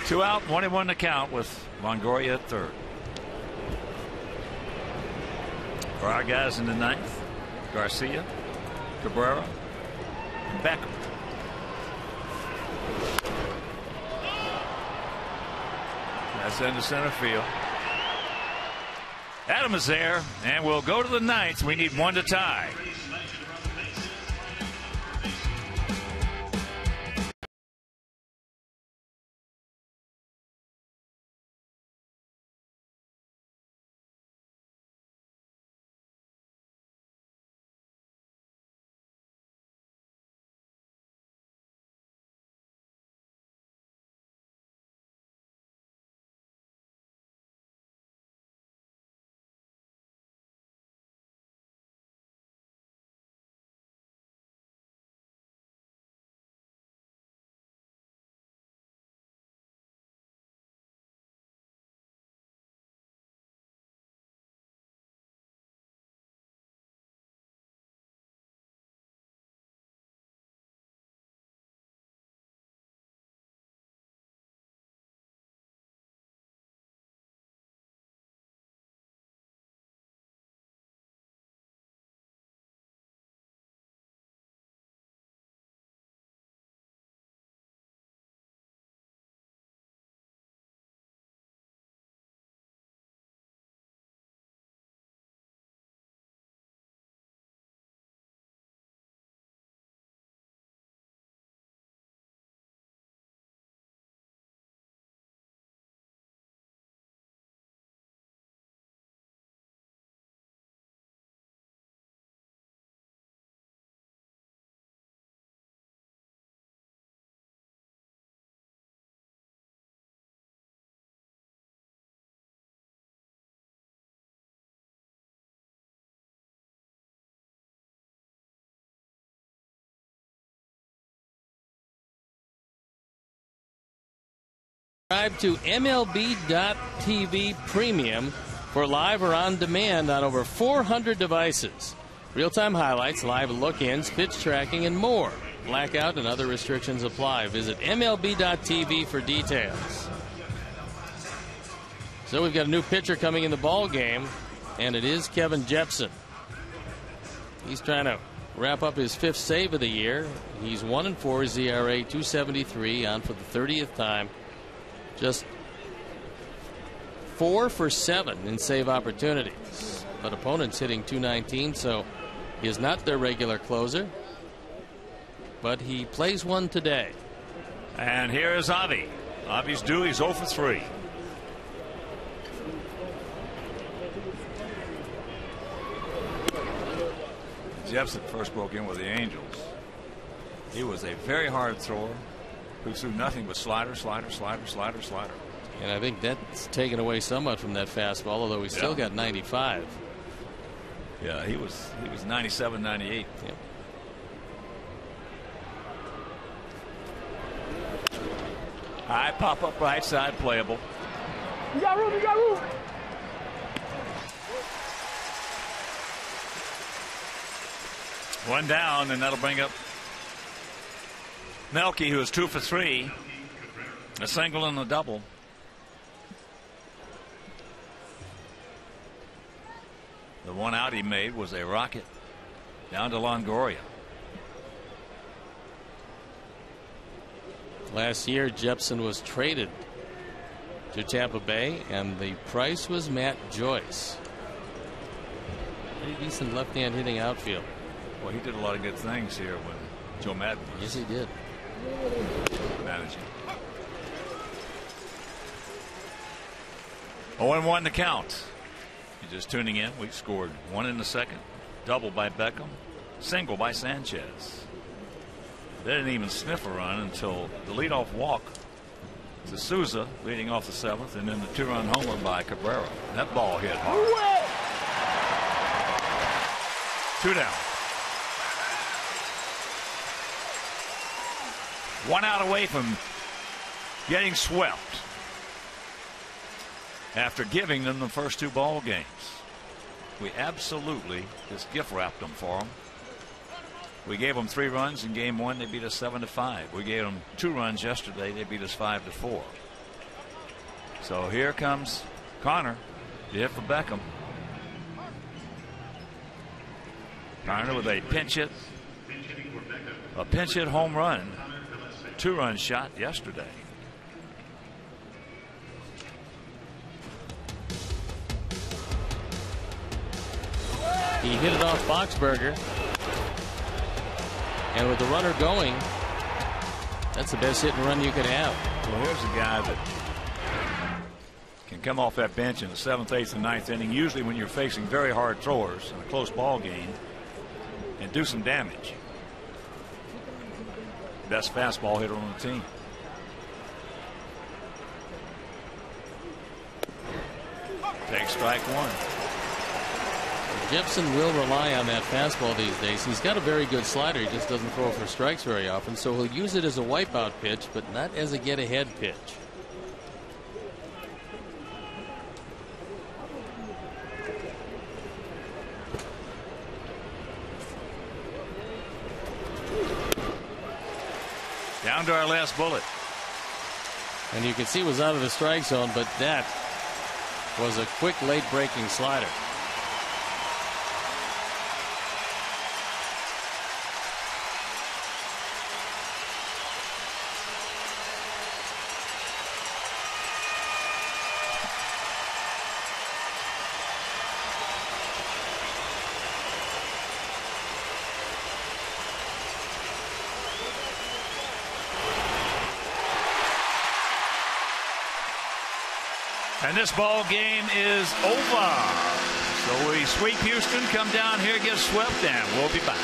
Two out, 1-1 to count with Longoria at third. For our guys in the ninth, Garcia, Cabrera, and Beckham. That's into center field. Adam is there, and we'll go to the ninth. We need one to tie. Subscribe to MLB.TV Premium for live or on demand on over 400 devices. Real-time highlights, live look-ins, pitch tracking, and more. Blackout and other restrictions apply. Visit MLB.TV for details. So we've got a new pitcher coming in the ball game, and it is Kevin Jepsen. He's trying to wrap up his 5th save of the year. He's 1-4, ZRA 273, on for the 30th time. Just 4 for 7 in save opportunities, but opponents hitting 219, so he is not their regular closer, but he plays one today. And here is Avi. Avi's due. He's 0 for 3. Jepsen first broke in with the Angels. He was a very hard thrower who threw nothing but slider, slider, slider, slider, slider. And I think that's taken away somewhat from that fastball, although he still got 95. Yeah, he was 97, 98. Yep. High pop up right side, playable. You got room, you got room. One down, and that'll bring up Melky, who is 2 for 3. A single and a double. The one out he made was a rocket down to Longoria. Last year, Jepsen was traded to Tampa Bay, and the price was Matt Joyce. Pretty decent left-hand hitting outfield. Well, he did a lot of good things here when Joe Madden was Yes, he did. managing. 0-1 to count. You're just tuning in. We scored 1 in the second. Double by Beckham. Single by Sanchez. They didn't even sniff a run until the leadoff walk to Souza leading off the 7th, and then the 2-run homer by Cabrera. That ball hit hard. 2 down. 1 out away from getting swept after giving them the first 2 ball games. We absolutely just gift wrapped them for them. We gave them 3 runs in game 1. They beat us 7-5. We gave them 2 runs yesterday. They beat us 5-4. So here comes Connor to hit for Beckham. Connor with a pinch hit home run. 2-run shot yesterday. He hit it off Boxberger. And with the runner going, that's the best hit and run you can have. Well, here's a guy that can come off that bench in the 7th, 8th, and 9th inning, usually when you're facing very hard throwers in a close ball game, and do some damage. Best fastball hitter on the team. Take strike 1. Jepson will rely on that fastball these days. He's got a very good slider. He just doesn't throw for strikes very often, so he'll use it as a wipeout pitch, but not as a get-ahead pitch. Down to our last bullet. And you can see it was out of the strike zone, but that was a quick late breaking slider. And this ball game is over. So we sweep Houston, come down here, get swept, and we'll be back.